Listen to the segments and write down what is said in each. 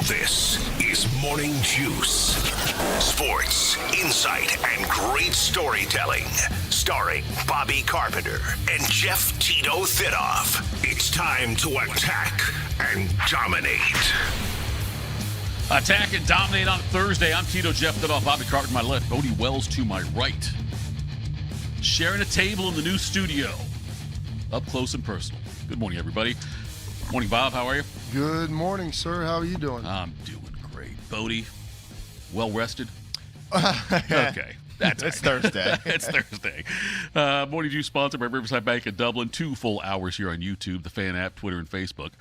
This is Morning Juice. Sports, insight, and great storytelling. Starring Bobby Carpenter and Jeff Tito Thitoff. It's time to attack and dominate. Attack and dominate on Thursday. I'm Tito, Jeff Thitoff, Bobby Carpenter to my left, Bodie Wells to my right. Sharing a table in the new studio. Up close and personal. Good morning, everybody. Morning, Bob. How are you? Good morning, sir. How are you doing? I'm doing great. Bodie, well rested? Okay. It's Thursday. It's Thursday. Morning Juice sponsored by Riverside Bank in Dublin. 2 full hours here on YouTube, the Fan app, Twitter, and Facebook.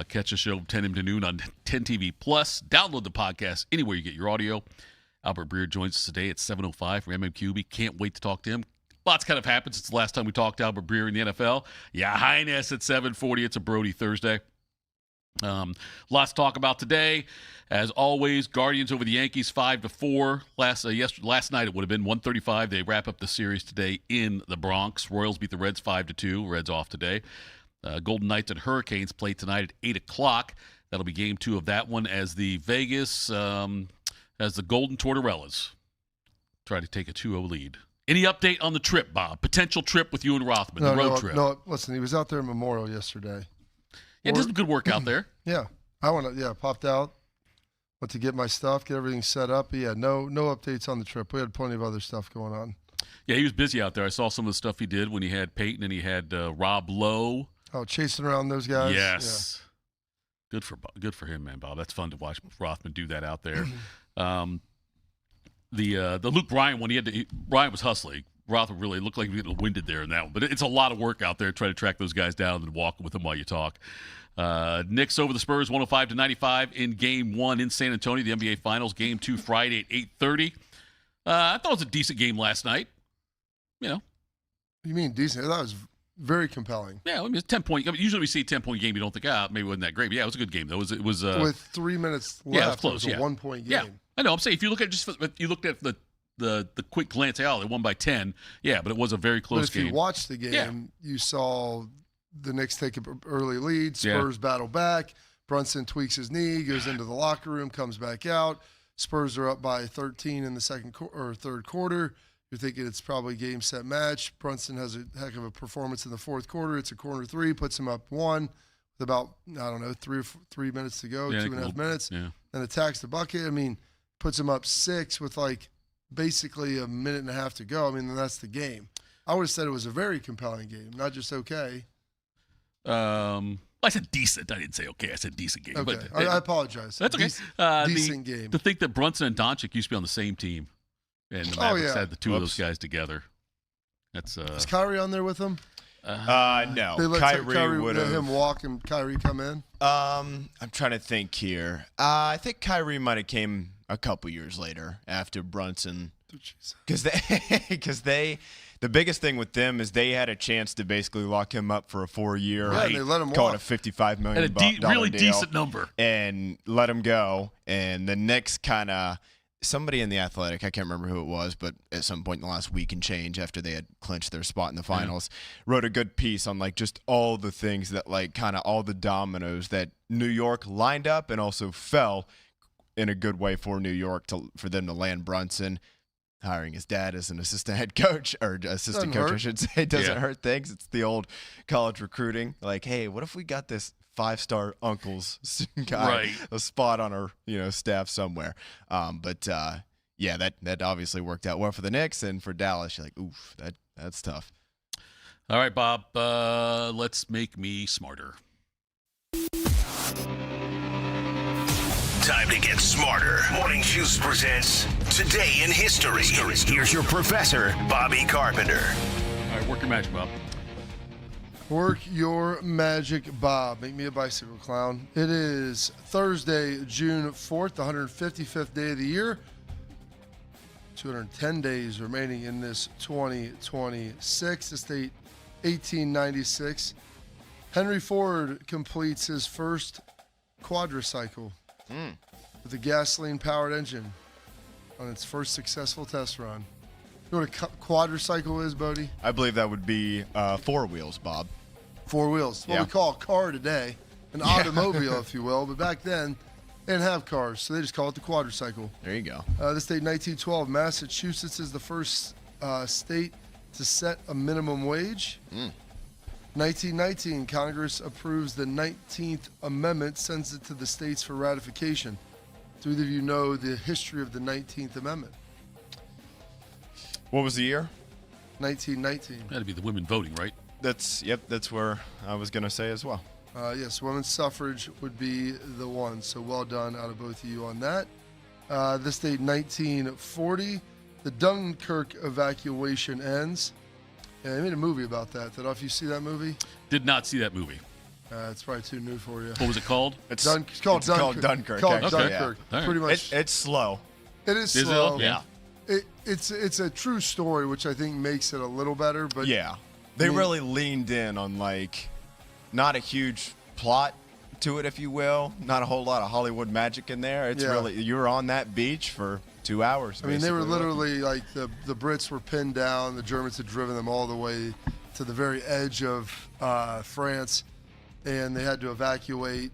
Catch the show 10 a.m. to noon on 10 TV Plus. Download the podcast anywhere you get your audio. Albert Breer joins us today at 7:05 from MMQB. Can't wait to talk to him. Lots kind of happened since the last time we talked to Albert Breer in the NFL. Ya Highness at 7:40. It's a Brody Thursday. Lots to talk about today. As always, Guardians over the Yankees 5-4. Last night it would have been 135. They wrap up the series today in the Bronx. Royals beat the Reds 5-2. Reds off today. Golden Knights and Hurricanes play tonight at 8 o'clock. That'll be game 2 of that one as the Golden Tortorellas try to take a 2-0 lead. Any update on the trip, Bob? Potential trip with you and Rothman, the road trip. No, listen, he was out there at Memorial yesterday. Yeah, did some good work out there. Yeah. Popped out. Went to get my stuff, get everything set up. But yeah, no updates on the trip. We had plenty of other stuff going on. Yeah, he was busy out there. I saw some of the stuff he did when he had Peyton and he had Rob Lowe. Oh, chasing around those guys? Yes. Yeah. Good for him, man, Bob. That's fun to watch Rothman do that out there. The Luke Bryan one, Bryan was hustling. Rothman really looked like he was getting winded there in that one. But it's a lot of work out there trying to track those guys down and walk with them while you talk. Knicks over the Spurs 105-95 in Game 1 in San Antonio, the NBA Finals. Game 2 Friday at 8:30. I thought it was a decent game last night. You mean decent? That was very compelling. Yeah, I mean, it's 10-point. Usually we see a 10-point game, you don't think, maybe it wasn't that great. But yeah, it was a good game though. It was with 3 minutes left. Yeah, it was close. It was a 1-point game. Yeah, I know. I'm saying if you look at the quick glance, they won by 10. Yeah, but it was a very close game. But if you watched the game, you saw the Knicks take an early lead. Spurs battle back. Brunson tweaks his knee, goes into the locker room, comes back out. Spurs are up by 13 in the third quarter. You're thinking it's probably game, set, match. Brunson has a heck of a performance in the fourth quarter. It's a corner 3, puts him up 1 with about, 3 minutes to go, 2.5 minutes. Yeah. Then attacks the bucket. Puts him up 6 with basically a minute and a half to go. Then that's the game. I would have said it was a very compelling game, not just okay. I said decent. I didn't say okay. I said decent game. Okay. But I apologize. That's okay. Decent game. To think that Brunson and Doncic used to be on the same team, and the Mavericks had the two of those guys together. That's Is Kyrie on there with them? No. They let Kyrie would let have him walk and Kyrie come in. I'm trying to think here. I think Kyrie might have came a couple years later after Brunson, because the biggest thing with them is they had a chance to basically lock him up for a 4-year, and they let him call walk. it a $55 million and a really deal, decent number, and let him go. And the Knicks kind of. Somebody in The Athletic, I can't remember who it was, but at some point in the last week and change after they had clinched their spot in the finals, wrote a good piece on just all the things that kind of all the dominoes that New York lined up and also fell in a good way for New York for them to land Brunson. Hiring his dad as an assistant head coach or assistant coach, I should say, doesn't hurt things. It's the old college recruiting. Hey, what if we got this 5-star uncle's guy a spot on our staff somewhere? But that obviously worked out well for the Knicks, and for Dallas, you're oof, that's tough. All right, Bob, let's make me smarter. Time to get smarter. Morning Juice presents Today in History. Here's your professor, Bobby Carpenter. All right, work your magic, Bob. Work your magic, Bob. Make me a bicycle clown. It is Thursday, June 4th, the 155th day of the year. 210 days remaining in this 2026. This date, 1896. Henry Ford completes his first quadricycle with a gasoline-powered engine on its first successful test run. You know what a quadricycle is, Bodie? I believe that would be 4 wheels, Bob. 4 wheels. What we call a car today, an automobile, if you will. But back then, and have cars, so they just call it the quadricycle. There you go. This date, 1912, Massachusetts is the first state to set a minimum wage. 1919, Congress approves the 19th Amendment, sends it to the states for ratification. Do either of you know the history of the 19th Amendment? What was the year? 1919. That'd be the women voting, right? That's where I was going to say as well. Yes, women's suffrage would be the one. So well done out of both of you on that. This date, 1940, the Dunkirk evacuation ends. Yeah, they made a movie about that. Did you see that movie? Did not see that movie. It's probably too new for you. What was it called? It's called Dunkirk. Called Okay. Dunkirk. Yeah. Pretty much. It's slow. It is Is slow. it? Yeah. It's a true story, which I think makes it a little better. But Yeah. They really leaned in on, like, not a huge plot to it, if you will. Not a whole lot of Hollywood magic in there. It's really, you were on that beach for 2 hours. I mean, they were basically. literally like the Brits were pinned down. The Germans had driven them all the way to the very edge of France, and they had to evacuate.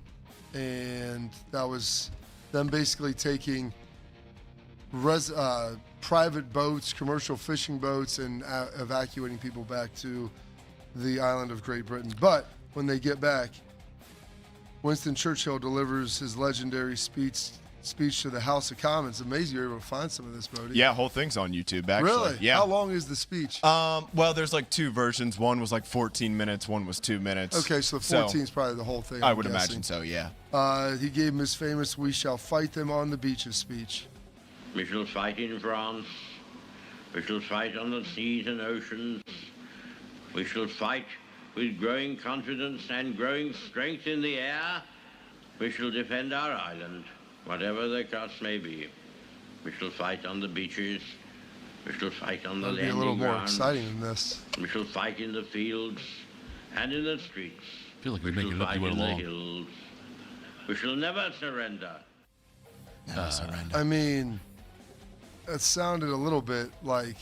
And that was them basically taking private boats, commercial fishing boats, and evacuating people back to the island of Great Britain. But when they get back, Winston Churchill delivers his legendary speech to the House of Commons. Amazing you're able to find some of this, Bodie. Yeah, whole thing's on YouTube, actually. Really? Yeah. How long is the speech? Well, there's like two versions. One was like 14 minutes. One was 2 minutes. Okay, so 14 is probably the whole thing. I I'm would guessing. imagine so, yeah. He gave him his famous "We shall fight them on the beaches" speech. We shall fight in France. We shall fight on the seas and oceans. We shall fight with growing confidence and growing strength in the air. We shall defend our island, whatever the cost may be. We shall fight on the beaches. We shall fight on the That'd be a landing little more grounds. exciting than this. We shall fight in the fields and in the streets. I feel like We we're shall making it up fight as we in went the along. hills. We shall never surrender. Never surrender. I mean, it sounded a little bit like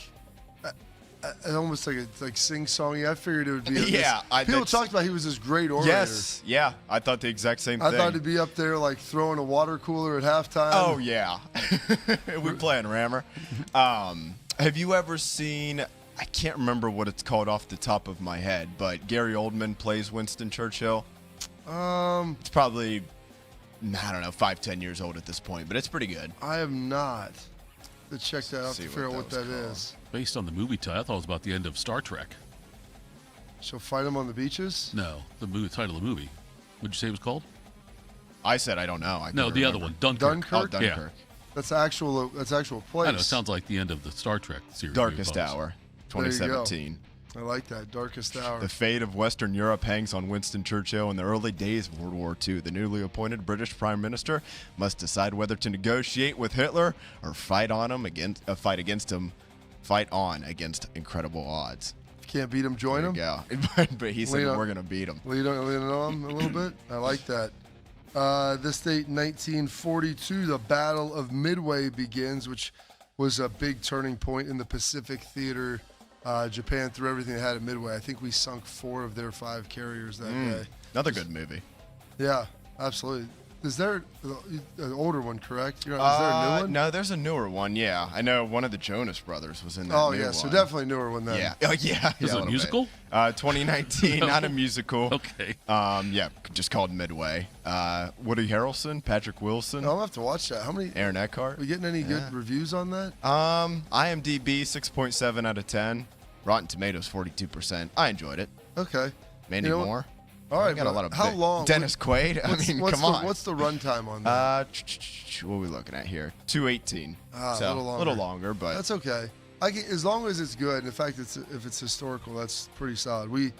almost like sing-songy. I figured it would be. Yeah, people talked about he was this great orator. Yes, yeah. I thought the exact same thing. I thought he'd be up there like throwing a water cooler at halftime. Oh, yeah. We're playing Rammer. Have you ever seen, I can't remember what it's called off the top of my head, but Gary Oldman plays Winston Churchill? It's probably, I don't know, 5-10 years old at this point, but it's pretty good. I am not. To check that out to See figure out what what that that was is. Based on the movie title, I thought it was about the end of Star Trek. So fight him on the beaches? No, the title of the movie. What'd you say it was called? I said I don't know. I No, couldn't the other remember. one, Dunkirk. Dunkirk? Oh, Dunkirk. That's actual place. I know, it sounds like the end of the Star Trek series. Darkest I suppose. Hour, There you go. 2017. I like that. Darkest Hour. The fate of Western Europe hangs on Winston Churchill in the early days of World War II. The newly appointed British Prime Minister must decide whether to negotiate with Hitler or fight on against incredible odds. If you can't beat him, join him. There you go. but he said Lean we're going to beat him. Lean on him a little bit. I like that. This date, 1942, the Battle of Midway begins, which was a big turning point in the Pacific theater. Japan threw everything they had at Midway. I think we sunk 4 of their 5 carriers that day. Another good movie. Yeah, absolutely. Is there an older one, correct? Is there a new one? No, there's a newer one, yeah. I know one of the Jonas Brothers was in that Oh, new yeah, one. so definitely a newer one then. Yeah. Oh, yeah. Is it a musical? 2019, not a musical. Okay. Yeah, just called Midway. Woody Harrelson, Patrick Wilson, I'll have to watch that. How many? Aaron Eckhart. We getting any good reviews on that? IMDb 6.7 out of 10. Rotten Tomatoes 42%. I enjoyed it. Okay. Mandy You know what? Moore. All right. Got a but lot of how long? Dennis Quaid. I mean, what's come the, on. What's the runtime on that? What are we looking at here? 218. A So little longer. but That's okay. As long as it's good. And in fact, if it's historical, that's pretty solid. We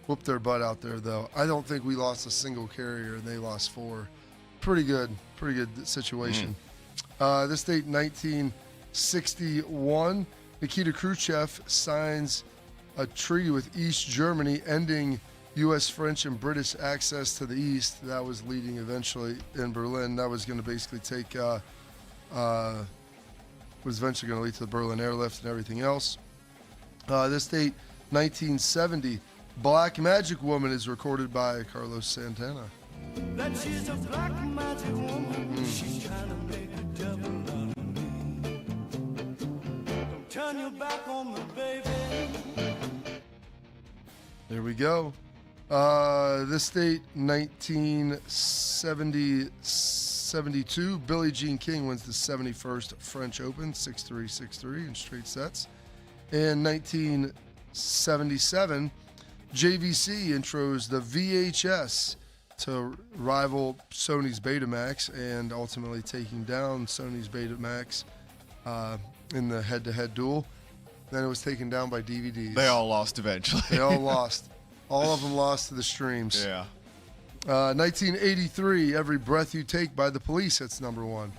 whooped their butt out there, though. I don't think we lost a single carrier, and they lost 4. Pretty good situation. This date, 1961, Nikita Khrushchev signs a treaty with East Germany, ending U.S., French, and British access to the East. That was leading eventually in Berlin. That was going to basically take, was eventually going to lead to the Berlin airlift and everything else. This date, 1970, Black Magic Woman is recorded by Carlos Santana. that she's a black magic woman. She's trying to make a devil out of me. Don't turn your back on me, baby. There we go. This date, 1972, Billie Jean King wins the 71st French Open, 6-3, 6-3 in straight sets. In 1977, JVC intros the VHS to rival Sony's Betamax and ultimately taking down Sony's Betamax in the head-to-head duel. Then it was taken down by DVDs. They all lost eventually. They all lost. All of them lost to the streams. Yeah. 1983, Every Breath You Take by The Police hits number 1.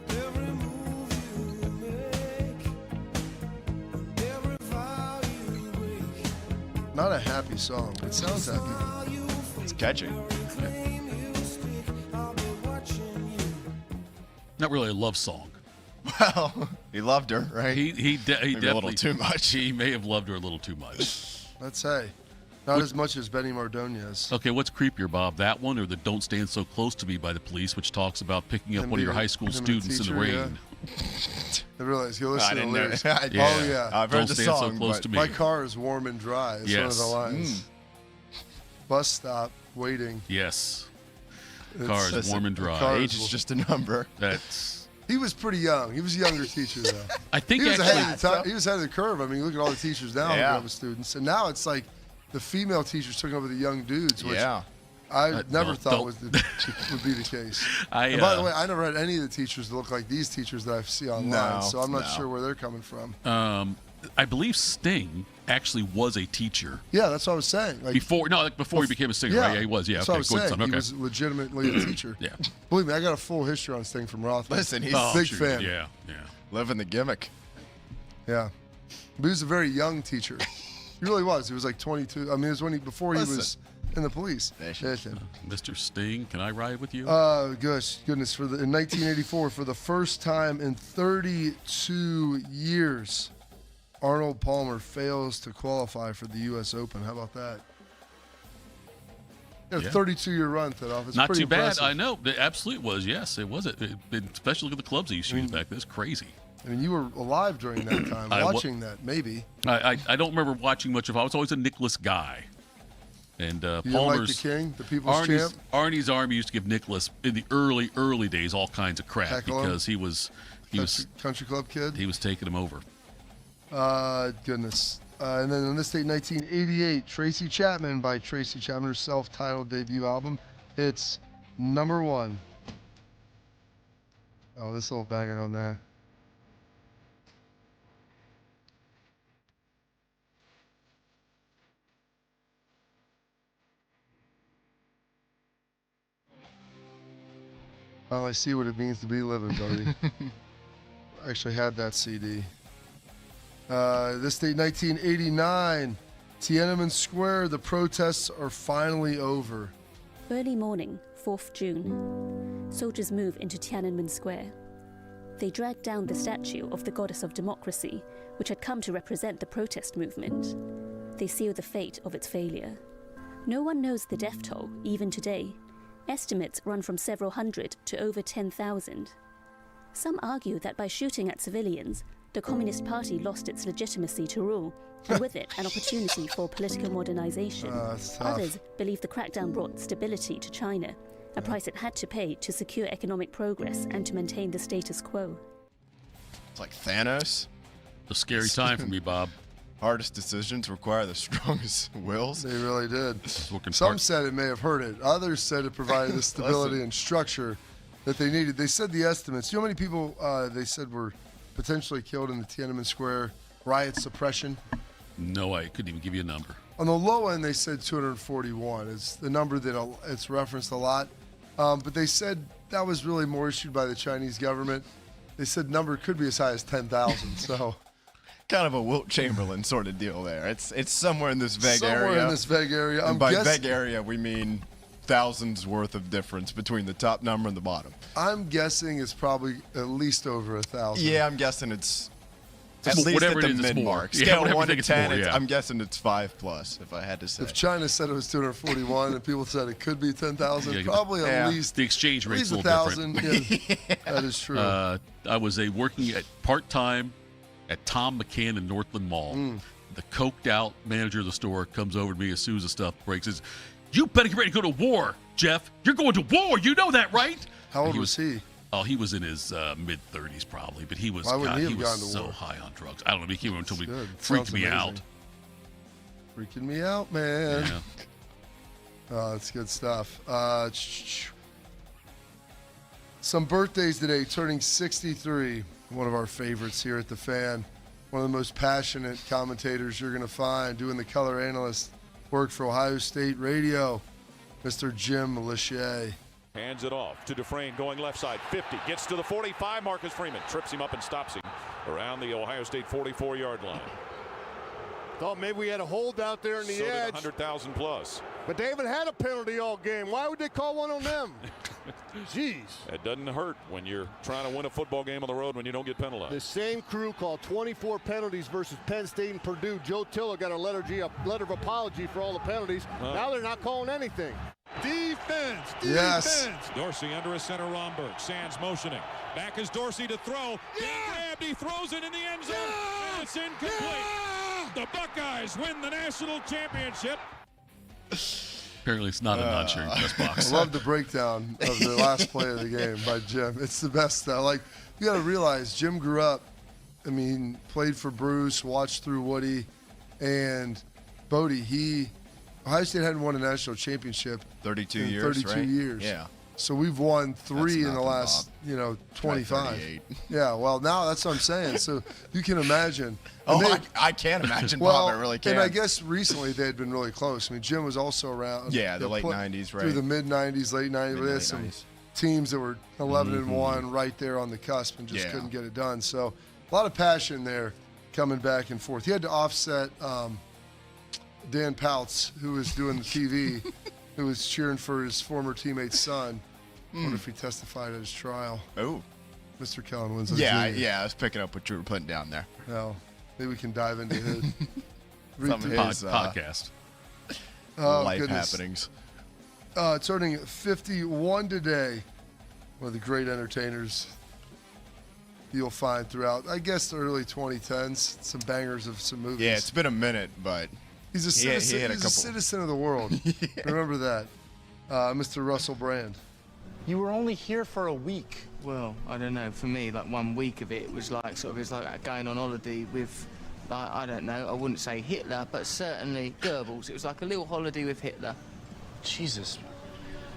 Every move you make, every vow you break, Not a happy song, but it sounds happy. It's catchy. claim you stick, I'll be watching you. Not really a love song. Well, he loved her, right? He definitely a little too much. He may have loved her a little too much. Let's say. Not as much as Benny Mardones. Okay, what's creepier, Bob? That one or the "Don't Stand So Close to Me" by The Police, which talks about picking up Him one of your being- high school him and students in the teacher, rain? I realized you listen I to the didn't know. lyrics. Yeah. Oh, yeah. I've Don't heard the stand song, so close but to me. My car is warm and dry. It's one of the Yes. lines. Bus stop, waiting. Yes. It's- Car is Listen, warm and dry. car age is just a number. That's. He was pretty young. He was a younger teacher, though. I think He was, actually. ahead of the he was ahead of the curve. I mean, look at all the teachers now Yeah. who have students. And now it's like the female teachers took over the young dudes, which Yeah. I never no, thought don't. would be the case. I And by the way, I never had any of the teachers that look like these teachers that I see online, No, so I'm not no. sure where they're coming from. I believe Sting actually was a teacher Yeah, that's what I was saying. Like, before he became a singer. Right? Yeah, he was. Yeah, that's okay. what I was Good saying. son. He Okay. was legitimately a teacher. Yeah. Believe me, I got a full history on Sting from Rothman. Listen, he's Oh, big sure. fan. Yeah, yeah. living the gimmick. Yeah. But he was a very young teacher. He really was. He was like 22. I mean, it was before he was Listen. in the police. Listen. Mr. Sting, can I ride with you? Goodness, in 1984, for the first time in 32 years, Arnold Palmer fails to qualify for the U.S. Open. How about that? A Yeah. 32-year run, Thitoff. It's Not pretty too bad. impressive. I know. It absolutely was. Yes, it was. Especially look at the clubs he used to use back then. It's crazy. I mean, you were alive during that time, I wa- watching that, maybe. I don't remember watching much of. I was always a Nicholas guy, and You didn't like Palmer's the king, the people's champ? Arnie's Army used to give Nicholas in the early days all kinds of crap Heckle him? because he was Country club kid? he was taking him over. Goodness. And then on this date, 1988, Tracy Chapman by Tracy Chapman, her self-titled debut album. It's number 1. Oh, this little banger on that. Oh, I see what it means to be living, buddy. I actually had that CD. This date, 1989, Tiananmen Square, the protests are finally over. Early morning, 4th June. Soldiers move into Tiananmen Square. They drag down the statue of the goddess of democracy, which had come to represent the protest movement. They seal the fate of its failure. No one knows the death toll, even today. Estimates run from several hundred to over 10,000. Some argue that by shooting at civilians, the Communist Party lost its legitimacy to rule, and with it, an opportunity for political modernization. That's tough. Others believe the crackdown brought stability to China, a price it had to pay to secure economic progress and to maintain the status quo. It's like Thanos. It's a scary time for me, Bob. Hardest decisions require the strongest wills. They really did. Working Some part- said it may have hurt it. Others said it provided the stability and structure that they needed. They said the estimates. You know how many people they said were potentially killed in the Tiananmen Square riot suppression? No, I couldn't even give you a number. On the low end, they said 241. It's the number that it's referenced a lot. But they said that was really more issued by the Chinese government. They said number could be as high as 10,000. So Kind of a Wilt Chamberlain sort of deal there. It's somewhere in this vague area. somewhere in this vague area. And by vague area, we mean thousands worth of difference between the top number and the bottom. I'm guessing it's probably at least over 1,000. Yeah, I'm guessing it's At least whatever at it the is, it's mid more. mark. Yeah, Scale whatever you 1 to think it's 10, more, yeah. I'm guessing it's 5+, if I had to say. If China said it was 241 and people said it could be 10,000, probably at least the exchange at rate's least a little 1,000. Yeah, that is true. I was working at part-time at Tom McCann in Northland Mall. The coked out manager of the store comes over to me as soon as the stuff breaks. Says, "You better get ready to go to war, Jeff. You're going to war. You know that, right?" How old was he? Oh, he was in his mid-30s probably, but he was Why wouldn't he have was gone to so war? high on drugs. I don't know. He came over and told me, Good. freaked Sounds me amazing. out. Freaking me out, man. Yeah. Oh, that's good stuff. Some birthdays today, turning 63. One of our favorites here at The Fan. One of the most passionate commentators you're going to find doing the color analyst work for Ohio State Radio, Mr. Jim Lachey. Hands it off to Dufresne going left side, 50, gets to the 45, Marcus Freeman trips him up and stops him around the Ohio State 44-yard line. Thought maybe we had a hold out there in the So did edge. 100,000 plus. But they haven't had a penalty all game. Why would they call one on them? Jeez. It doesn't hurt when you're trying to win a football game on the road when you don't get penalized. The same crew called 24 penalties versus Penn State and Purdue. Joe Tiller got a letter of apology for all the penalties. Now they're not calling anything. Defense! Yes. Dorsey under a center Romberg. Sands motioning. Back is Dorsey to throw. Big grabbed. He throws it in the end zone. And it's incomplete. The Buckeyes win the national championship. Apparently, it's not a non-sharing press box. I love the breakdown of the last play of the game by Jim. It's the best. You got to realize Jim grew up, played for Bruce, watched through Woody, and Bodie. Ohio State hadn't won a national championship 32 in years, 32 right? years. Yeah. So we've won 3 That's in the nothing, last, Bob. 25. 38. Yeah, well, now that's what I'm saying. So you can imagine. Oh, And I can't imagine, well, Bob. I really can't. and I guess recently they had been really close. Jim was also around. Yeah, the late 90s, right? Through the mid-90s, late 90s. They had some teams that were 11-1 right there on the cusp and just couldn't get it done. So a lot of passion there coming back and forth. He had to offset Dan Pouts, who was doing the TV, who was cheering for his former teammate's son. I wonder if he testified at his trial. Oh. Mr. Kellen Winslow Yeah, Jr. I was picking up what you were putting down there. Well, maybe we can dive into his Some of his podcast. life goodness. happenings. Turning 51 today. One of the great entertainers you'll find throughout, I guess, the early 2010s. Some bangers of some movies. Yeah, it's been a minute, but he's a citizen. he had a He's couple. a citizen of the world. Remember that, Mr. Russell Brand. You were only here for a week. Well, I don't know. For me, 1 week of it was it's like going on holiday with, I don't know, I wouldn't say Hitler, but certainly Goebbels. It was like a little holiday with Hitler. Jesus.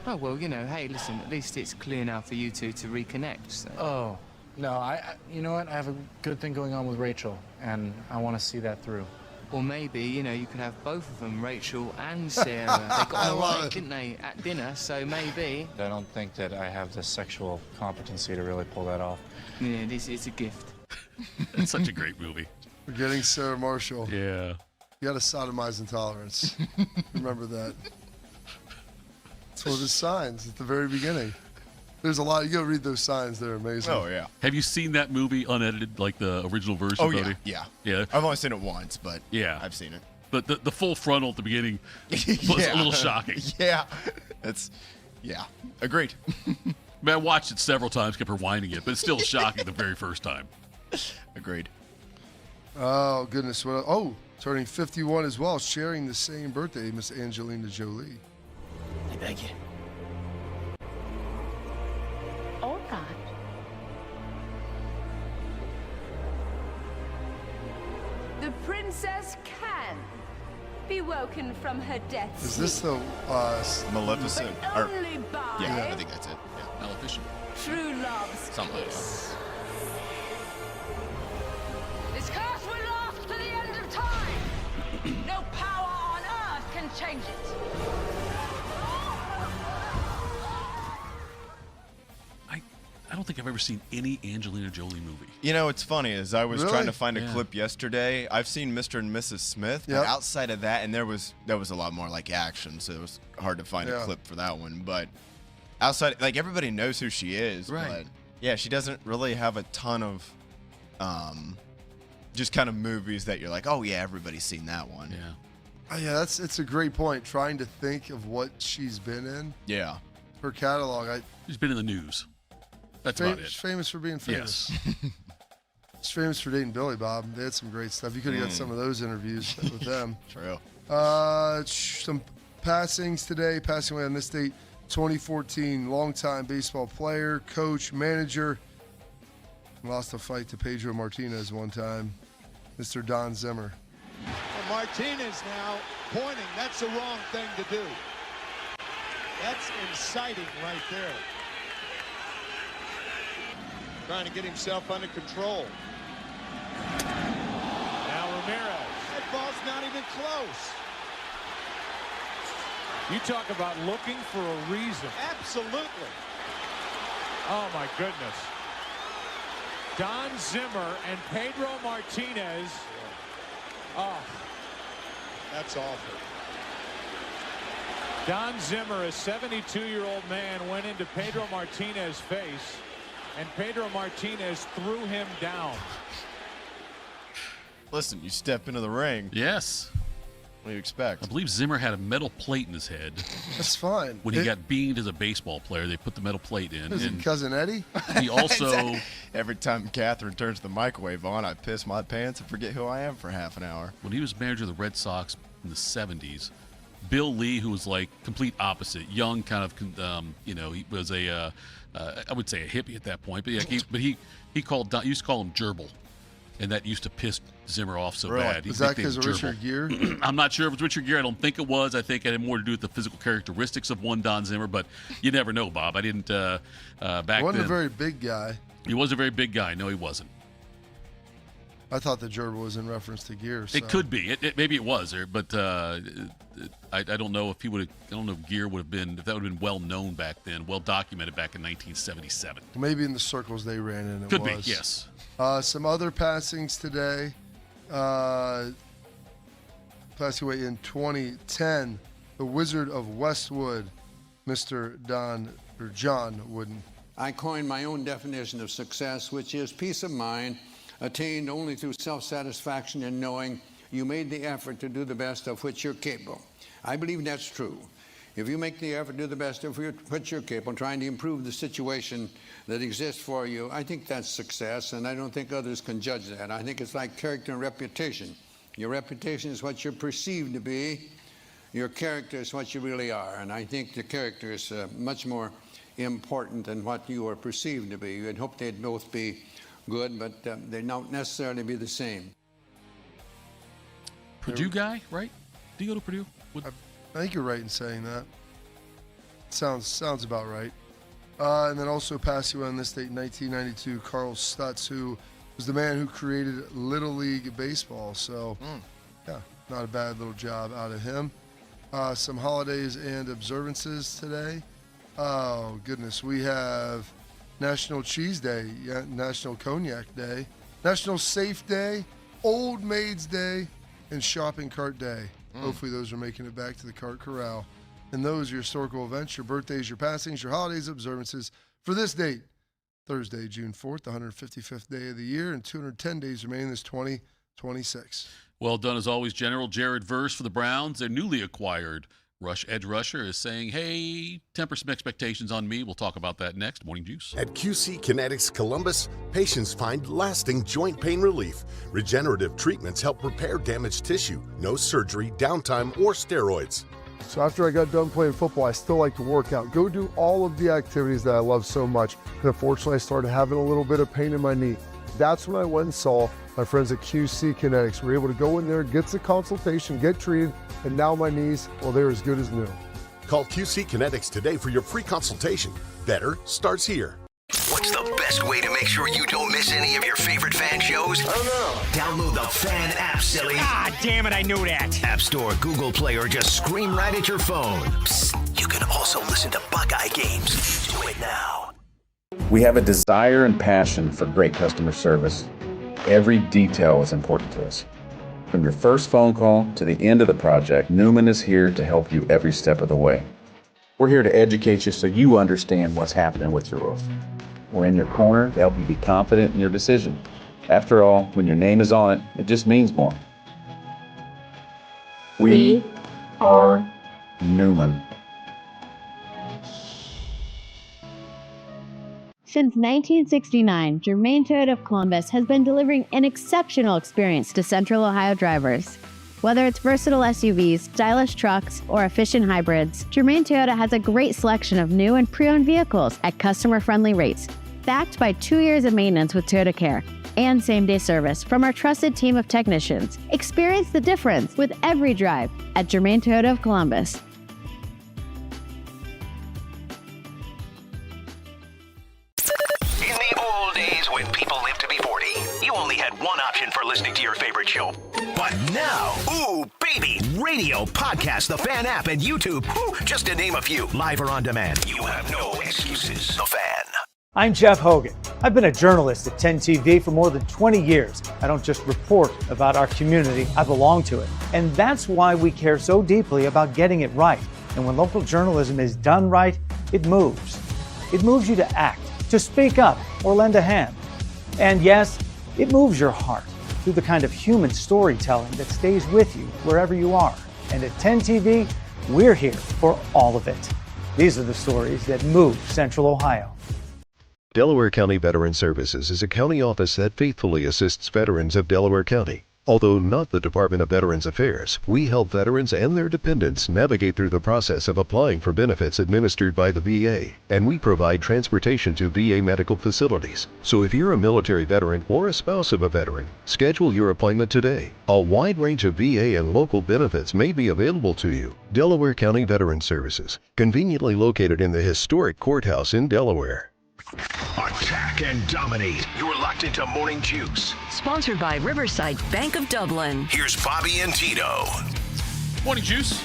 Oh, well, hey, listen, at least it's clear now for you two to reconnect. So. Oh, no, you know what? I have a good thing going on with Rachel, and I want to see that through. Or maybe, you could have both of them, Rachel and Sarah. They got along, didn't they, at dinner, so maybe. I don't think that I have the sexual competency to really pull that off. Yeah, it's a gift. It's such a great movie. Forgetting Sarah Marshall. Yeah. You got a sodomized intolerance. Remember that. It's one of his signs at the very beginning. There's a lot. You go read those signs. They're amazing. Oh, yeah. Have you seen that movie unedited, like the original version? Oh, Bodie? yeah. Yeah. I've only seen it once, but yeah, I've seen it. But the full frontal at the beginning was a little shocking. Yeah. Agreed. I watched it several times, kept rewinding it, but it's still shocking the very first time. Agreed. Oh, goodness. Turning 51 as well, sharing the same birthday, Miss Angelina Jolie. I beg you. All right. The princess can be woken from her death Is this the Maleficent? but only by Yeah, I think that's it. Yeah. Maleficent. true love's Something like that. kiss. This curse will last to the end of time. No power on earth can change it. I don't think I've ever seen any Angelina Jolie movie. It's funny, as I was Really? trying to find a clip yesterday, I've seen Mr. and Mrs. Smith, but outside of that, and there was a lot more like action, so it was hard to find a clip for that one. But outside, everybody knows who she is, right? But yeah, she doesn't really have a ton of just kind of movies that you're like, oh yeah, everybody's seen that one. Yeah. Yeah, it's a great point. Trying to think of what she's been in. Yeah. Her catalog. She's been in the news. That's about it. She's famous for being famous. Yes. She's famous for dating Billy Bob. They had some great stuff. You could have got some of those interviews with them. True. Some passings today. Passing away on this date, 2014. Longtime baseball player, coach, manager. Lost a fight to Pedro Martinez one time. Mr. Don Zimmer. And Martinez now pointing. That's the wrong thing to do. That's inciting right there. Trying to get himself under control. Now Ramirez. That ball's not even close. You talk about looking for a reason. Absolutely. Oh, my goodness. Don Zimmer and Pedro Martinez. Oh. That's awful. Don Zimmer, a 72-year-old man, went into Pedro Martinez's face, and Pedro Martinez threw him down. Listen, you step into the ring. Yes. What do you expect? I believe Zimmer had a metal plate in his head. That's fine. When he got beamed as a baseball player, they put the metal plate in. Is it Cousin Eddie? He also... Every time Catherine turns the microwave on, I piss my pants and forget who I am for half an hour. When he was manager of the Red Sox in the 70s, Bill Lee, who was like complete opposite, young, kind of, he was I would say a hippie at that point, but yeah, he used to call him Gerbil, and that used to piss Zimmer off so bad. Is that because of Richard Gere? I'm not sure if it's Richard Gere. I don't think it was. I think it had more to do with the physical characteristics of one Don Zimmer, but you never know, Bob. I didn't back then. He wasn't a very big guy. He was a very big guy. No, he wasn't. I thought the gerbil was in reference to Gere. So. It could be. Maybe it was, but I don't know if he would. I don't know if Gere would have been. If that would have been well known back then, well documented back in 1977. Maybe in the circles they ran in. It could was. be. Yes. Some other passings today. Passing away in 2010, the Wizard of Westwood, Mr. John Wooden. I coined my own definition of success, which is peace of mind attained only through self-satisfaction in knowing you made the effort to do the best of which you're capable. I believe that's true. If you make the effort to do the best of which you're capable, trying to improve the situation that exists for you, I think that's success, and I don't think others can judge that. I think it's like character and reputation. Your reputation is what you're perceived to be. Your character is what you really are, and I think the character is much more important than what you are perceived to be. You'd hope they'd both be good, but they don't necessarily be the same. Purdue guy, right? Do you go to Purdue? I think you're right in saying that. Sounds about right. And then also passing away on this date, 1992, Carl Stutz, who was the man who created Little League Baseball. So, yeah, not a bad little job out of him. Some holidays and observances today. Oh, goodness. We have National Cheese Day, National Cognac Day, National Safe Day, Old Maids Day, and Shopping Cart Day. Hopefully those are making it back to the Cart Corral. And those are your historical events, your birthdays, your passings, your holidays, observances for this date, Thursday, June 4th, the 155th day of the year, and 210 days remaining this 2026. Well done as always, General. Jared Verse for the Browns. Their newly acquired edge rusher is saying, hey, temper some expectations on me. We'll talk about that next. Morning Juice. At QC Kinetics Columbus, patients find lasting joint pain relief. Regenerative treatments help repair damaged tissue. No surgery, downtime, or steroids. So after I got done playing football, I still like to work out. Go do all of the activities that I love so much. And unfortunately, I started having a little bit of pain in my knee. That's when I went and saw my friends at QC Kinetics. We were able to go in there, get the consultation, get treated, and now my knees, well, they're as good as new. Call QC Kinetics today for your free consultation. Better starts here. What's the best way to make sure you don't miss any of your favorite fan shows? Oh no. Download the Fan app, silly. Ah, damn it, I knew that. App Store, Google Play, or just scream right at your phone. Psst, you can also listen to Buckeye games. Do it now. We have a desire and passion for great customer service. Every detail is important to us. From your first phone call to the end of the project, Newman is here to help you every step of the way. We're here to educate you so you understand what's happening with your roof. We're in your corner to help you be confident in your decision. After all, when your name is on it, it just means more. We are Newman. Since 1969, Germain Toyota of Columbus has been delivering an exceptional experience to Central Ohio drivers. Whether it's versatile SUVs, stylish trucks, or efficient hybrids, Germain Toyota has a great selection of new and pre-owned vehicles at customer-friendly rates, backed by 2 years of maintenance with Toyota Care and same-day service from our trusted team of technicians. Experience the difference with every drive at Germain Toyota of Columbus. In the old days when people lived to be 40, you only had one option for listening to your favorite show. But now, ooh, baby, radio, podcast, the Fan app, and YouTube, just to name a few, live or on demand. You have no excuses. The Fan. I'm Jeff Hogan. I've been a journalist at 10 TV for more than 20 years. I don't just report about our community, I belong to it. And that's why we care so deeply about getting it right. And when local journalism is done right, it moves. It moves you to act, to speak up, or lend a hand. And yes, it moves your heart through the kind of human storytelling that stays with you wherever you are. And at 10 TV, we're here for all of it. These are the stories that move Central Ohio. Delaware County Veteran Services is a county office that faithfully assists veterans of Delaware County. Although not the Department of Veterans Affairs, we help veterans and their dependents navigate through the process of applying for benefits administered by the VA, and we provide transportation to VA medical facilities. So if you're a military veteran or a spouse of a veteran, schedule your appointment today. A wide range of VA and local benefits may be available to you. Delaware County Veteran Services, conveniently located in the historic courthouse in Delaware. Attack and dominate. You're locked into Morning Juice. Sponsored by Riverside Bank of Dublin. Here's Bobby and Tito. Morning Juice.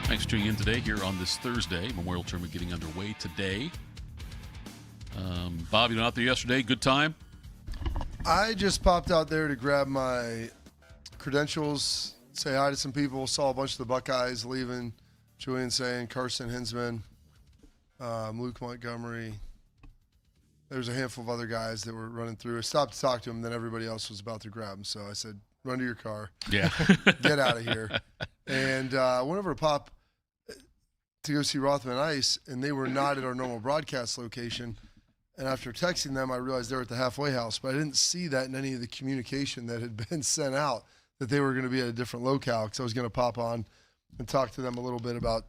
Thanks for tuning in today here on this Thursday. Memorial Tournament getting underway today. Bobby, you went out there yesterday. Good time? I just popped out there to grab my credentials, say hi to some people. Saw a bunch of the Buckeyes leaving. Julian saying, Carson Hinsman, Luke Montgomery. There's a handful of other guys that were running through. I stopped to talk to them, then everybody else was about to grab them. So I said, run to your car. Yeah. Get out of here. And I went over to Pop to go see Rothman Ice, and they were not at our normal broadcast location. And after texting them, I realized they were at the halfway house. But I didn't see that in any of the communication that had been sent out, that they were going to be at a different locale, because I was going to pop on and talk to them a little bit about,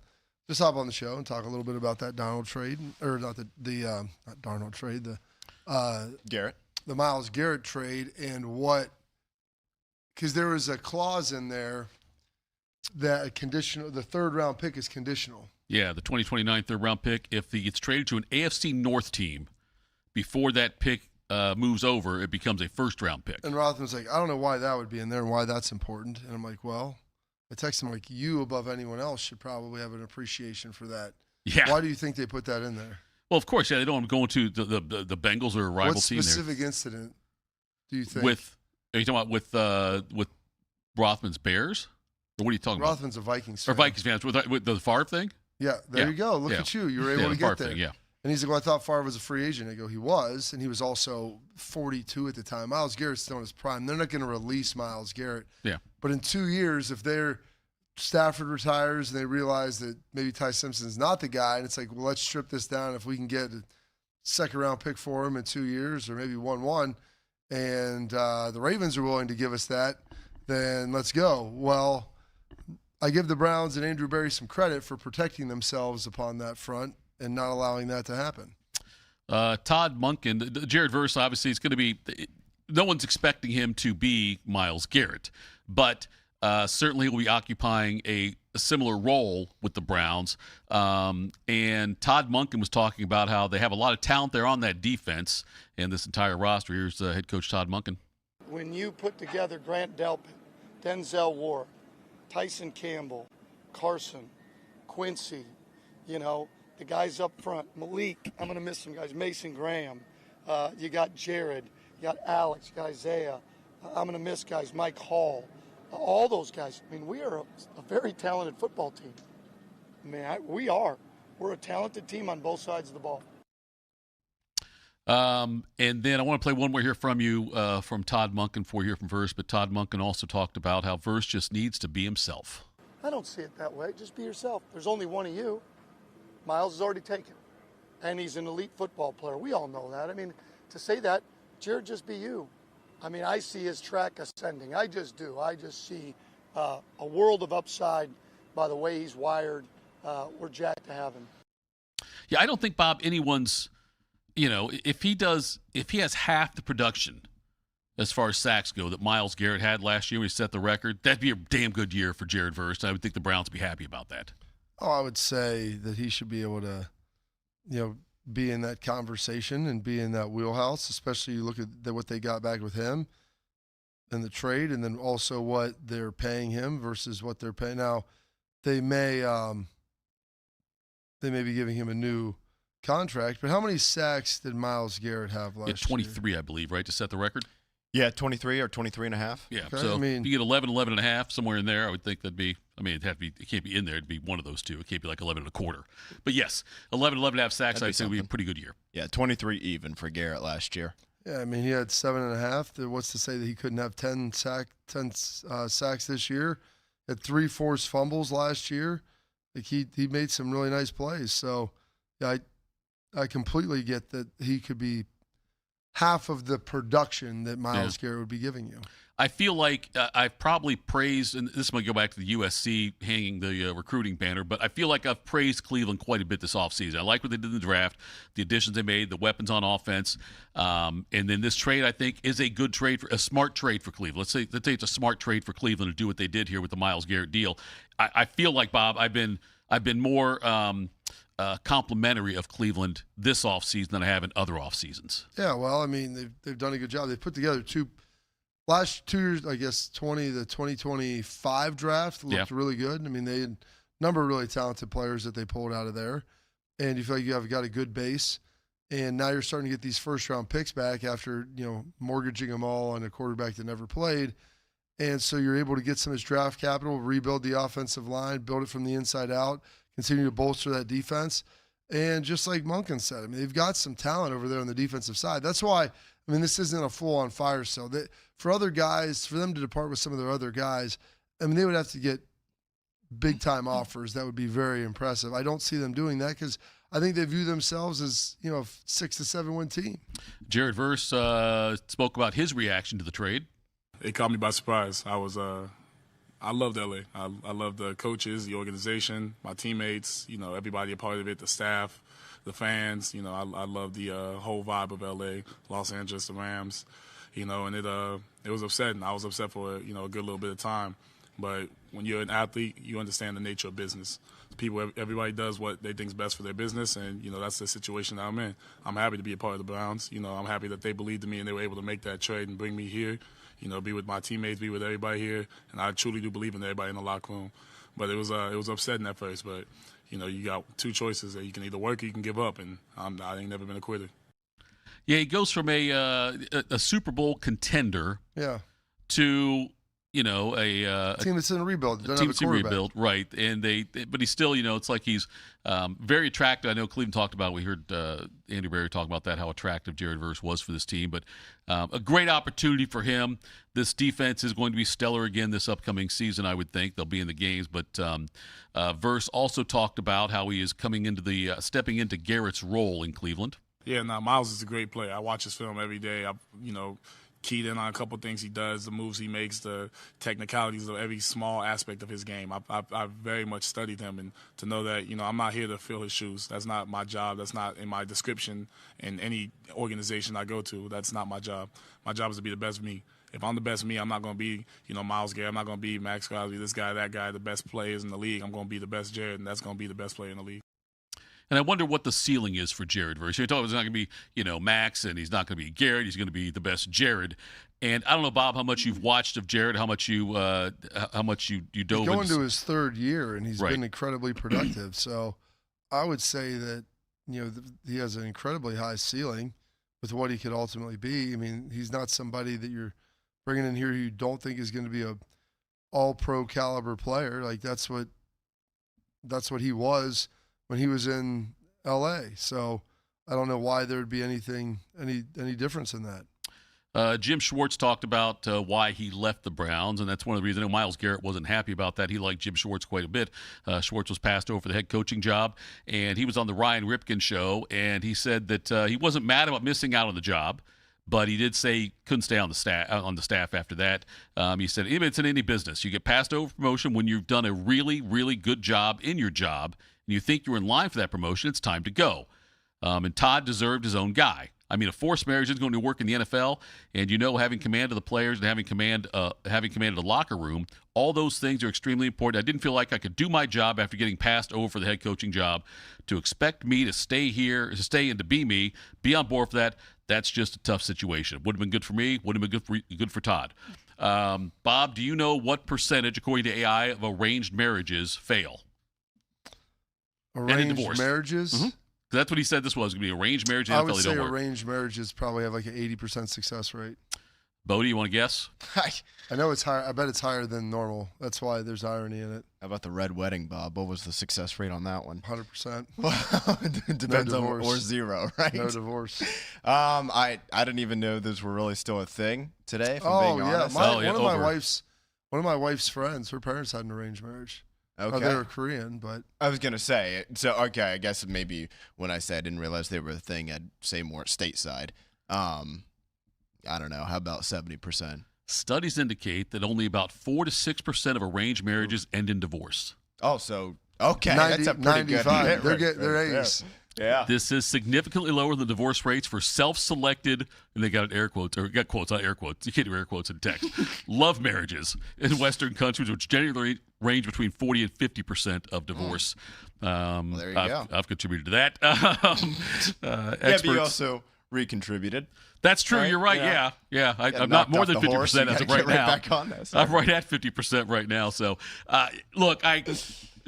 just hop on the show and talk a little bit about that Donald trade, or not not Darnold trade, the Myles Garrett trade, and what, because there was a clause in there that the third round pick is conditional. Yeah, the 2029 third round pick. If he gets traded to an AFC North team before that pick moves over, it becomes a first round pick. And Rothman's like, I don't know why that would be in there and why that's important. And I'm like, well, I text him like, you above anyone else should probably have an appreciation for that. Yeah. Why do you think they put that in there? Well, of course, yeah. They don't want to go into the Bengals or a rival team. What specific incident do you think? Are you talking about with Rothman's Bears? Or what are you talking about? Rothman's a Vikings fan. Or Vikings fans with the Favre thing? Yeah, there you go. Look at you. You were able to get there. Thing, yeah. And he's like, well, I thought Favre was a free agent. I go, he was, and he was also 42 at the time. Myles Garrett's still in his prime. They're not going to release Myles Garrett. Yeah. But in 2 years, if Stafford retires and they realize that maybe Ty Simpson's not the guy, and it's like, well, let's strip this down. If we can get a second-round pick for him in 2 years or maybe 1-1, and the Ravens are willing to give us that, then let's go. Well, I give the Browns and Andrew Berry some credit for protecting themselves upon that front and not allowing that to happen. Todd Monken, Jared Verse, obviously, is going to be – no one's expecting him to be Myles Garrett, but certainly he'll be occupying a similar role with the Browns. And Todd Monken was talking about how they have a lot of talent there on that defense and this entire roster. Here's head coach Todd Monken. When you put together Grant Delpit, Denzel Ward, Tyson Campbell, Carson, Quincy, the guys up front, Malik, I'm going to miss some guys, Mason Graham, you got Jared, you got Alex, you got Isaiah, I'm going to miss guys, Mike Hall, all those guys. I mean, we are a very talented football team. I mean, we're a talented team on both sides of the ball. And then I want to play one more here from you, from Todd Monken, for here from Verse. But Todd Monken also talked about how Verse just needs to be himself. I don't see it that way. Just be yourself. There's only one of you. Myles is already taken, and he's an elite football player. We all know that. I mean, to say that, Jared, just be you. I mean, I see his track ascending. I just do. I just see a world of upside by the way he's wired. We're jacked to have him. Yeah, I don't think, Bob, anyone's, if he has half the production as far as sacks go that Myles Garrett had last year when he set the record, that'd be a damn good year for Jared Verse. I would think the Browns would be happy about that. Oh, I would say that he should be able to, be in that conversation and be in that wheelhouse, especially you look at what they got back with him in the trade, and then also what they're paying him versus what they're paying. Now, they may be giving him a new contract, but how many sacks did Myles Garrett have last year? 23, I believe, right, to set the record? Yeah, 23 or 23 and a half. Yeah, Okay, so I mean- if you get 11, 11 and a half, somewhere in there, I would think that'd be, it can't be in there. It'd be one of those two. It can't be like 11 and a quarter. But yes, 11 and a half sacks, I'd say would be a pretty good year. Yeah, 23 even for Garrett last year. Yeah, I mean, he had 7.5. What's to say that he couldn't have 10 sacks this year? Had 3 forced fumbles last year. Like he made some really nice plays. So yeah, I completely get that he could be half of the production that Myles Garrett would be giving you. I feel like I've probably praised, and this might go back to the USC hanging the recruiting banner, but I feel like I've praised Cleveland quite a bit this offseason. I like what they did in the draft, the additions they made, the weapons on offense, and then this trade, I think, is a good trade, a smart trade for Cleveland. Let's say it's a smart trade for Cleveland to do what they did here with the Myles Garrett deal. I feel like, Bob, I've been more complimentary of Cleveland this offseason than I have in other off seasons. Yeah, well, I mean, they've done a good job. They put together last 2 years, I guess, the 2025 draft looked really good. I mean, they had a number of really talented players that they pulled out of there. And you feel like you have got a good base. And now you're starting to get these first-round picks back after, mortgaging them all on a quarterback that never played. And so you're able to get some of this draft capital, rebuild the offensive line, build it from the inside out, continue to bolster that defense. And just like Monken said, I mean, they've got some talent over there on the defensive side. That's why, this isn't a full-on fire sale. For other guys, for them to depart with some of their other guys, they would have to get big-time offers. That would be very impressive. I don't see them doing that because I think they view themselves as, a 6 to 7 win team. Jared Verse spoke about his reaction to the trade. It caught me by surprise. I loved LA. I love the coaches, the organization, my teammates, everybody a part of it, the staff, the fans. I love the whole vibe of LA, Los Angeles, the Rams. And it was upsetting. I was upset for a good little bit of time. But when you're an athlete, you understand the nature of business. Everybody does what they think is best for their business, and that's the situation that I'm in. I'm happy to be a part of the Browns. I'm happy that they believed in me and they were able to make that trade and bring me here. Be with my teammates, be with everybody here, and I truly do believe in everybody in the locker room. But it was upsetting at first. But you got two choices: that you can either work or you can give up, and I ain't never been a quitter. Yeah, he goes from a Super Bowl contender, to a team that's in a rebuild. A team that's in rebuild, right? And but he's still, it's like he's very attractive. I know Cleveland talked about. We heard Andy Berry talk about that, how attractive Jared Verse was for this team. But a great opportunity for him. This defense is going to be stellar again this upcoming season. I would think they'll be in the games. But Verse also talked about how he is coming into stepping into Garrett's role in Cleveland. Yeah, Myles is a great player. I watch his film every day. Keyed in on a couple things he does, the moves he makes, the technicalities of every small aspect of his game. I've very much studied him, and to know that, I'm not here to fill his shoes. That's not my job. That's not in my description in any organization I go to. That's not my job. My job is to be the best me. If I'm the best me, I'm not going to be, Myles Garrett. I'm not going to be Max Crosby, this guy, that guy, the best players in the league. I'm going to be the best Jared, and that's going to be the best player in the league. And I wonder what the ceiling is for Jared Verse. You're talking about it's not going to be, Max, and he's not going to be Garrett. He's going to be the best Jared. And I don't know, Bob, how much you've watched of Jared, how much you dove into. Going into his third year, and he's been incredibly productive. So I would say that he has an incredibly high ceiling with what he could ultimately be. He's not somebody that you're bringing in here who you don't think is going to be a all-pro caliber player. Like that's what he was when he was in LA. So I don't know why there would be any difference in that. Jim Schwartz talked about why he left the Browns, and that's one of the reasons. I know Myles Garrett wasn't happy about that. He liked Jim Schwartz quite a bit. Schwartz was passed over for the head coaching job, and he was on the Ryan Ripken show, and he said that he wasn't mad about missing out on the job, but he did say he couldn't stay on the staff after that. He said, it's in any business. You get passed over promotion when you've done a really, really good job in your job, and you think you're in line for that promotion. It's time to go. And Todd deserved his own guy. I mean, a forced marriage is going to work in the NFL, and having command of the players and having command of the locker room, all those things are extremely important. I didn't feel like I could do my job after getting passed over for the head coaching job. To expect me to stay here, to stay and to be me, be on board for that, that's just a tough situation. Would have been good for me, would have been good for Todd. Bob, do you know what percentage, according to AI, of arranged marriages fail? Arranged marriages? Mm-hmm. That's what he said this was going to be arranged marriage. I would say arranged marriages probably have like an 80% success rate. Bo, do you want to guess? I know it's higher. I bet it's higher than normal. That's why there's irony in it. How about the red wedding, Bob? What was the success rate on that one? 100%. It depends on or zero, right? No divorce. I didn't even know those were really still a thing today. If I'm being honest. One of my wife's friends, her parents had an arranged marriage. Okay. They were Korean, but I was gonna say so. Okay, I guess maybe when I said I didn't realize they were a thing, I'd say more stateside. I don't know. How about 70%? Studies indicate that only about 4 to 6% of arranged marriages end in divorce. Oh, so okay, that's a pretty 95. good. They're A's. Yeah. This is significantly lower than divorce rates for self-selected, and they got air quotes, or got quotes, not air quotes. You can't do air quotes in text. Love marriages in Western countries, which generally range between 40 and 50% of divorce. Well, there you go. I've contributed to that. Yeah, but you also recontributed. That's true. Right? You're right. Yeah. I'm not more than 50% as of right now. Back on this. I'm right at 50% right now. So, look,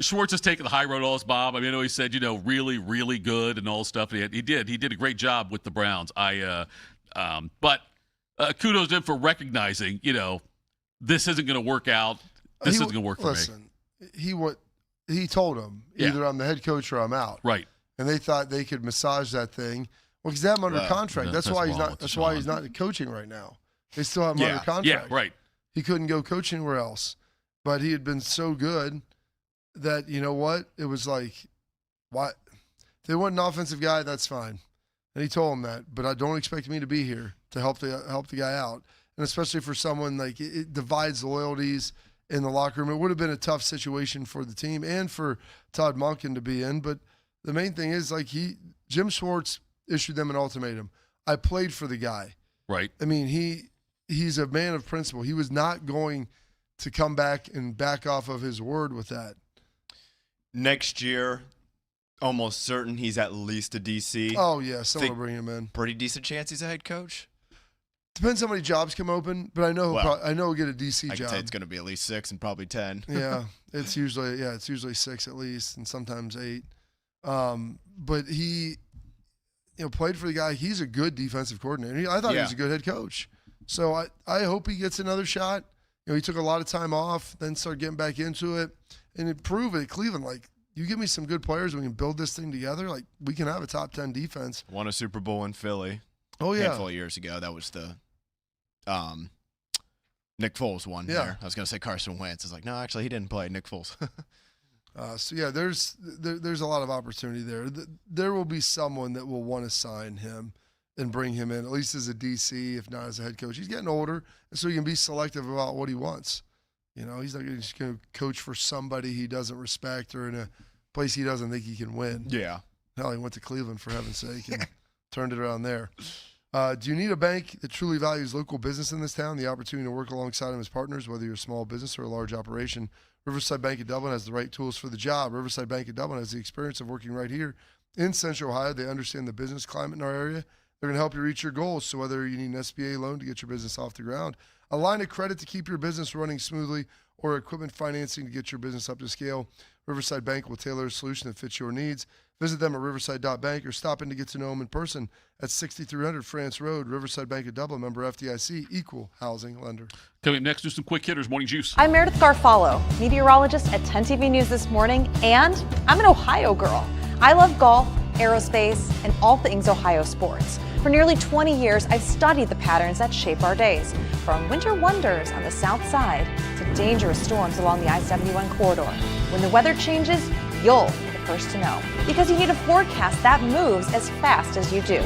Schwartz has taken the high road all this, Bob. I mean, I know he said, really, really good and all this stuff. He did a great job with the Browns. But kudos to him for recognizing, this isn't going to work out. This isn't going to work for me. He told him either I'm the head coach or I'm out. Right. And they thought they could massage that thing. Well, because they have him under contract. That's why he's not. That's why he's not coaching right now. They still have him under contract. Yeah, right. He couldn't go coach anywhere else, but he had been so good that it was like, why? If they want an offensive guy, that's fine. And he told him that, but I don't expect me to be here to help the guy out, and especially for someone like it divides loyalties in the locker room. It would have been a tough situation for the team and for Todd Monken to be in, but the main thing is Jim Schwartz issued them an ultimatum. I played for the guy. Right. I mean, he's a man of principle. He was not going to come back and back off of his word with that. Next year, almost certain he's at least a DC. Oh, yeah. Someone will bring him in. Pretty decent chance he's a head coach? Depends how many jobs come open, but I know he'll get a DC job. I can say it's going to be at least 6 and probably 10. Yeah. It's usually 6 at least and sometimes 8. But he played for the guy. He's a good defensive coordinator. I thought he was a good head coach. So I hope he gets another shot. He took a lot of time off, then started getting back into it. And it proved at Cleveland, you give me some good players, we can build this thing together. We can have a top 10 defense. Won a Super Bowl in Philly. Oh, yeah. A handful of years ago. That was the Nick Foles one there. I was going to say Carson Wentz. It's no, actually, he didn't play. Nick Foles. There's a lot of opportunity there. There will be someone that will want to sign him and bring him in, at least as a DC, if not as a head coach. He's getting older, and so he can be selective about what he wants. He's not just going to coach for somebody he doesn't respect or in a place he doesn't think he can win. Yeah. Hell, he went to Cleveland, for heaven's sake, and turned it around there. Do you need a bank that truly values local business in this town? The opportunity to work alongside them as partners, whether you're a small business or a large operation. Riverside Bank of Dublin has the right tools for the job. Riverside Bank of Dublin has the experience of working right here in Central Ohio. They understand the business climate in our area. They're going to help you reach your goals. So whether you need an SBA loan to get your business off the ground, a line of credit to keep your business running smoothly, or equipment financing to get your business up to scale, Riverside Bank will tailor a solution that fits your needs. Visit them at riverside.bank or stop in to get to know them in person at 6300 France Road. Riverside Bank of Dublin, member FDIC, equal housing lender. Coming up next, do some quick hitters. Morning Juice. I'm Meredith Garfalo, meteorologist at 10 TV News This Morning, and I'm an Ohio girl. I love golf, aerospace, and all things Ohio sports. For nearly 20 years, I've studied the patterns that shape our days, from winter wonders on the south side to dangerous storms along the I-71 corridor. When the weather changes, you'll be the first to know, because you need a forecast that moves as fast as you do.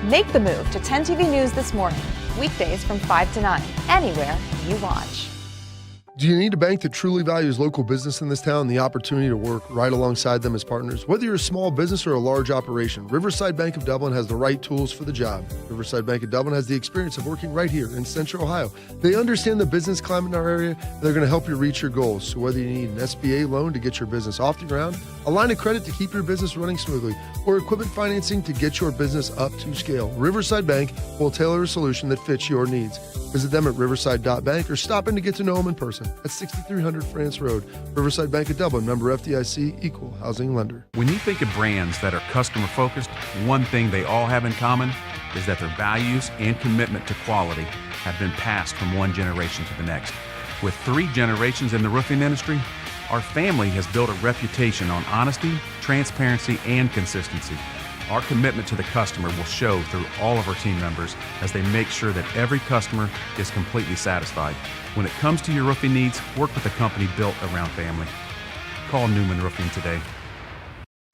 Make the move to 10 TV News this morning, weekdays from 5 to 9, anywhere you watch. Do you need a bank that truly values local business in this town and the opportunity to work right alongside them as partners? Whether you're a small business or a large operation, Riverside Bank of Dublin has the right tools for the job. Riverside Bank of Dublin has the experience of working right here in Central Ohio. They understand the business climate in our area, and they're going to help you reach your goals. So whether you need an SBA loan to get your business off the ground, a line of credit to keep your business running smoothly, or equipment financing to get your business up to scale, Riverside Bank will tailor a solution that fits your needs. Visit them at riverside.bank or stop in to get to know them in person at 6300 France Road. Riverside Bank of Dublin, member FDIC, equal housing lender. When you think of brands that are customer focused, one thing they all have in common is that their values and commitment to quality have been passed from one generation to the next. With 3 generations in the roofing industry, our family has built a reputation on honesty, transparency, and consistency. Our commitment to the customer will show through all of our team members as they make sure that every customer is completely satisfied. When it comes to your roofing needs, work with a company built around family. Call Newman Roofing today.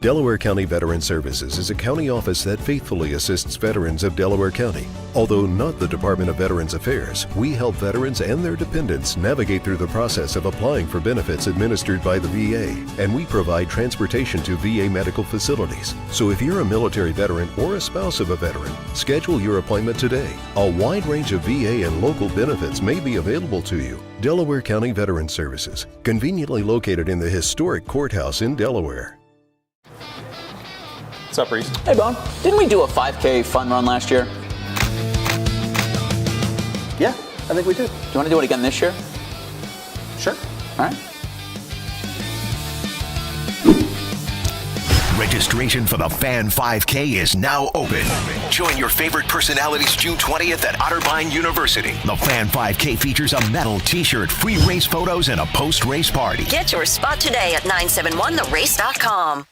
Delaware County Veteran Services is a county office that faithfully assists veterans of Delaware County. Although not the Department of Veterans Affairs, we help veterans and their dependents navigate through the process of applying for benefits administered by the VA, and we provide transportation to VA medical facilities. So if you're a military veteran or a spouse of a veteran, schedule your appointment today. A wide range of VA and local benefits may be available to you. Delaware County Veteran Services, conveniently located in the historic courthouse in Delaware. What's up, Reese? Hey, Bone. Didn't we do a 5K fun run last year? Yeah, I think we did. Do you want to do it again this year? Sure. All right. Registration for the Fan 5K is now open. Join your favorite personalities June 20th at Otterbein University. The Fan 5K features a medal, t-shirt, free race photos, and a post-race party. Get your spot today at 971therace.com.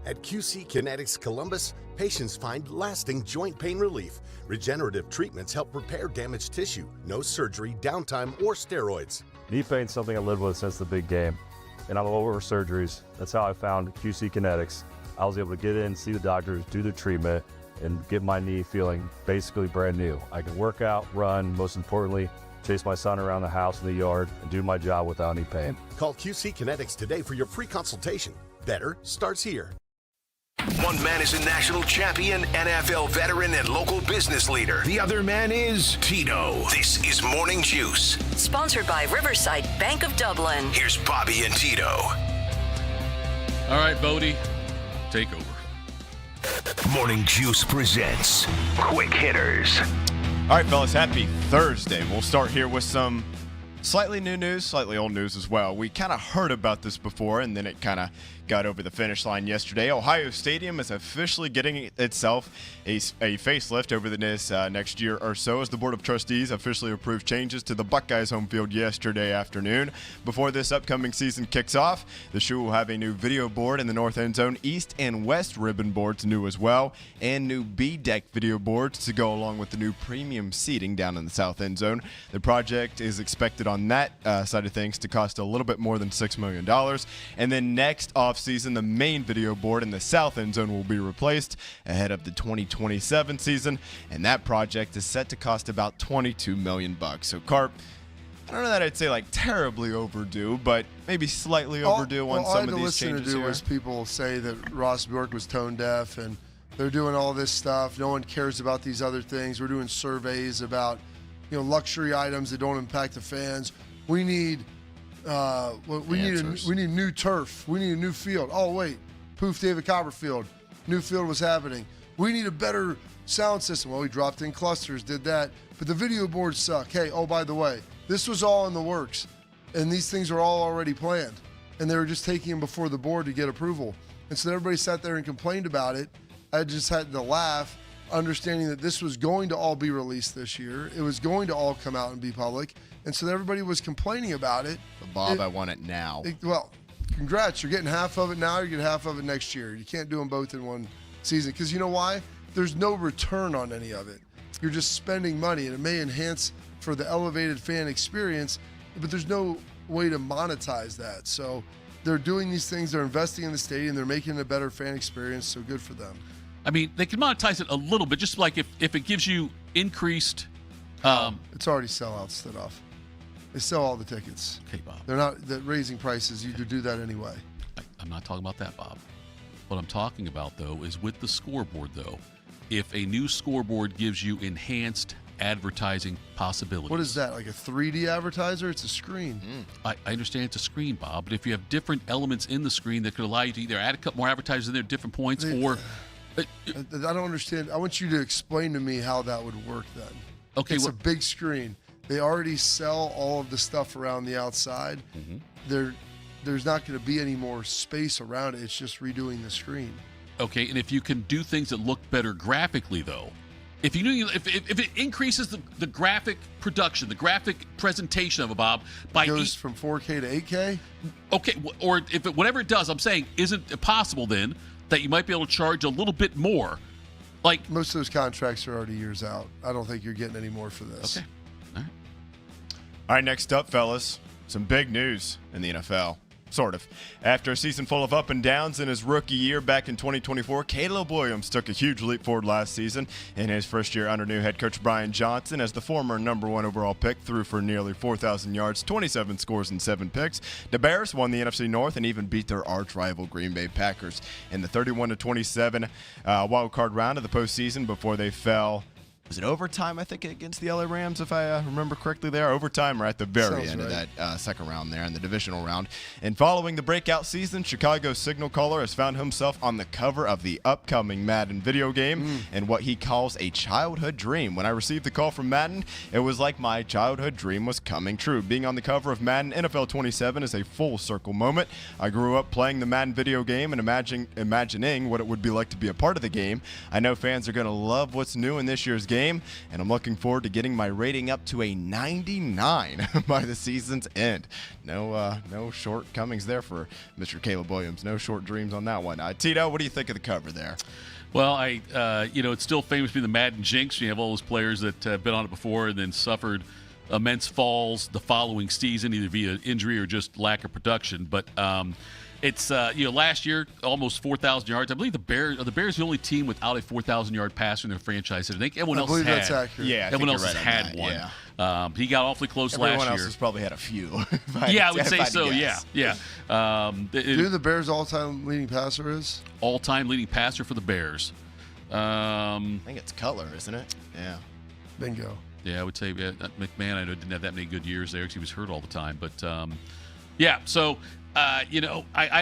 At QC Kinetics Columbus, patients find lasting joint pain relief. Regenerative treatments help repair damaged tissue. No surgery, downtime, or steroids. Knee pain's something I lived with since the big game, and I'm all over surgeries. That's how I found QC Kinetics. I was able to get in, see the doctors, do the treatment, and get my knee feeling basically brand new. I can work out, run, most importantly, chase my son around the house and the yard, and do my job without any pain. Call QC Kinetics today for your free consultation. Better starts here. One man is a national champion, NFL veteran, and local business leader. The other man is Tito. This is Morning Juice. Sponsored by Riverside Bank of Dublin. Here's Bobby and Tito. All right, Bodie, take over. Morning Juice presents Quick Hitters. All right, fellas, happy Thursday. We'll start here with some slightly new news, slightly old news as well. We kind of heard about this before, and then it kind of got over the finish line yesterday. Ohio Stadium is officially getting itself a facelift over the next year or so, as the Board of Trustees officially approved changes to the Buckeyes home field yesterday afternoon. Before this upcoming season kicks off, the shoe will have a new video board in the north end zone, east and west ribbon boards new as well, and new B-deck video boards to go along with the new premium seating down in the south end zone. The project is expected on that side of things to cost a little bit more than $6 million. And then next offseason, the main video board in the south end zone will be replaced ahead of the 2027 season, and that project is set to cost about $22 million. So, Carp, I don't know that I'd say like terribly overdue, but maybe slightly overdue on some of these changes. All I had to listen to was people say that Ross Bjork was tone deaf and they're doing all this stuff. No one cares about these other things. We're doing surveys about, luxury items that don't impact the fans. We need we need new turf. We need a new field. Oh wait, poof, David Copperfield. New field was happening. We need a better sound system. Well, we dropped in clusters, did that, but the video boards suck. Hey, oh by the way, this was all in the works, and these things are all already planned, and they were just taking them before the board to get approval. And so everybody sat there and complained about it. I just had to laugh, understanding that this was going to all be released this year. It was going to all come out and be public. And so everybody was complaining about it. But Bob, I want it now. Well, congrats. You're getting half of it now. You're getting half of it next year. You can't do them both in season. Because you know why? There's no return on any of it. You're just spending money, and it may enhance for the elevated fan experience, but there's no way to monetize that. So they're doing these things. They're investing in the stadium. They're making it a better fan experience, so good for them. I mean, they can monetize it a little bit, just like if it gives you increased. It's already sellout Thitoff. They sell all the tickets. Okay, Bob. They're raising prices. You do that anyway. I'm not talking about that, Bob. What I'm talking about, though, is with the scoreboard, though. If a new scoreboard gives you enhanced advertising possibilities. What is that, like a 3D advertiser? It's a screen. I understand it's a screen, Bob, but if you have different elements in the screen that could allow you to either add a couple more advertisers in there at different points or... I don't understand. I want you to explain to me how that would work then. Okay, it's a big screen. They already sell all of the stuff around the outside. There's not going to be any more space around it. It's just redoing the screen. Okay, and if you can do things that look better graphically, though, if it increases the graphic production, the graphic presentation of a Bob by goes from 4K to 8K. Okay, or if whatever it does, I'm saying, isn't it possible then that you might be able to charge a little bit more? Like most of those contracts are already years out. I don't think you're getting any more for this. Okay. All right, next up, fellas, some big news in the NFL. Sort of. After a season full of up and downs in his rookie year back in 2024, Caleb Williams took a huge leap forward last season in his first year under new head coach Brian Johnson as the former #1 overall pick threw for nearly 4,000 yards, 27 scores, and 7 picks. The Bears won the NFC North and even beat their arch rival Green Bay Packers in the 31-27 wild card round of the postseason before they fell. Was it overtime, I think, against the LA Rams, if I remember correctly there? Overtime or at the very end of that second round there in the divisional round. And following the breakout season, Chicago's signal caller has found himself on the cover of the upcoming Madden video game and what he calls a childhood dream. When I received the call from Madden, it was like my childhood dream was coming true. Being on the cover of Madden NFL 27 is a full circle moment. I grew up playing the Madden video game and imagining what it would be like to be a part of the game. I know fans are going to love what's new in this year's game, and I'm looking forward to getting my rating up to a 99 by the season's end. No shortcomings there for Mr. Caleb Williams. No short dreams on that one. Tito, what do you think of the cover there? Well, it's still famous being the Madden jinx. You have all those players that have been on it before and then suffered immense falls the following season, either via injury or just lack of production. But it's last year almost 4,000 yards. I believe the Bears the only team without a 4,000-yard passer in their franchise. I think everyone else has had. That's accurate. Yeah, everyone else has had one. Yeah. He got awfully close last year. Everyone else has probably had a few. I would say so. Yeah. Do you know the Bears' all-time leading passer is? All-time leading passer for the Bears. I think it's Cutler, isn't it? Yeah. Bingo. Yeah, I would say McMahon. I know didn't have that many good years there because he was hurt all the time. But so. I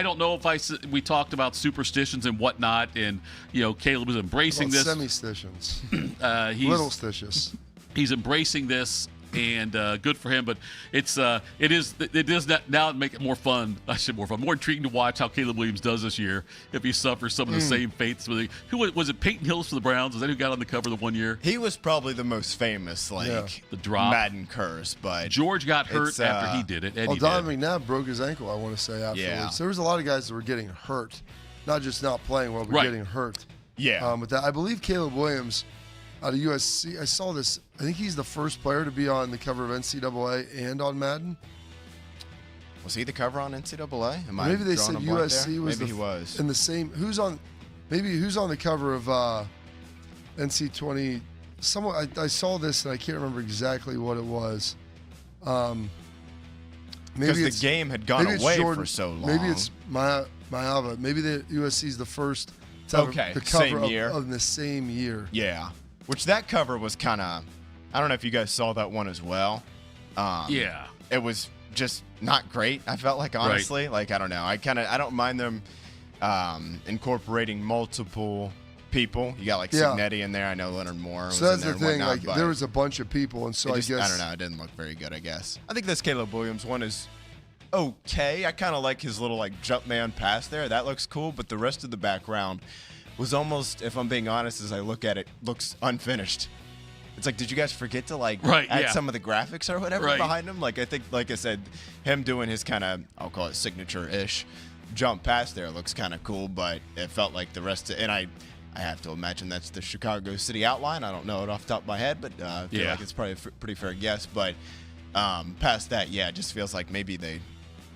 don't know if we talked about superstitions and whatnot, and Caleb was embracing this. Semi-stitions. Little stitious. He's embracing this, and good for him. But it does now make it more fun. I said more fun, more intriguing to watch how Caleb Williams does this year if he suffers some of the same fates. Who was it? Peyton Hillis for the Browns? Is that who got on the cover the one year? He was probably the most famous, the drop Madden curse. But George got hurt after he did it. Donovan McNabb broke his ankle, I want to say, afterwards. Yeah. There was a lot of guys that were getting hurt, not just not playing well, but getting hurt. Yeah. With that, I believe Caleb Williams out of USC, I saw this. I think he's the first player to be on the cover of NCAA and on Madden. Was he the cover on NCAA? Maybe they said USC was. Maybe he was. In the same. Who's on the cover of NC20? Someone I saw this and I can't remember exactly what it was. Because the game had gone away for so long. Maybe it's Mayava. Maybe the USC is the first to have the cover of the same year. Yeah. Which that cover was kind of, I don't know if you guys saw that one as well. Yeah. It was just not great, I felt like, honestly. Right. Like, I don't know. I don't mind them incorporating multiple people. You got like Signetti in there. I know Leonard Moore was in there. So that's the thing. Whatnot, there was a bunch of people, and so I guess. I don't know. It didn't look very good, I guess. I think this Caleb Williams one is okay. I kind of like his little jump man pass there. That looks cool, but the rest of the background was almost, if I'm being honest, as I look at it, looks unfinished. It's like, did you guys forget to add some of the graphics or whatever behind him? I think, like I said, him doing his kind of, I'll call it signature-ish jump pass there looks kind of cool, but it felt like the rest of, and I I have to imagine that's the Chicago City outline. I don't know it off the top of my head, but I feel like it's probably a pretty fair guess. But past that, it just feels like maybe they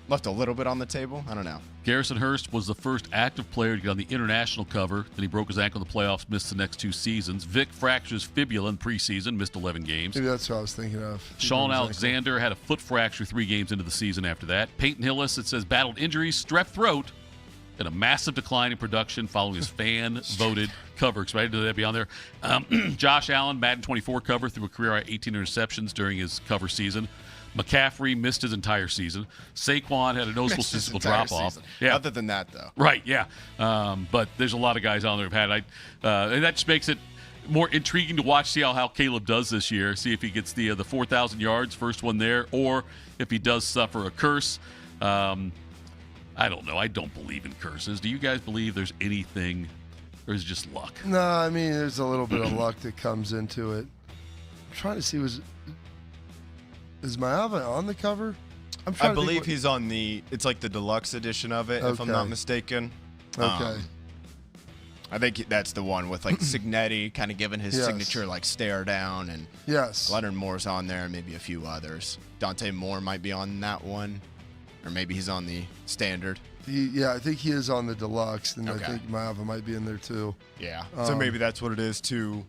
left a little bit on the table. I don't know. Garrison Hurst was the first active player to get on the international cover. Then he broke his ankle in the playoffs, missed the next 2 seasons. Vic fractured his fibula in preseason, missed 11 games. Maybe that's what I was thinking of. Sean Alexander had a foot fracture 3 games into the season after that. Peyton Hillis, it says, battled injuries, strep throat, and a massive decline in production following his fan-voted cover. Excited to that be on there. Josh Allen, Madden 24 cover, threw a career-high 18 interceptions during his cover season. McCaffrey missed his entire season. Saquon had a noticeable statistical drop-off. Yeah. Other than that, though. Right, yeah. But there's a lot of guys on there who've had and that just makes it more intriguing to watch, see how Caleb does this year, see if he gets the 4,000 yards, first one there, or if he does suffer a curse. I don't know. I don't believe in curses. Do you guys believe there's anything, or is it just luck? No, I mean, there's a little bit of luck that comes into it. I'm trying to see, is Myava on the cover? I believe he's on it's like the deluxe edition of it, if I'm not mistaken. Okay. I think that's the one with like Signetti kind of giving his signature like stare down, and Leonard Moore's on there, and maybe a few others. Dante Moore might be on that one, or maybe he's on the standard. I think he is on the deluxe, and I think Myava might be in there too. Yeah. So maybe that's what it is too.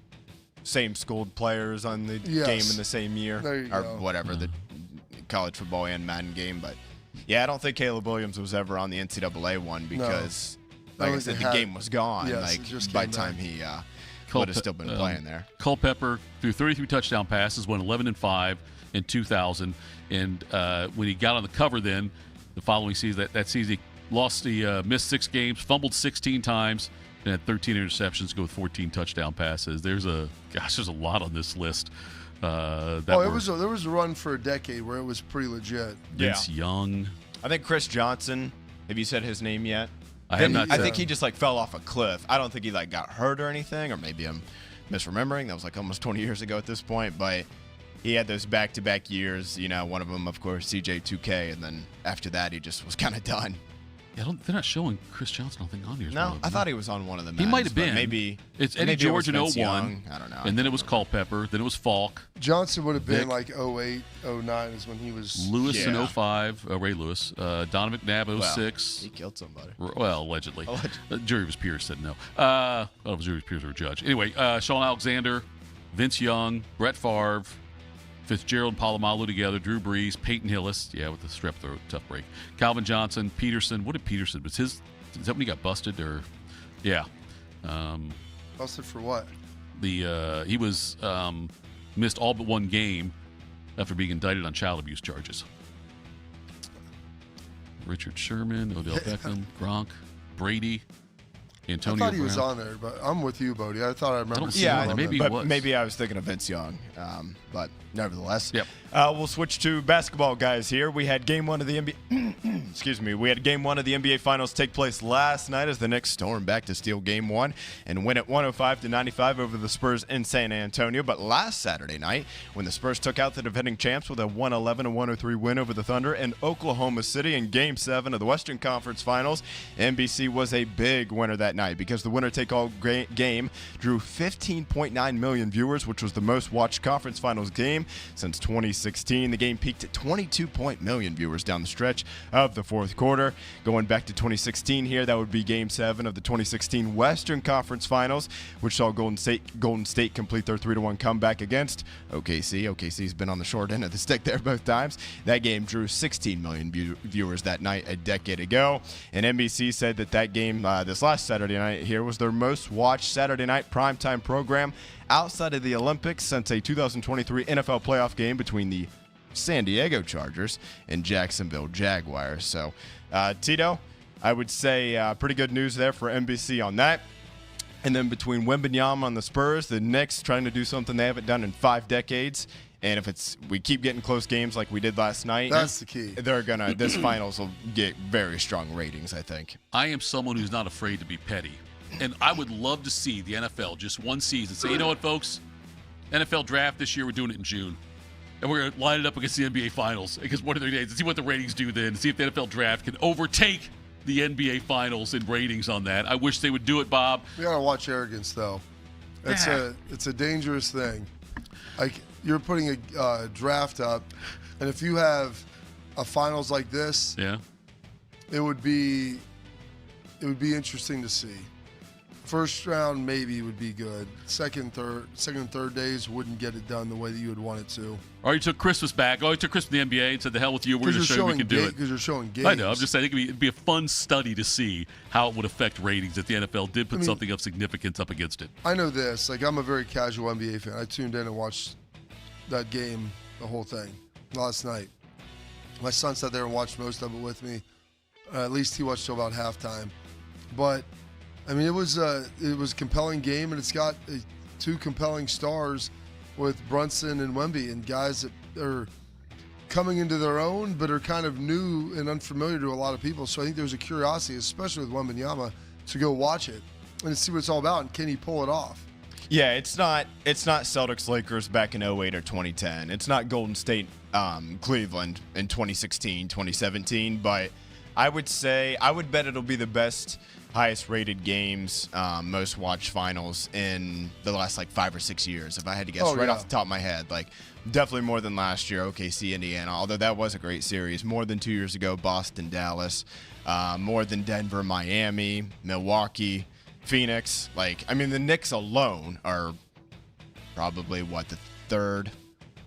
Same schooled players on the game in the same year, or whatever, the college football and Madden game. But I don't think Caleb Williams was ever on the NCAA one because, like I said, the game was gone. By the time he would have still been playing there. Culpepper threw 33 touchdown passes, went 11-5 in 2000, and when he got on the cover, then the following season, that season, he missed 6 games, fumbled 16 times. And had 13 interceptions to go with 14 touchdown passes. There's a lot on this list. There was a run for a decade where it was pretty legit. Vince Young. I think Chris Johnson. Have you said his name yet? I have not. I think he just fell off a cliff. I don't think he got hurt or anything, or maybe I'm misremembering. That was almost 20 years ago at this point. But he had those back-to-back years. One of them, of course, CJ2K, and then after that, he just was kind of done. Yeah, they're not showing Chris Johnson, I don't think, on here. No, I thought he was on one of them. He might have been. Maybe it's Eddie George in 01. I don't know. And then it was Culpepper. Then it was Falk. Johnson would have been like 08, 09 is when he was. Lewis in 05. Ray Lewis. Donovan McNabb 06. He killed somebody. Well, allegedly. Jerry Pierce said no. It was Jerry Pierce or a judge. Anyway, Sean Alexander, Vince Young, Brett Favre, Fitzgerald and Palomalu together, Drew Brees, Peyton Hillis, with the strep throat, tough break. Calvin Johnson, Peterson. What did Peterson? Is that when he got busted or? Yeah. Busted for what? He was missed all but 1 game after being indicted on child abuse charges. Richard Sherman, Odell Beckham, Gronk, Brady. Antonio I thought he Brown. was on there, but I'm with you, Bodie. I thought I remember seeing him on maybe there. he was. Maybe I was thinking of Vince Young, but nevertheless. Yep. We'll switch to basketball, guys. Here we had Game 1 of the NBA. Excuse me. We had Game 1 of the NBA Finals take place last night as the Knicks stormed back to steal Game 1 and win it 105-95 over the Spurs in San Antonio. But last Saturday night, when the Spurs took out the defending champs with a 111-103 win over the Thunder in Oklahoma City in Game 7 of the Western Conference Finals, NBC was a big winner that night because the winner-take-all game drew 15.9 million viewers, which was the most watched conference finals game since 2016. The game peaked at 22 million viewers down the stretch of the fourth quarter. Going back to 2016 here, that would be Game 7 of the 2016 Western Conference Finals, which saw Golden State complete their 3-1 comeback against OKC. OKC's been on the short end of the stick there both times. That game drew 16 million viewers that night a decade ago. And NBC said that game this last Saturday night here was their most watched Saturday night primetime program outside of the Olympics since a 2023 NFL playoff game between the San Diego Chargers and Jacksonville Jaguars. So, Tito, I would say pretty good news there for NBC on that. And then between Wembanyama on the Spurs, the Knicks trying to do something they haven't done in 5 decades. And if we keep getting close games like we did last night, that's the key. This finals will get very strong ratings, I think. I am someone who's not afraid to be petty. And I would love to see the NFL just one season say, you know what, folks? NFL draft this year, we're doing it in June. And we're going to line it up against the NBA Finals against one of their days and see what the ratings do then, and see if the NFL draft can overtake the NBA Finals in ratings on that. I wish they would do it, Bob. You gotta watch arrogance, though. It's a dangerous thing. Like, you're putting a draft up, and if you have a finals like this, it would be interesting to see. First round maybe would be good. Second and third days wouldn't get it done the way that you would want it to. Or you took Christmas back. Oh, you took Christmas in the NBA and said, "The hell with you. We're going to show you we can do it." Because you're showing games. I know. I'm just saying it'd be a fun study to see how it would affect ratings if the NFL did put something of significance up against it. I know this. Like, I'm a very casual NBA fan. I tuned in and watched that game, the whole thing, last night. My son sat there and watched most of it with me. At least he watched till about halftime. But I mean, it was a compelling game, and it's got two compelling stars with Brunson and Wemby, and guys that are coming into their own, but are kind of new and unfamiliar to a lot of people. So I think there's a curiosity, especially with Wembanyama, to go watch it and see what it's all about, and can he pull it off? Yeah, it's not Celtics Lakers back in 08 or 2010. It's not Golden State Cleveland in 2016, 2017, but I would bet it'll be the best, highest rated games, most watched finals in the last 5 or 6 years. If I had to guess off the top of my head, definitely more than last year, OKC, Indiana, although that was a great series. More than 2 years ago, Boston, Dallas, more than Denver, Miami, Milwaukee, Phoenix. The Knicks alone are probably the third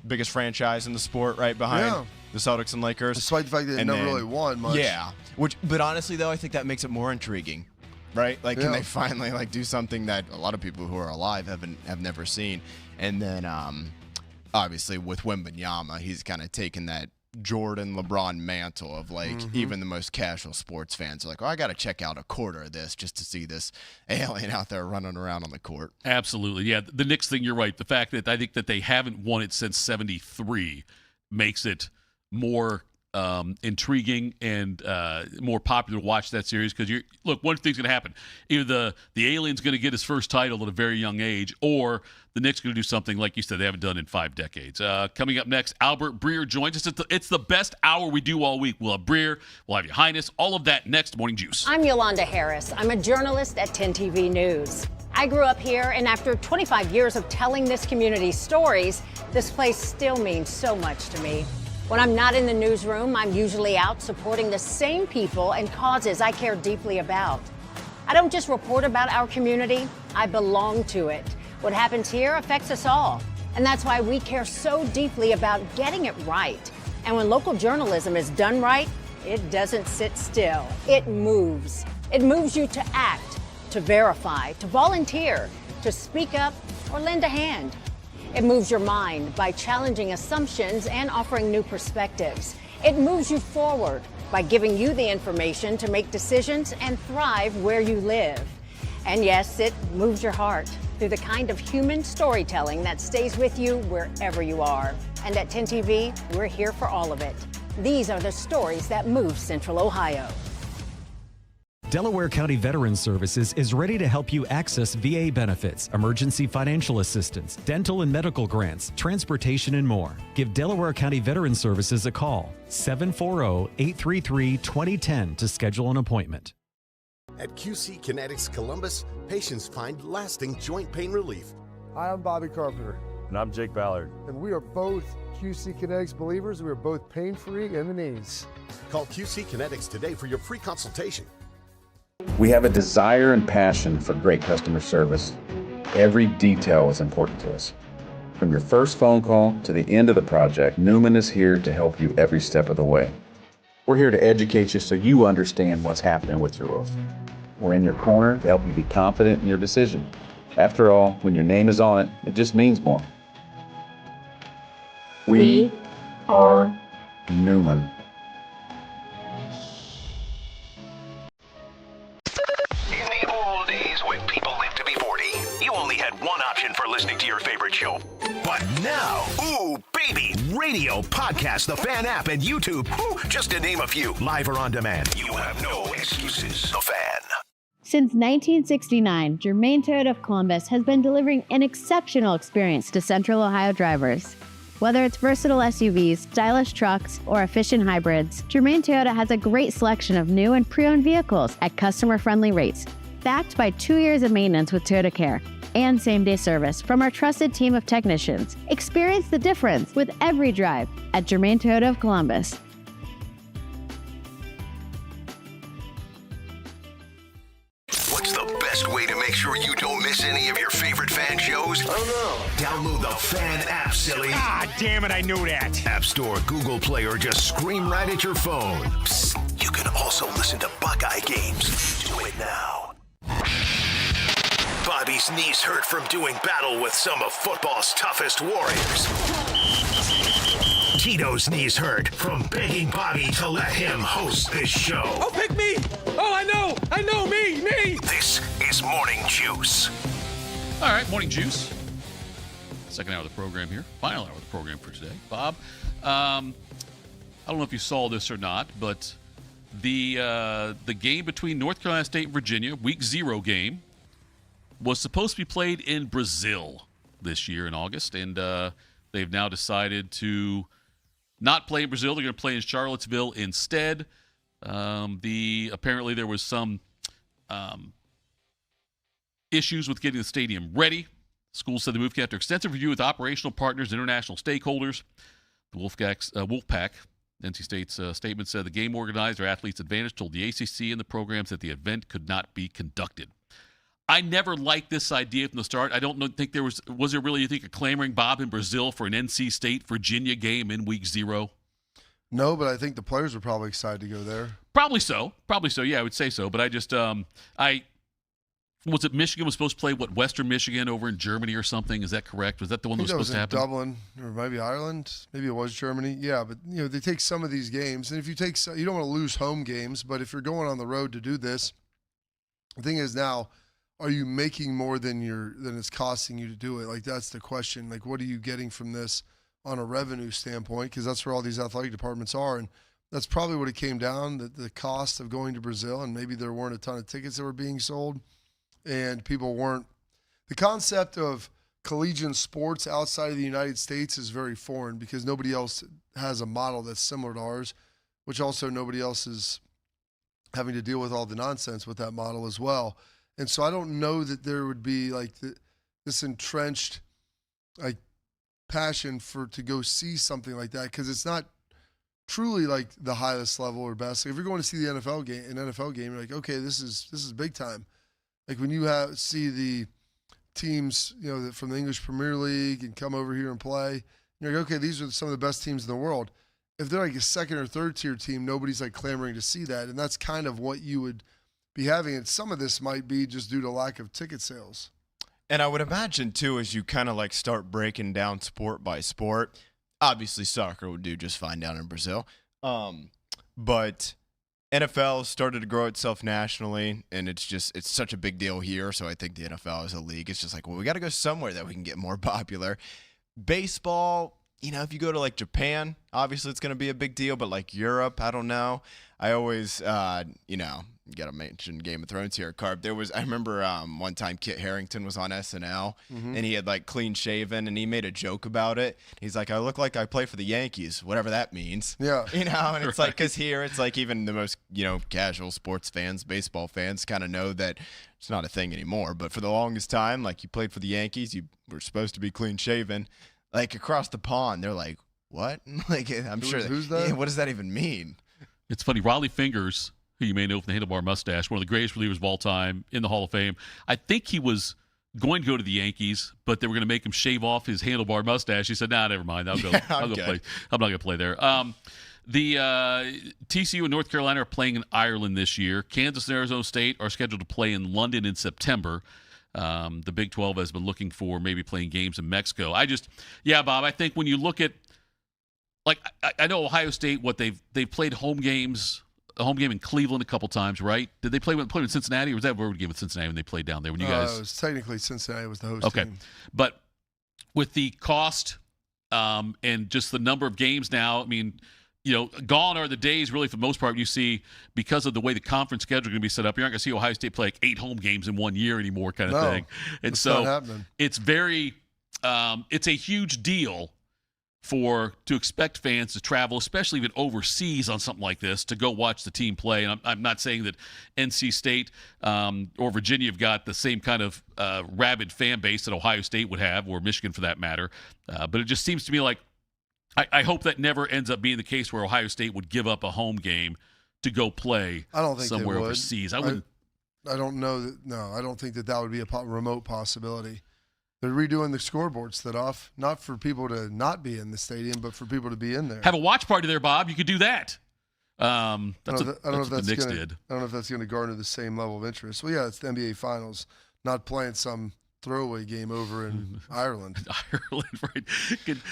biggest franchise in the sport, right behind the Celtics and Lakers. Despite the fact that they never really won much. Yeah. But honestly, though, I think that makes it more intriguing, right? Can they finally do something that a lot of people who are alive have never seen? And then, obviously, with Wembanyama, he's kind of taken that Jordan, LeBron mantle of even the most casual sports fans are I got to check out a quarter of this just to see this alien out there running around on the court. Absolutely. Yeah, the Knicks thing, you're right. The fact that I think that they haven't won it since 73 makes it more intriguing and more popular to watch that series, because one thing's going to happen. Either the alien's going to get his first title at a very young age, or the Knicks going to do something, like you said, they haven't done in 5 decades. Coming up next, Albert Breer joins us. It's the best hour we do all week. We'll have Breer, we'll have Ya Highness, all of that next. Morning Juice. I'm Yolanda Harris. I'm a journalist at 10 TV News. I grew up here, and after 25 years of telling this community's stories, this place still means so much to me. When I'm not in the newsroom, I'm usually out supporting the same people and causes I care deeply about. I don't just report about our community, I belong to it. What happens here affects us all, and that's why we care so deeply about getting it right. And when local journalism is done right, it doesn't sit still. It moves. It moves you to act, to verify, to volunteer, to speak up, or lend a hand. It moves your mind by challenging assumptions and offering new perspectives. It moves you forward by giving you the information to make decisions and thrive where you live. And yes, it moves your heart through the kind of human storytelling that stays with you wherever you are. And at 10 TV, we're here for all of it. These are the stories that move Central Ohio. Delaware County Veterans Services is ready to help you access VA benefits, emergency financial assistance, dental and medical grants, transportation, and more. Give Delaware County Veterans Services a call, 740-833-2010 to schedule an appointment. At QC Kinetics Columbus, patients find lasting joint pain relief. Hi, I'm Bobby Carpenter. And I'm Jake Ballard. And we are both QC Kinetics believers. We are both pain-free in the knees. Call QC Kinetics today for your free consultation. We have a desire and passion for great customer service. Every detail is important to us. From your first phone call to the end of the project, Newman is here to help you every step of the way. We're here to educate you so you understand what's happening with your roof. We're in your corner to help you be confident in your decision. After all, when your name is on it, it just means more. We are Newman. For listening to your favorite show. But now, ooh, baby, radio, podcast, the Fan app, and YouTube, ooh, just to name a few, live or on demand. You have no excuses. The Fan. Since 1969, Germain Toyota of Columbus has been delivering an exceptional experience to Central Ohio drivers. Whether it's versatile SUVs, stylish trucks, or efficient hybrids, Germain Toyota has a great selection of new and pre-owned vehicles at customer-friendly rates, backed by 2 years of maintenance with Toyota Care and same-day service from our trusted team of technicians. Experience the difference with every drive at Germain Toyota of Columbus. What's the best way to make sure you don't miss any of your favorite fan shows? I don't know. Download the Fan app, silly. Ah, damn it, I knew that. App Store, Google Play, or just scream right at your phone. Psst, you can also listen to Buckeye games. Do it now. Bobby's knees hurt from doing battle with some of football's toughest warriors. Tito's knees hurt from begging Bobby to let him host this show. Oh, pick me! Oh, I know, me! This is Morning Juice. All right, Morning Juice. Second hour of the program here. Final hour of the program for today. Bob, I don't know if you saw this or not, but the game between North Carolina State and Virginia, Week 0 game, was supposed to be played in Brazil this year in August, and they've now decided to not play in Brazil. They're going to play in Charlottesville instead. Apparently there was some issues with getting the stadium ready. School said the move came after extensive review with operational partners and international stakeholders. The Wolfpack, NC State's statement said the game organizer athletes' advantage told the ACC and the programs that the event could not be conducted. I never liked this idea from the start. I don't think there was there really, you think, a clamoring, Bob, in Brazil for an NC State-Virginia game in Week 0? No, but I think the players are probably excited to go there. Probably so. Yeah, I would say so. But I just, was it Michigan was supposed to play, Western Michigan over in Germany or something? Is that correct? Was that the one that was supposed to happen? Dublin or maybe Ireland. Maybe it was Germany. Yeah, but, they take some of these games. And if you you don't want to lose home games, but if you're going on the road to do this, the thing is now, are you making more than it's costing you to do it? Like, that's the question. Like, what are you getting from this on a revenue standpoint? Because that's where all these athletic departments are. And that's probably what it came down, the cost of going to Brazil. And maybe there weren't a ton of tickets that were being sold. And people weren't. The concept of collegiate sports outside of the United States is very foreign because nobody else has a model that's similar to ours, which also nobody else is having to deal with all the nonsense with that model as well. And so I don't know that there would be like this entrenched passion to go see something like that because it's not truly like the highest level or best. Like if you're going to see an NFL game, you're like, okay, this is big time. Like when you see the teams, from the English Premier League and come over here and play, you're like, okay, these are some of the best teams in the world. If they're like a second or third tier team, nobody's like clamoring to see that, and that's kind of what you would be having, and some of this might be just due to lack of ticket sales. And I would imagine, too, as you kind of like start breaking down sport by sport, obviously soccer would do just fine down in Brazil. But NFL started to grow itself nationally, and it's such a big deal here. So I think the NFL as a league, it's just like, well, we got to go somewhere that we can get more popular. Baseball, if you go to like Japan, obviously it's going to be a big deal, but like Europe, I don't know. I always, you got to mention Game of Thrones here, Carp. I remember one time Kit Harington was on SNL, and he had like clean shaven, and he made a joke about it. He's like, I look like I play for the Yankees, whatever that means. Yeah. And it's like, because here it's like even the most, casual sports fans, baseball fans kind of know that it's not a thing anymore. But for the longest time, like you played for the Yankees, you were supposed to be clean shaven. Like across the pond, they're like, what? Like, I'm sure. Who's that? Yeah, what does that even mean? It's funny. Raleigh Fingers, who you may know from the handlebar mustache, one of the greatest relievers of all time in the Hall of Fame. I think he was going to go to the Yankees, but they were going to make him shave off his handlebar mustache. He said, nah, never mind. I'll go play. I'm not going to play there. The TCU and North Carolina are playing in Ireland this year. Kansas and Arizona State are scheduled to play in London in September. The Big 12 has been looking for maybe playing games in Mexico. Bob, I think when you look at, like, I know Ohio State, they've played home games, a home game in Cleveland a couple times, right? Did they play in Cincinnati, or was that a road game with Cincinnati when they played down there? When you guys, it was technically Cincinnati was the host team. But with the cost and just the number of games now, I mean, gone are the days really for the most part you see, because of the way the conference schedule is going to be set up, you're not going to see Ohio State play like 8 home games in 1 year anymore kind of thing. And so not happening. it's very it's a huge deal to expect fans to travel, especially even overseas on something like this, to go watch the team play. And I'm not saying that NC State or Virginia have got the same kind of rabid fan base that Ohio State would have, or Michigan for that matter. But it just seems to me like I hope that never ends up being the case where Ohio State would give up a home game to go play somewhere overseas. I wouldn't. I don't know that. No, I don't think that would be a remote possibility. They're redoing the scoreboards, Thitoff, not for people to not be in the stadium, but for people to be in there. Have a watch party there, Bob. You could do that. I don't know if that's going to garner the same level of interest. Well, yeah, it's the NBA Finals, not playing some throwaway game over in Ireland. Ireland, right?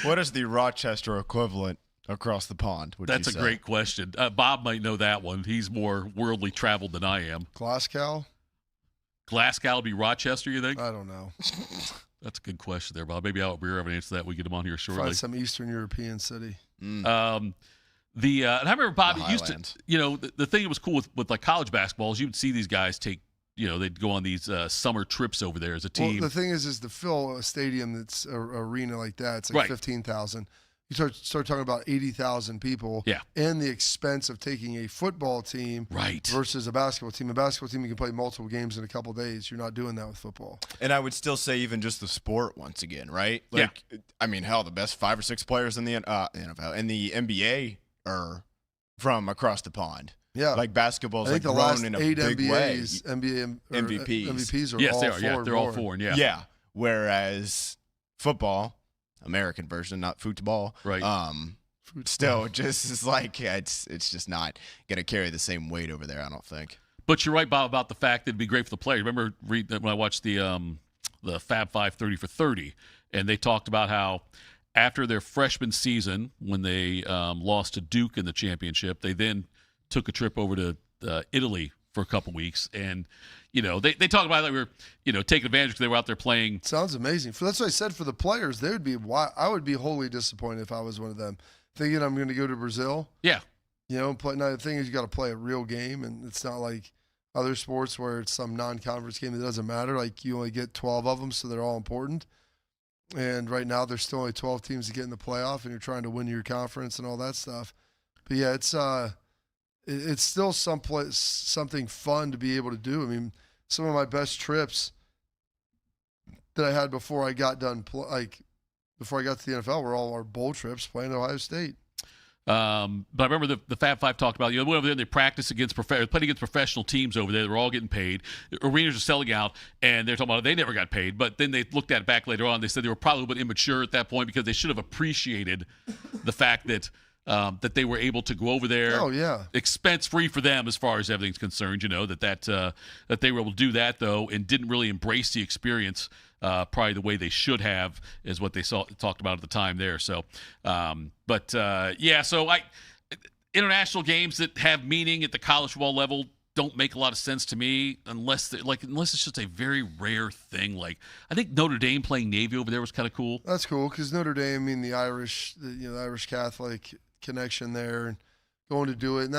What is the Rochester equivalent across the pond? That's a great question. Bob might know that one. He's more worldly traveled than I am. Glasgow would be Rochester, you think? I don't know. That's a good question there, Bob. Maybe Albert Breer have an answer to that. We get him on here shortly. Find some Eastern European city. And I remember Bob used to, the thing that was cool with like college basketball is you would see these guys take, they'd go on these summer trips over there as a team. Well, the thing is to fill a stadium that's an arena like that, it's like 15,000. You start talking about 80,000 people, and the expense of taking a football team versus a basketball team. A basketball team, you can play multiple games in a couple days. You're not doing that with football. And I would still say even just the sport once again, right? Like, I mean, hell, the best 5 or 6 players in the NFL and the NBA are from across the pond. Yeah, like basketball's like grown in a big way. NBA MVPs are yes, all they are. four. Yeah, they're all four. Yeah. Whereas football, American version, not football. Right. Still, just is like it's just not going to carry the same weight over there, I don't think. But you're right, Bob, about the fact that it'd be great for the players. Remember when I watched the Fab 5 30 for 30, and they talked about how after their freshman season, when they lost to Duke in the championship, they then took a trip over to Italy for a couple weeks, and they talked about that we were taking advantage because they were out there playing. Sounds amazing. That's what I said for the players. They would be. I would be wholly disappointed if I was one of them, thinking I'm going to go to Brazil. Yeah, play. Now the thing is, you got to play a real game, and it's not like other sports where it's some non-conference game that doesn't matter. Like you only get 12 of them, so they're all important. And right now, there's still only 12 teams to get in the playoff, and you're trying to win your conference and all that stuff. But yeah, it's still something fun to be able to do. I mean, some of my best trips that I had before I got done, before I got to the NFL, were all our bowl trips playing at Ohio State. But I remember the Fab Five talked about, went over there and they practiced played against professional teams over there. They were all getting paid. Arenas are selling out, and they're talking about they never got paid. But then they looked at it back later on. They said they were probably a bit immature at that point because they should have appreciated the fact that they were able to go over there. Oh, yeah. Expense free for them as far as everything's concerned, that they were able to do that, though, and didn't really embrace the experience probably the way they should have, is what they talked about at the time there. So, international games that have meaning at the college football level don't make a lot of sense to me unless it's just a very rare thing. Like, I think Notre Dame playing Navy over there was kind of cool. That's cool because Notre Dame, the Irish Catholic connection there, and going to do it, and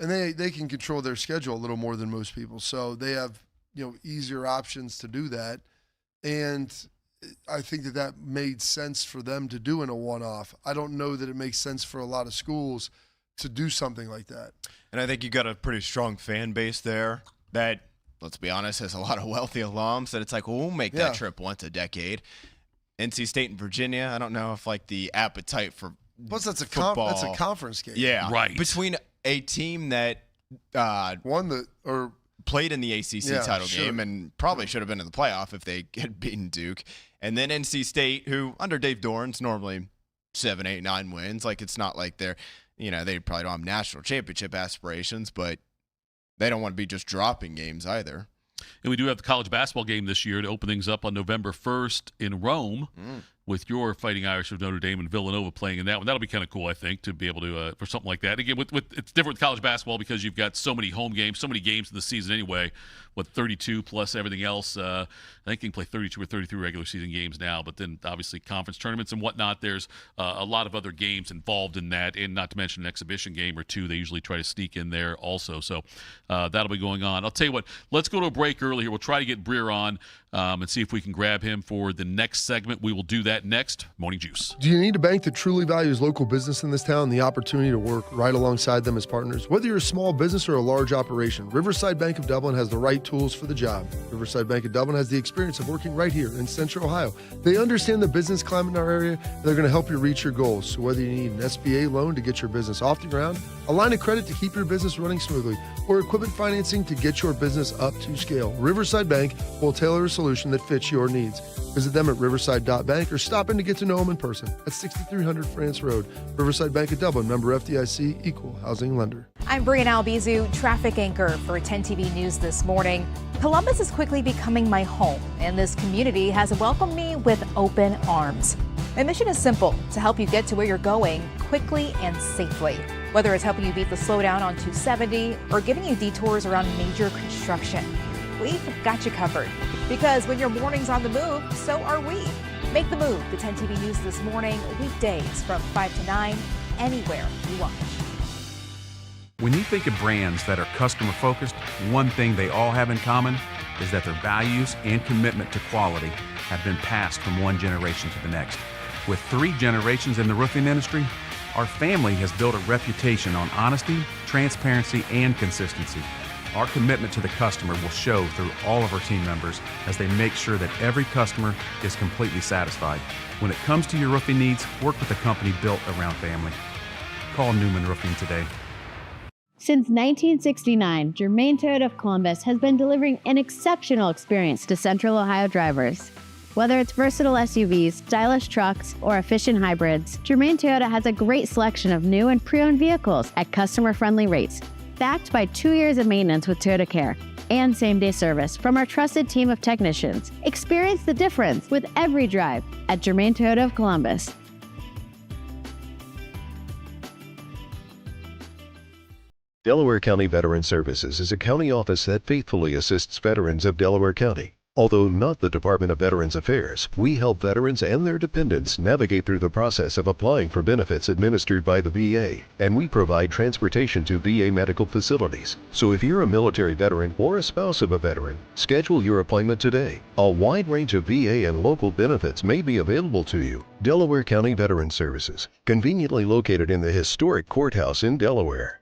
they can control their schedule a little more than most people, so they have easier options to do that, and I think that made sense for them to do in a one-off. I don't know that it makes sense for a lot of schools to do something like that. And I think you got a pretty strong fan base there that, let's be honest, has a lot of wealthy alums that it's like, well, we'll make that trip once a decade. NC State and Virginia, I don't know if the appetite for plus that's a football. That's a conference game. Yeah, right. Between a team that played in the ACC title game and probably should have been in the playoff if they had beaten Duke, and then NC State, who under Dave Doran's normally 7, 8, 9 wins. Like, it's not like they're, they probably don't have national championship aspirations, but they don't want to be just dropping games either. And we do have the college basketball game this year to open things up on November 1st in Rome with your Fighting Irish of Notre Dame and Villanova playing in that one. That'll be kind of cool, I think, to be able to for something like that. Again, it's different with college basketball because you've got so many home games, so many games in the season anyway, 32 plus everything else. I think you can play 32 or 33 regular season games now, but then obviously conference tournaments and whatnot. There's a lot of other games involved in that, and not to mention an exhibition game or two. They usually try to sneak in there also. So that'll be going on. I'll tell you what, let's go to a break early here. We'll try to get Breer on and see if we can grab him for the next segment. We will do that that next. Morning Juice. Do you need a bank that truly values local business in this town and the opportunity to work right alongside them as partners? Whether you're a small business or a large operation, Riverside Bank of Dublin has the right tools for the job. Riverside Bank of Dublin has the experience of working right here in Central Ohio. They understand the business climate in our area, and they're going to help you reach your goals. So whether you need an SBA loan to get your business off the ground, a line of credit to keep your business running smoothly, or equipment financing to get your business up to scale, Riverside Bank will tailor a solution that fits your needs. Visit them at riverside.bank or stop in to get to know them in person at 6300 France Road. Riverside Bank of Dublin, member FDIC, equal housing lender. I'm Brianna Albizu, traffic anchor for 10 TV News this morning. Columbus is quickly becoming my home, and this community has welcomed me with open arms. My mission is simple, to help you get to where you're going quickly and safely. Whether it's helping you beat the slowdown on 270 or giving you detours around major construction, we've got you covered. Because when your morning's on the move, so are we. Make the move to 10 TV News this morning, weekdays from 5 to 9, anywhere you watch. When you think of brands that are customer focused, one thing they all have in common is that their values and commitment to quality have been passed from one generation to the next. With 3 generations in the roofing industry, our family has built a reputation on honesty, transparency, and consistency. Our commitment to the customer will show through all of our team members as they make sure that every customer is completely satisfied. When it comes to your roofing needs, work with a company built around family. Call Newman Roofing today. Since 1969, Germain Toyota of Columbus has been delivering an exceptional experience to Central Ohio drivers. Whether it's versatile SUVs, stylish trucks, or efficient hybrids, Germain Toyota has a great selection of new and pre-owned vehicles at customer-friendly rates, backed by 2 years of maintenance with Toyota Care and same-day service from our trusted team of technicians. Experience the difference with every drive at Germain Toyota of Columbus. Delaware County Veteran Services is a county office that faithfully assists veterans of Delaware County. Although not the Department of Veterans Affairs, we help veterans and their dependents navigate through the process of applying for benefits administered by the VA, and we provide transportation to VA medical facilities. So if you're a military veteran or a spouse of a veteran, schedule your appointment today. A wide range of VA and local benefits may be available to you. Delaware County Veteran Services, conveniently located in the historic courthouse in Delaware.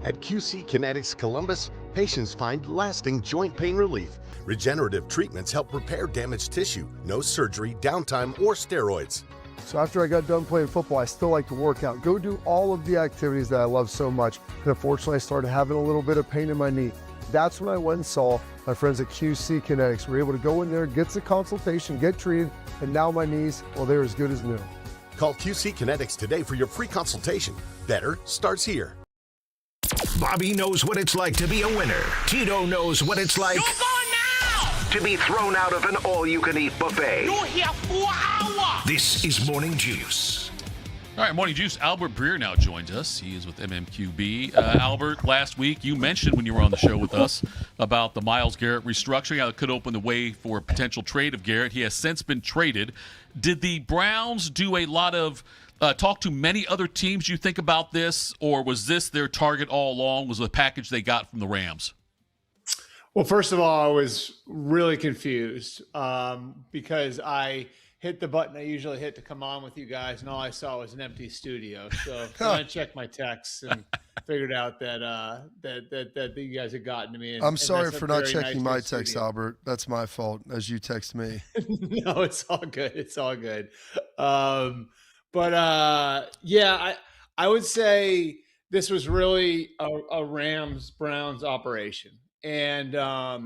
At QC Kinetics Columbus, patients find lasting joint pain relief. Regenerative treatments help repair damaged tissue. No surgery, downtime, or steroids. So after I got done playing football, I still like to work out, go do all of the activities that I love so much. And unfortunately, I started having a little bit of pain in my knee. That's when I went and saw my friends at QC Kinetics. We were able to go in there, get the consultation, get treated, and now my knees, well, they're as good as new. Call QC Kinetics today for your free consultation. Better starts here. Bobby knows what it's like to be a winner. Tito knows what it's like to be thrown out of an all-you-can-eat buffet. You're here 4 hours. This is Morning Juice. All right, Morning Juice. Albert Breer now joins us. He is with MMQB. Albert, last week you mentioned when you were on the show with us about the Myles Garrett restructuring, how it could open the way for a potential trade of Garrett. He has since been traded. Did the Browns do a lot of talk to many other teams, you think, about this, or was this their target all along, was the package they got from the Rams? Well, first of all, I was really confused because I hit the button I usually hit to come on with you guys, and all I saw was an empty studio. So I checked my texts and figured out that you guys had gotten to me. I'm sorry for not checking my text, Albert. That's my fault, as you text me. No, it's all good. It's all good. Yeah, I would say this was really a Rams-Browns operation. And, I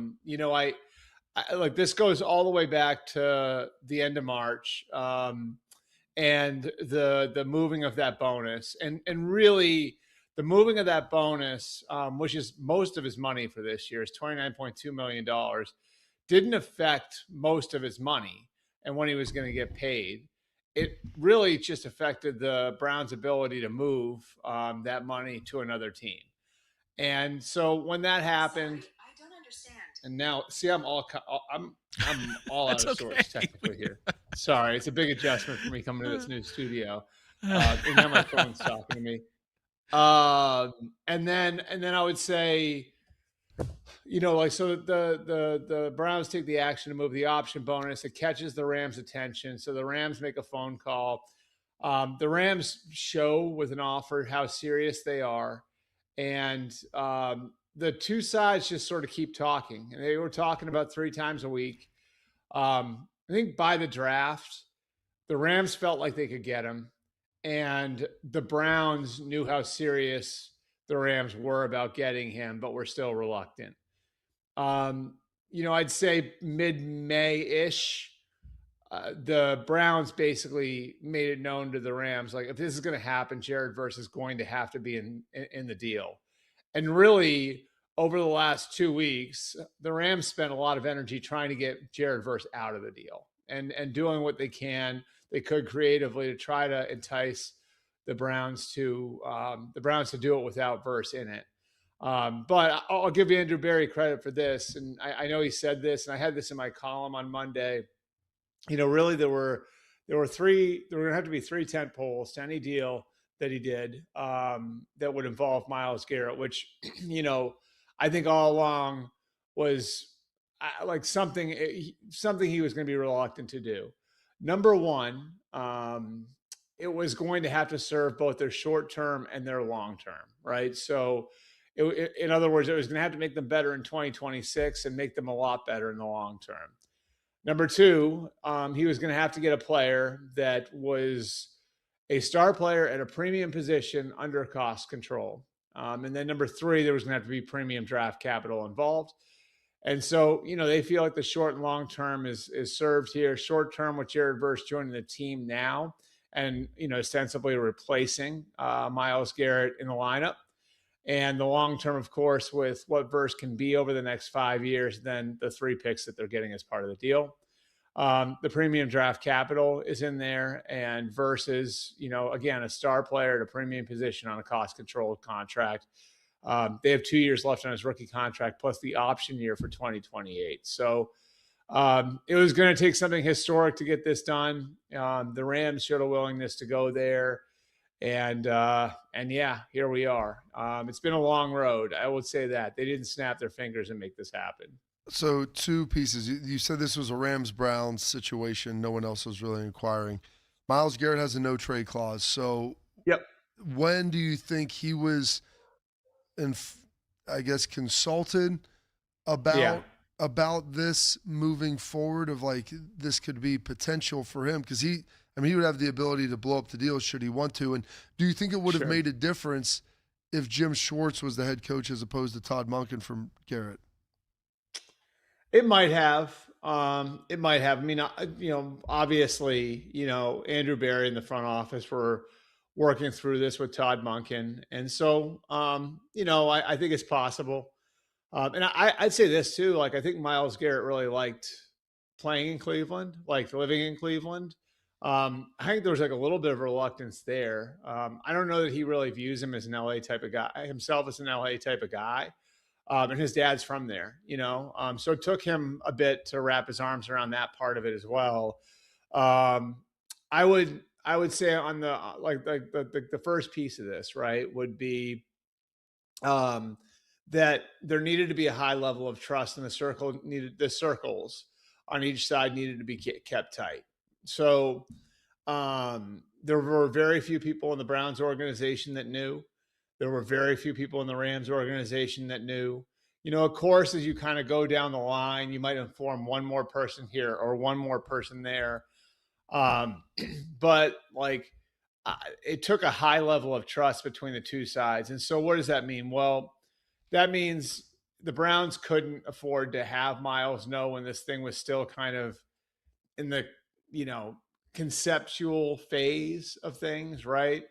like, this goes all the way back to the end of March and the moving of that bonus and really the moving of that bonus, which is most of his money for this year, is $29.2 million, didn't affect most of his money and when he was going to get paid. It really just affected the Browns' ability to move that money to another team. And so when that happened, I don't understand. And now, see, I'm all out of sorts technically here. Sorry, it's a big adjustment for me coming to this new studio. And now my phone's talking to me. And then I would say So the Browns take the action to move the option bonus. It catches the Rams' attention. So the Rams make a phone call. The Rams show with an offer how serious they are. And the two sides just sort of keep talking. And they were talking about 3 times a week. I think by the draft, the Rams felt like they could get him. And the Browns knew how serious the Rams were about getting him, but were still reluctant. I'd say mid-May-ish, the Browns basically made it known to the Rams, like, if this is going to happen, Jared Verse is going to have to be in the deal. And really, over the last 2 weeks, the Rams spent a lot of energy trying to get Jared Verse out of the deal and doing what they could creatively to try to entice the Browns to do it without Verse in it. But I'll give Andrew Berry credit for this. And I know he said this, and I had this in my column on Monday. Really there were going to have to be 3 tent poles to any deal that he did that would involve Myles Garrett, which, I think all along was like something he was going to be reluctant to do. Number one, it was going to have to serve both their short-term and their long-term, right? So in other words, it was going to have to make them better in 2026 and make them a lot better in the long term. Number two, he was going to have to get a player that was a star player at a premium position under cost control. And then number three, there was going to have to be premium draft capital involved. And so, they feel like the short and long term is served here. Short term with Jared Verse joining the team now and, ostensibly replacing Myles Garrett in the lineup. And the long term, of course, with what Verse can be over the next 5 years, then the 3 picks that they're getting as part of the deal. The premium draft capital is in there, and Verse is, again, a star player at a premium position on a cost-controlled contract. They have 2 years left on his rookie contract, plus the option year for 2028. So it was going to take something historic to get this done. The Rams showed a willingness to go there. And yeah, here we are. It's been a long road. I would say that they didn't snap their fingers and make this happen. So 2 pieces. You said this was a Rams-Browns situation. No one else was really inquiring. Myles Garrett has a no-trade clause. So yep. When do you think he was, consulted about this moving forward of like this could be potential for him? Because he would have the ability to blow up the deal should he want to. And do you think it would have made a difference if Jim Schwartz was the head coach as opposed to Todd Monken from Garrett? It might have. It might have. I mean, obviously, Andrew Berry in the front office were working through this with Todd Monken. And so, I think it's possible. And I'd say this too, like, I think Myles Garrett really liked playing in Cleveland, like living in Cleveland. I think there was like a little bit of reluctance there. I don't know that he really views him as an LA type of guy, himself as an LA type of guy. And his dad's from there, so it took him a bit to wrap his arms around that part of it as well. I would say on the the first piece of this, right, would be that there needed to be a high level of trust, and the circles on each side needed to be kept tight. So there were very few people in the Browns organization that knew. There were very few people in the Rams organization that knew. Of course, as you kind of go down the line, you might inform one more person here or one more person there. But it took a high level of trust between the two sides. And so what does that mean? Well, that means the Browns couldn't afford to have Myles know when this thing was still kind of in the, conceptual phase of things, right?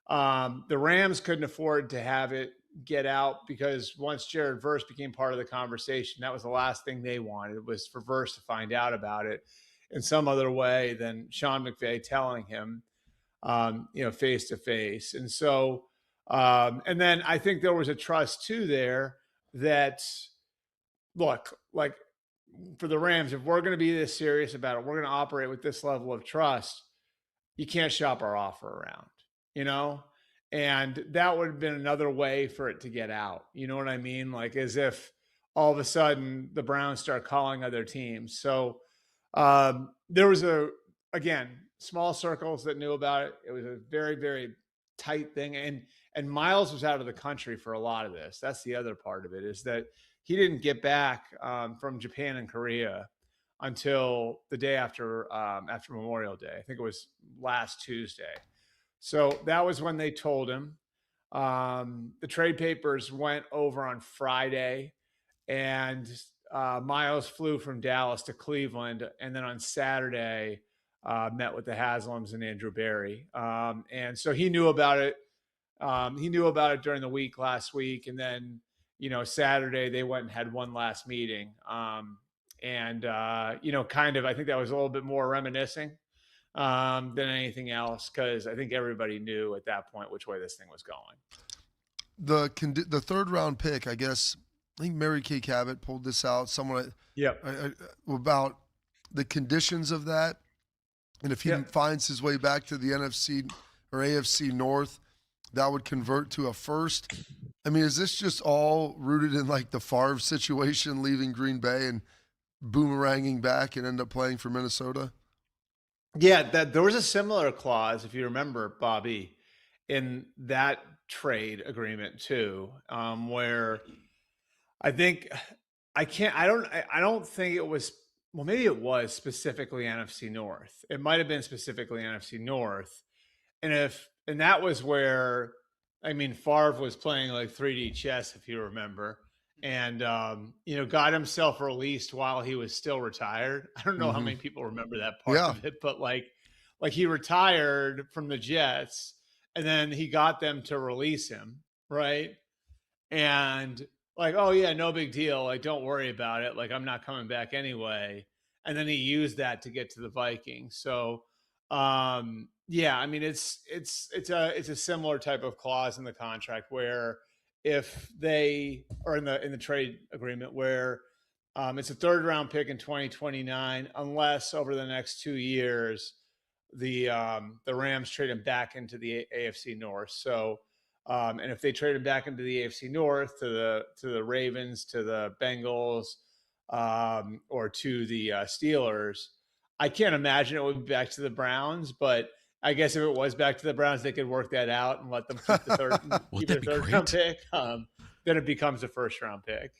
The Rams couldn't afford to have it get out because once Jared Verse became part of the conversation, that was the last thing they wanted. It was for Verse to find out about it in some other way than Sean McVay telling him, face to face. And so, and then I think there was a trust too there that, look, like for the Rams, if we're going to be this serious about it, we're going to operate with this level of trust. You can't shop our offer around. And that would have been another way for it to get out. You know what I mean? Like as if all of a sudden the Browns start calling other teams. So there was again, small circles that knew about it. It was a very, very tight thing. And Myles was out of the country for a lot of this. That's the other part of it, is that he didn't get back from Japan and Korea until the day after Memorial Day. I think it was last Tuesday. So that was when they told him. The trade papers went over on Friday, and Myles flew from Dallas to Cleveland, and then on Saturday met with the Haslams and Andrew Berry. And so he knew about it. He knew about it during the week last week, and then Saturday they went and had one last meeting. Kind of, I think that was a little bit more reminiscing than anything else, because I think everybody knew at that point which way this thing was going. The third round pick, I guess, I think Mary Kay Cabot pulled this out somewhat about the conditions of that. And if he finds his way back to the NFC or AFC North, that would convert to a first. I mean, is this just all rooted in like the Favre situation, leaving Green Bay and boomeranging back and end up playing for Minnesota? Yeah, there was a similar clause, if you remember, Bobby, in that trade agreement too, where I don't think it was, well, maybe it was specifically NFC North. It might have been specifically NFC North. And that was where, I mean, Favre was playing like 3D chess, if you remember, and got himself released while he was still retired. I don't know how many people remember that part of it, but like he retired from the Jets, and then he got them to release him, right? And like, oh yeah, no big deal. Like, don't worry about it. Like, I'm not coming back anyway. And then he used that to get to the Vikings. So, yeah, I mean, it's a similar type of clause in the contract where if they are in the trade agreement where it's a third round pick in 2029, unless over the next 2 years the Rams trade him back into the AFC North. So, and if they trade him back into the AFC North to the Ravens, to the Bengals, or to the Steelers, I can't imagine it would be back to the Browns, but I guess if it was back to the Browns, they could work that out and let them keep the third round pick. Then it becomes a first round pick.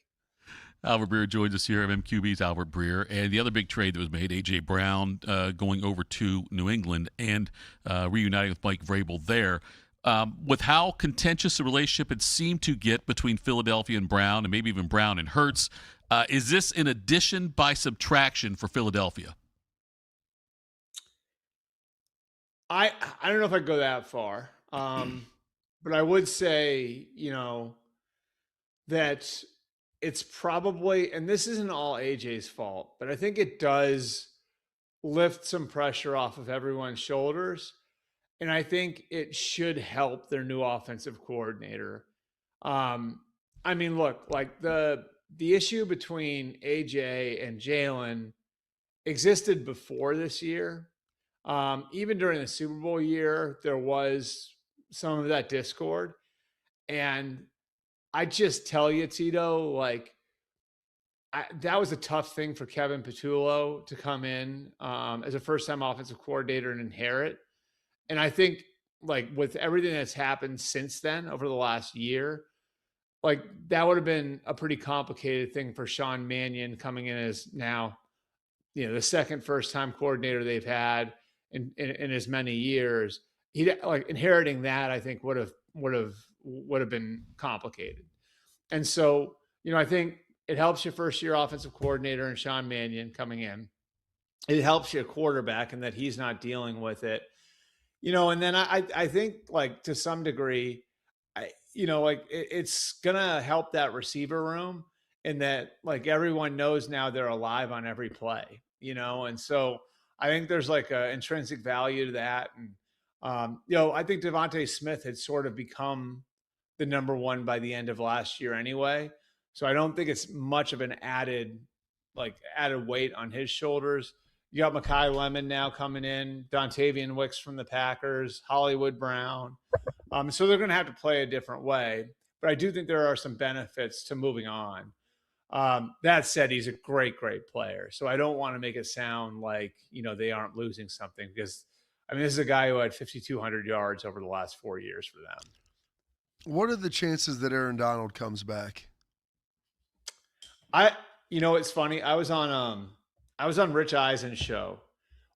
Albert Breer joins us here. MQB's Albert Breer. And the other big trade that was made, A.J. Brown going over to New England and reuniting with Mike Vrabel there. With how contentious the relationship had seemed to get between Philadelphia and Brown, and maybe even Brown and Hurts, is this an addition by subtraction for Philadelphia? I don't know if I'd go that far, but I would say, that it's probably, and this isn't all AJ's fault, but I think it does lift some pressure off of everyone's shoulders. And I think it should help their new offensive coordinator. I mean, look, like the issue between AJ and Jalen existed before this year. Even during the Super Bowl year, there was some of that discord. And I just tell you, Tito, like that was a tough thing for Kevin Patullo to come in as a first-time offensive coordinator and inherit. And I think, like, with everything that's happened since then over the last year, like that would have been a pretty complicated thing for Sean Mannion coming in as now, the second first-time coordinator they've had in as many years. He like inheriting that, I think would have been complicated. And so, I think it helps your first-year offensive coordinator and Sean Mannion coming in. It helps your quarterback and that he's not dealing with it. And then I think, like, to some degree, it's going to help that receiver room in that, like, everyone knows now they're alive on every play, and so I think there's like an intrinsic value to that. And, I think Devontae Smith had sort of become the number one by the end of last year anyway. So I don't think it's much of an added weight on his shoulders. You got Mekhi Lemon now coming in, Dontavian Wicks from the Packers, Hollywood Brown. So they're going to have to play a different way. But I do think there are some benefits to moving on. That said, he's a great, great player. So I don't want to make it sound like, they aren't losing something, because this is a guy who had 5,200 yards over the last 4 years for them. What are the chances that Aaron Donald comes back? It's funny. I was on Rich Eisen's show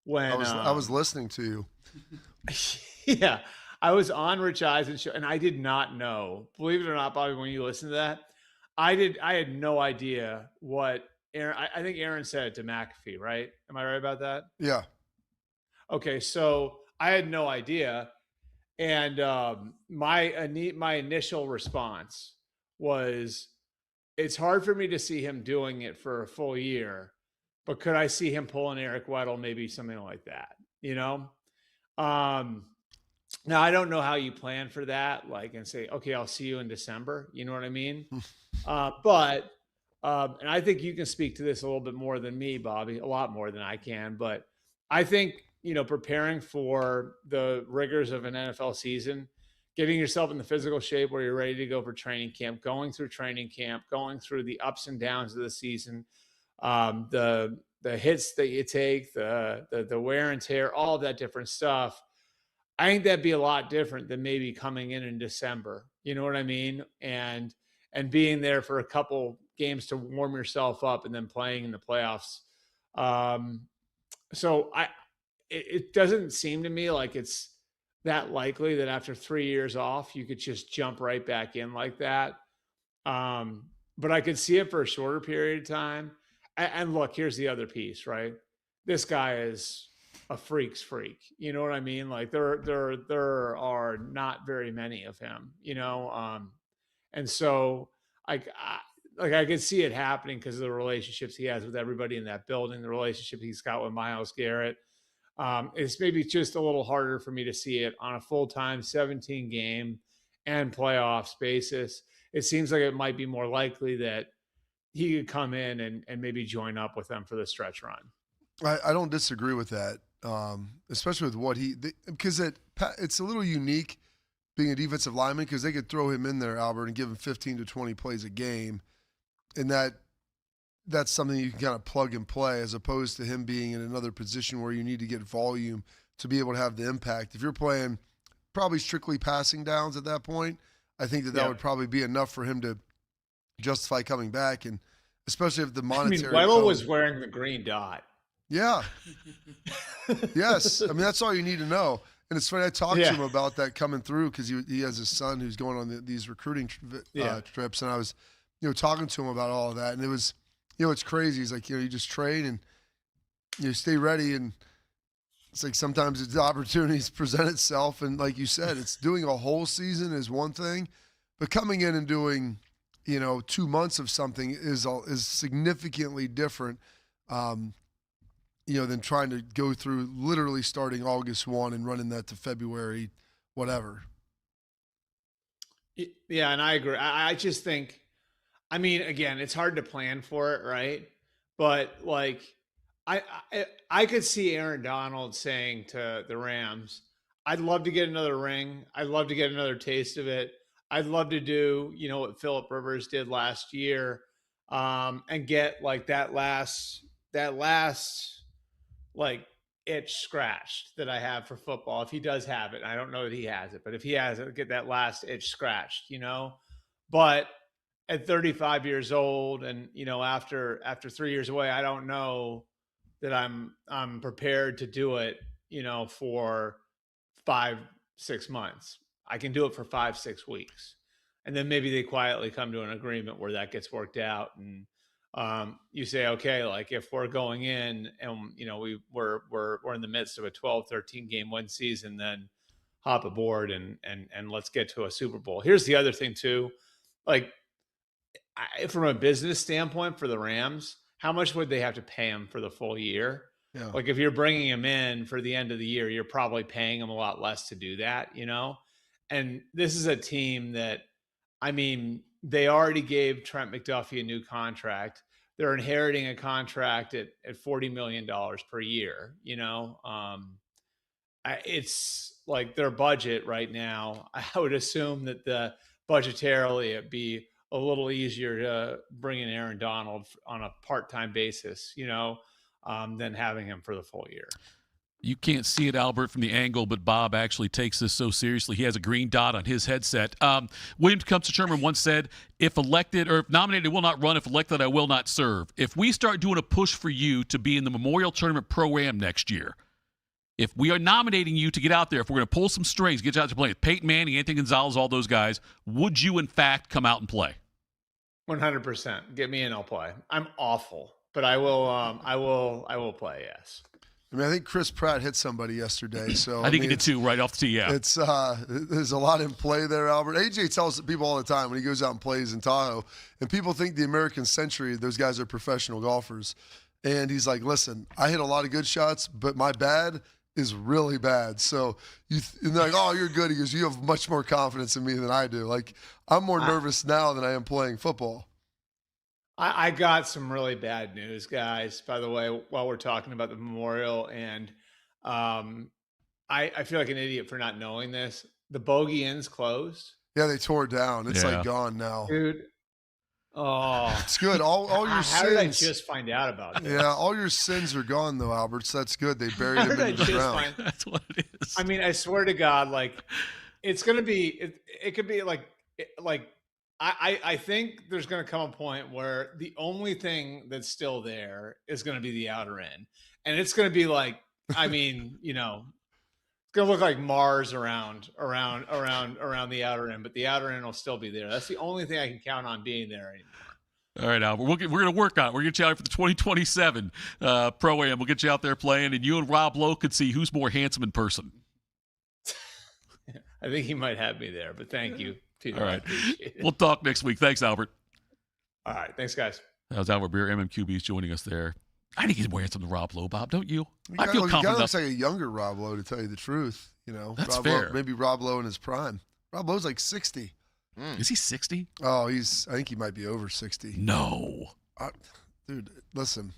when I was listening to you. Yeah, I was on Rich Eisen's show, and I did not know. Believe it or not, Bobby, when you listen to that, I had no idea what Aaron. I think Aaron said it to McAfee, right? Am I right about that? Yeah. Okay, so I had no idea, and my initial response was, it's hard for me to see him doing it for a full year, but could I see him pulling Eric Weddle, maybe something like that, Now, I don't know how you plan for that, and say, okay, I'll see you in December. You know what I mean? But and I think you can speak to this a little bit more than me, Bobby, a lot more than I can. But I think, preparing for the rigors of an NFL season, getting yourself in the physical shape where you're ready to go for training camp, going through training camp, going through the ups and downs of the season, the hits that you take, the wear and tear, all of that different stuff. I think that'd be a lot different than maybe coming in December. You know what I mean? And being there for a couple games to warm yourself up and then playing in the playoffs. So it doesn't seem to me like it's that likely that after 3 years off, you could just jump right back in like that. But I could see it for a shorter period of time. And look, here's the other piece, right? This guy is a freak's freak. You know what I mean? Like there are not very many of him, and so I could see it happening because of the relationships he has with everybody in that building, the relationship he's got with Myles Garrett. It's maybe just a little harder for me to see it on a full-time 17 game and playoffs basis. It seems like it might be more likely that he could come in and maybe join up with them for the stretch run. I don't disagree with that, especially with what because it's a little unique being a defensive lineman, because they could throw him in there, Albert, and give him 15 to 20 plays a game, and that's something you can kind of plug and play, as opposed to him being in another position where you need to get volume to be able to have the impact. If you're playing probably strictly passing downs at that point, I think that would probably be enough for him to justify coming back, and especially if the monetary. Weddle was wearing the green dot. Yeah. Yes. That's all you need to know. And it's funny, I talked to him about that coming through, because he has his son who's going on these recruiting trips, and I was, talking to him about all of that, and it was, it's crazy. He's like, you just train and you stay ready, and it's like sometimes the opportunities present itself, and like you said, it's doing a whole season is one thing, but coming in and doing, 2 months of something is significantly different. Than trying to go through literally starting August 1 and running that to February, whatever. Yeah, and I agree. I just think, again, it's hard to plan for it, right? But I could see Aaron Donald saying to the Rams, I'd love to get another ring. I'd love to get another taste of it. I'd love to do, what Phillip Rivers did last year, and get that last itch scratched that I have for football. If he does have it, I don't know that he has it, but if he has it, get that last itch scratched, But at 35 years old, and after 3 years away, I don't know that I'm prepared to do it, for 5-6 months. I can do it for 5-6 weeks, and then maybe they quietly come to an agreement where that gets worked out, and you say, okay, if we're going in and we're in the midst of a 12-13 game win season, then hop aboard and let's get to a Super Bowl. Here's the other thing too, from a business standpoint for the Rams, how much would they have to pay him for the full year? Yeah. If you're bringing him in for the end of the year, you're probably paying him a lot less to do that, And this is a team that, they already gave Trent McDuffie a new contract. They're inheriting a contract at $40 million per year. It's their budget right now. I would assume that budgetarily it'd be a little easier to bring in Aaron Donald on a part-time basis, than having him for the full year. You can't see it, Albert, from the angle, but Bob actually takes this so seriously. He has a green dot on his headset. William Tecumseh Sherman once said, if elected or if nominated, I will not run. If elected, I will not serve. If we start doing a push for you to be in the Memorial Tournament Pro-Am next year, if we are nominating you to get out there, if we're going to pull some strings, get you out to play with Peyton Manning, Anthony Gonzalez, all those guys, would you, in fact, come out and play? 100%. Get me in, I'll play. I'm awful, but I will play, yes. I mean, I think Chris Pratt hit somebody yesterday. So I think he did too, right off the tee. Yeah, it's there's a lot in play there, Albert. AJ tells people all the time when he goes out and plays in Tahoe, and people think the American Century, those guys are professional golfers, and he's like, "Listen, I hit a lot of good shots, but my bad is really bad." So and they're like, "Oh, you're good." He goes, "You have much more confidence in me than I do. Like, I'm more nervous now than I am playing football." I got some really bad news, guys, by the way, while we're talking about the Memorial. And I feel like an idiot for not knowing this. The Bogey Inn's closed. Yeah, they tore it down. It's like gone now. Dude. Oh. It's good. All your sins. How did I just find out about this? Yeah, all your sins are gone, though, Albert. So that's good. They buried him in the ground. That's what it is. I mean, I swear to God, like, it's going to be – it could be like I think there's going to come a point where the only thing that's still there is going to be the outer end. And it's going to be like, I mean, it's going to look like Mars around the outer end, but the outer end will still be there. That's the only thing I can count on being there anymore. All right, Albert, we're going to work on it. We're going to get you out for the 2027 Pro-Am. We'll get you out there playing, and you and Rob Lowe could see who's more handsome in person. I think he might have me there, but thank you, Tito. All right. We'll talk next week. Thanks, Albert. All right. Thanks, guys. That was Albert Breer, MMQB, is joining us there. I think he's more handsome than Rob Lowe, Bob, don't you? I feel confident. He kind of looks like a younger Rob Lowe, to tell you the truth. That's Rob fair. Lowe, maybe Rob Lowe in his prime. Rob Lowe's like 60. Is he 60? Oh, I think he might be over 60. No. Dude, listen.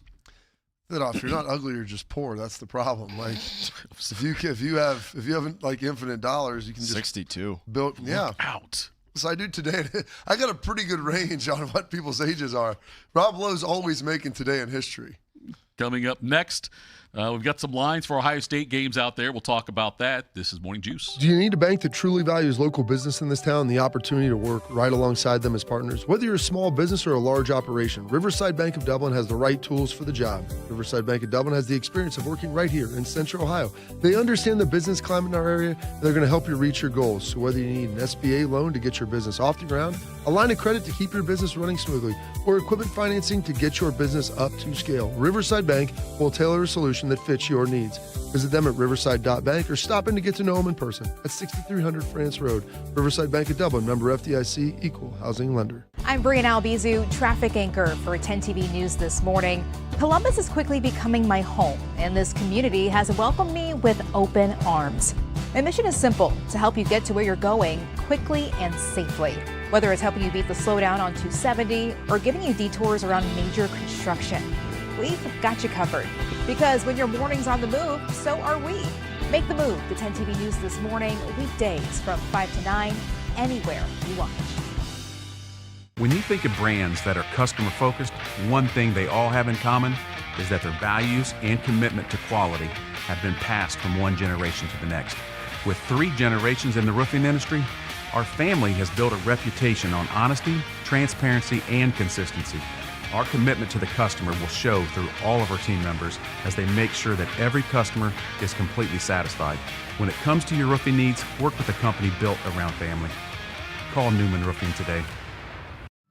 Thitoff, you're not ugly, you're just poor. That's the problem. Like, if you haven't like infinite dollars, you can just 62 build. Yeah, out. So I do today. I got a pretty good range on what people's ages are. Rob Lowe's always making today in history. Coming up next, we've got some lines for Ohio State games out there. We'll talk about that. This is Morning Juice. Do you need a bank that truly values local business in this town and the opportunity to work right alongside them as partners? Whether you're a small business or a large operation, Riverside Bank of Dublin has the right tools for the job. Riverside Bank of Dublin has the experience of working right here in Central Ohio. They understand the business climate in our area, and they're going to help you reach your goals. So whether you need an SBA loan to get your business off the ground, a line of credit to keep your business running smoothly, or equipment financing to get your business up to scale, Riverside Bank will tailor a solution that fits your needs. Visit them at riverside.bank or stop in to get to know them in person at 6300 France Road. Riverside Bank of Dublin, member FDIC, equal housing lender. I'm Brianna Albizu, traffic anchor for 10 TV News this morning. Columbus is quickly becoming my home, and this community has welcomed me with open arms. My mission is simple, to help you get to where you're going quickly and safely. Whether it's helping you beat the slowdown on 270 or giving you detours around major construction, we've got you covered. Because when your morning's on the move, so are we. Make the move to 10 TV News this morning, weekdays from 5 to 9, anywhere you watch. When you think of brands that are customer focused, one thing they all have in common is that their values and commitment to quality have been passed from one generation to the next. With 3 generations in the roofing industry, our family has built a reputation on honesty, transparency, and consistency. Our commitment to the customer will show through all of our team members as they make sure that every customer is completely satisfied. When it comes to your roofing needs, work with a company built around family. Call Newman Roofing today.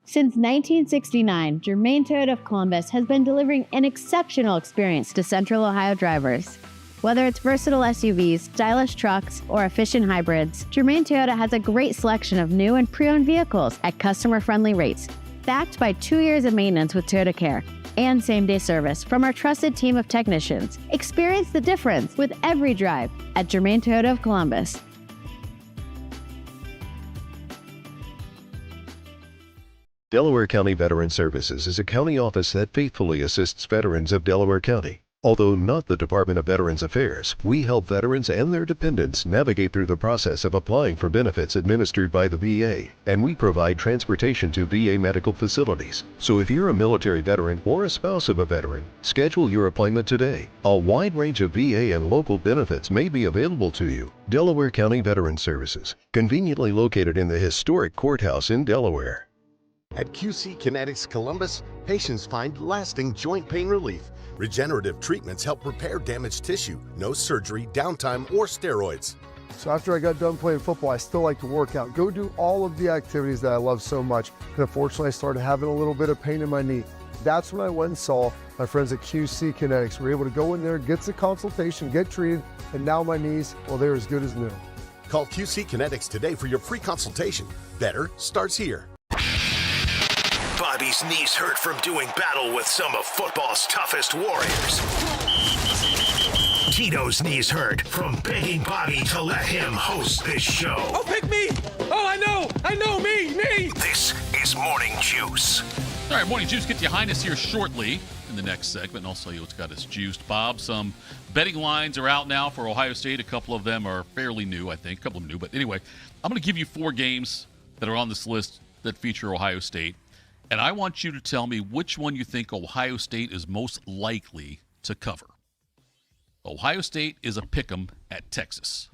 Since 1969, Germain Toyota of Columbus has been delivering an exceptional experience to Central Ohio drivers. Whether it's versatile SUVs, stylish trucks, or efficient hybrids, Germain Toyota has a great selection of new and pre-owned vehicles at customer-friendly rates, backed by 2 years of maintenance with Toyota Care and same-day service from our trusted team of technicians. Experience the difference with every drive at Germain Toyota of Columbus. Delaware County Veteran Services is a county office that faithfully assists veterans of Delaware County. Although not the Department of Veterans Affairs, we help veterans and their dependents navigate through the process of applying for benefits administered by the VA, and we provide transportation to VA medical facilities. So if you're a military veteran or a spouse of a veteran, schedule your appointment today. A wide range of VA and local benefits may be available to you. Delaware County Veterans Services, conveniently located in the historic courthouse in Delaware. At QC Kinetics Columbus, patients find lasting joint pain relief. Regenerative treatments help repair damaged tissue. No surgery, downtime, or steroids. So after I got done playing football, I still like to work out, go do all of the activities that I love so much. And unfortunately, I started having a little bit of pain in my knee. That's when I went and saw my friends at QC Kinetics. We were able to go in there, get the consultation, get treated, and now my knees, well, they're as good as new. Call QC Kinetics today for your free consultation. Better starts here. Bobby's knees hurt from doing battle with some of football's toughest warriors. Tito's knees hurt from begging Bobby to let him host this show. Oh, pick me! Oh, I know, me! This is Morning Juice. All right, Morning Juice, get Ya Highness here shortly in the next segment, and I'll tell you what's got us juiced. Bob, some betting lines are out now for Ohio State. A couple of them are fairly new, I think. A couple of them new, but anyway, I'm going to give you 4 games that are on this list that feature Ohio State. And I want you to tell me which one you think Ohio State is most likely to cover. Ohio State is a pick'em at Texas.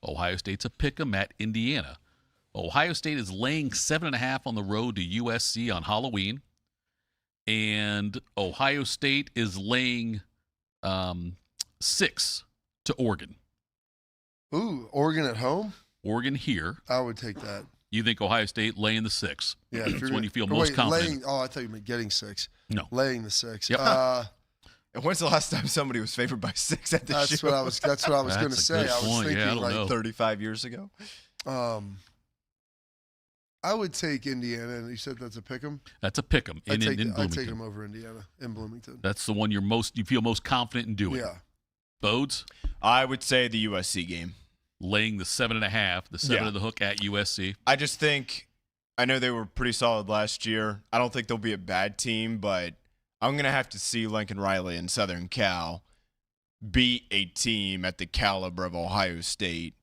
Ohio State's a pick'em at Indiana. Ohio State is laying 7.5 on the road to USC on Halloween. And Ohio State is laying 6 to Oregon. Ooh, Oregon at home? Oregon here. I would take that. You think Ohio State laying the 6? Yeah, That's when you feel most confident. I thought you meant getting 6. No, laying the 6. Yep. And when's the last time somebody was favored by 6 at the show? That's what I was going to say. I was thinking like 35 years ago. I would take Indiana, and you said that's a pick'em. That's a pick'em in Bloomington. I'd take them over Indiana in Bloomington. That's the one you feel most confident in doing. Yeah. Bodes? I would say the USC game. Laying the 7.5, the 7 of the hook at USC. I just think, I know they were pretty solid last year. I don't think they'll be a bad team, but I'm going to have to see Lincoln Riley and Southern Cal beat a team at the caliber of Ohio State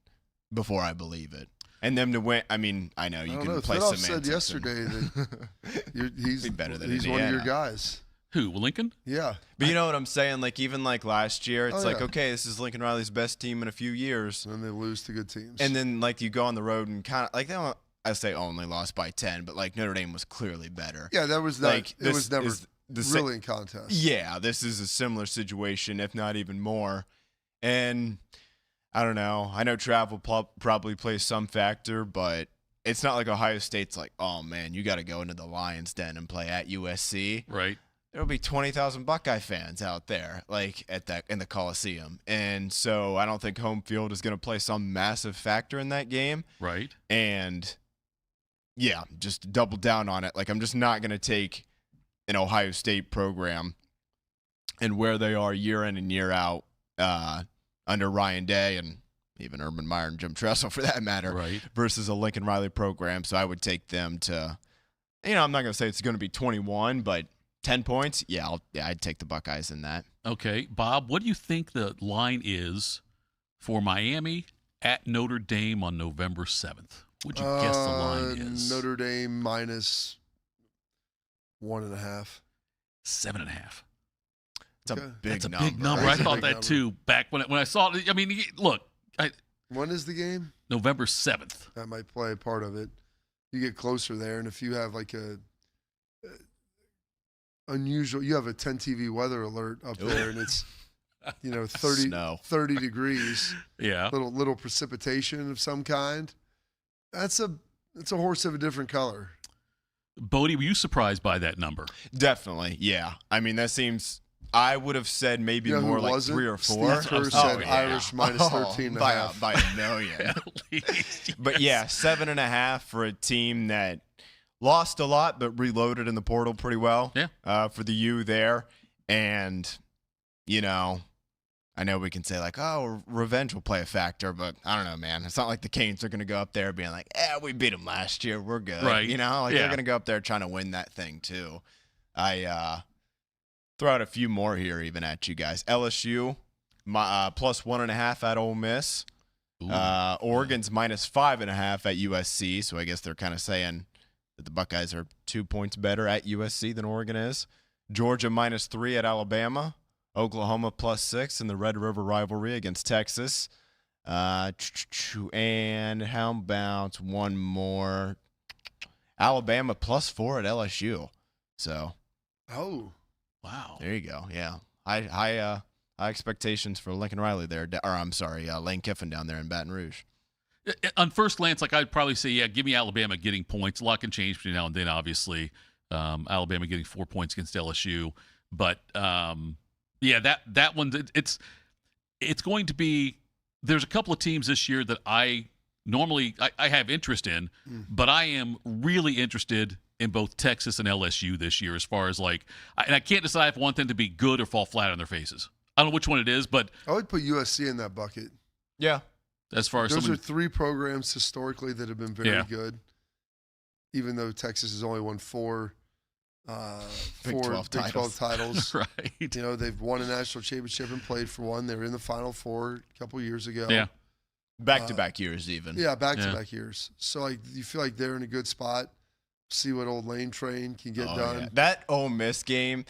before I believe it. And them to win, I mean, I know you can play Thitoff semantics. said yesterday that he's better than he's Indiana. one of your guys. Who, Lincoln? Yeah. But you know what I'm saying? Like, even like last year, it's like, yeah. okay, this is Lincoln Riley's best team in a few years. And then they lose to good teams. And then, like, you go on the road and kind of, like, they don't, I say only lost by 10, but, like, Notre Dame was clearly better. Yeah, that was like, it was never really in contest. Yeah, this is a similar situation, if not even more. And I don't know. I know travel probably plays some factor, but it's not like Ohio State's like, oh, man, you got to go into the Lions' Den and play at USC. Right. There'll be 20,000 Buckeye fans out there, like in the Coliseum. And so I don't think home field is going to play some massive factor in that game. Right. And yeah, just double down on it. Like, I'm just not going to take an Ohio State program and where they are year in and year out under Ryan Day and even Urban Meyer and Jim Tressel for that matter, right, versus a Lincoln Riley program. So I would take them to, I'm not going to say it's going to be 21, but 10 points? Yeah, I'd take the Buckeyes in that. Okay. Bob, what do you think the line is for Miami at Notre Dame on November 7th? What'd you guess the line is? Notre Dame minus 1.5. 7.5. That's a big number. Big number. I thought that too back when I saw it. I mean, look. When is the game? November 7th. That might play a part of it. You get closer there, and if you have like a unusual, you have a 10 TV weather alert up there, and it's 30 degrees. Yeah, little precipitation of some kind. It's a horse of a different color. Bodie, were you surprised by that number? Definitely, yeah. I mean, that seems. I would have said maybe more like 3 or 4. Steve Kerr said Irish minus 13.5 by a million. At least, yes. But yeah, 7.5 for a team that lost a lot, but reloaded in the portal pretty well. Yeah. For the U there. And, I know we can say like, oh, revenge will play a factor, but I don't know, man. It's not like the Canes are going to go up there being like, we beat them last year. We're good. Right. They're going to go up there trying to win that thing too. throw out a few more here even at you guys. LSU, plus 1.5 at Ole Miss. Oregon's minus 5.5 at USC. So I guess they're kind of saying that the Buckeyes are 2 points better at USC than Oregon is. Georgia minus 3 at Alabama. Oklahoma plus 6 in the Red River rivalry against Texas. And how about one more? Alabama plus 4 at LSU. So, oh, wow, there you go. Yeah, high expectations for Lincoln Riley there. Or I'm sorry, Lane Kiffin down there in Baton Rouge. On first glance, like I'd probably say, yeah, give me Alabama getting points. A lot can change between now and then, obviously. Alabama getting 4 points against LSU, but yeah, that one, it's going to be. There's a couple of teams this year that I have interest in, but I am really interested in both Texas and LSU this year as far as and I can't decide if I want them to be good or fall flat on their faces. I don't know which one it is, but I would put USC in that bucket. Yeah. As far as those are 3 programs historically that have been very good, even though Texas has only won 4 Big 12 titles. Right. You know, they've won a national championship and played for one. They were in the Final Four a couple years ago. Yeah. Back-to-back years even. Yeah, back-to-back years. So, you feel like they're in a good spot. See what old Lane Train can get done. Yeah. That Ole Miss game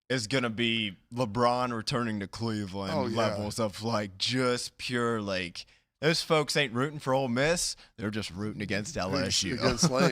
is going to be LeBron returning to Cleveland levels of, just pure, those folks ain't rooting for Ole Miss. They're just rooting against LSU. Against Lane.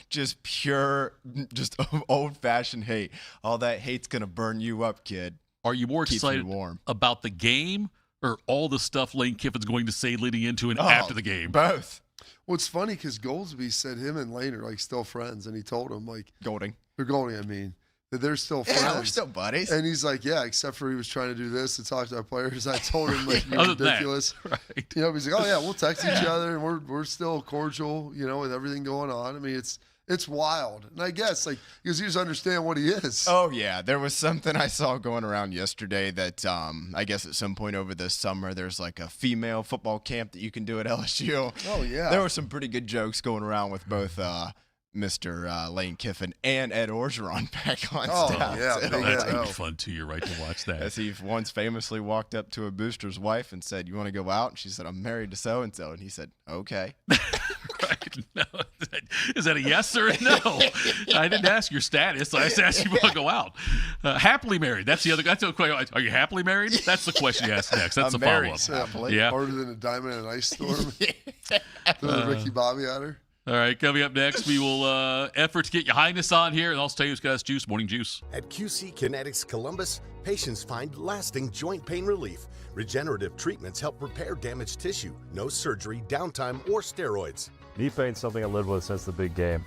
Just pure, just old-fashioned hate. All that hate's going to burn you up, kid. Are you more excited warm. about the game or all the stuff Lane Kiffin's going to say leading into and after the game? Both. Well, it's funny because Goldsby said him and Lane are, still friends, and he told him, Golding, that they're still friends. Yeah, we're still buddies. And he's like, yeah, except for he was trying to do this to talk to our players. I told him, you're ridiculous. Right. He's like, oh, yeah, we'll text each other, and we're still cordial, with everything going on. I mean, it's wild. And I guess, because you just understand what he is. Oh, yeah. There was something I saw going around yesterday that I guess at some point over this summer, there's a female football camp that you can do at LSU. Oh, yeah. There were some pretty good jokes going around with both Mr. Lane Kiffin and Ed Orgeron back on staff. Yeah, that's going to be fun, too. You're right to watch that. As he once famously walked up to a booster's wife and said, "You want to go out?" And she said, "I'm married to so-and-so." And he said, "Okay." Right. No. Is that a yes or a no? I didn't ask your status. I just asked you if you want to go out. Happily married. That's the question. Are you happily married? That's the question you ask next. That's the follow-up. Yeah. Harder than a diamond in an ice storm. Throw the Ricky Bobby at her. All right, coming up next, we will effort to get Ya Highness on here, and also tell you who's got us juice, morning juice. At QC Kinetics Columbus, patients find lasting joint pain relief. Regenerative treatments help repair damaged tissue. No surgery, downtime, or steroids. Knee pain's something I lived with since the big game,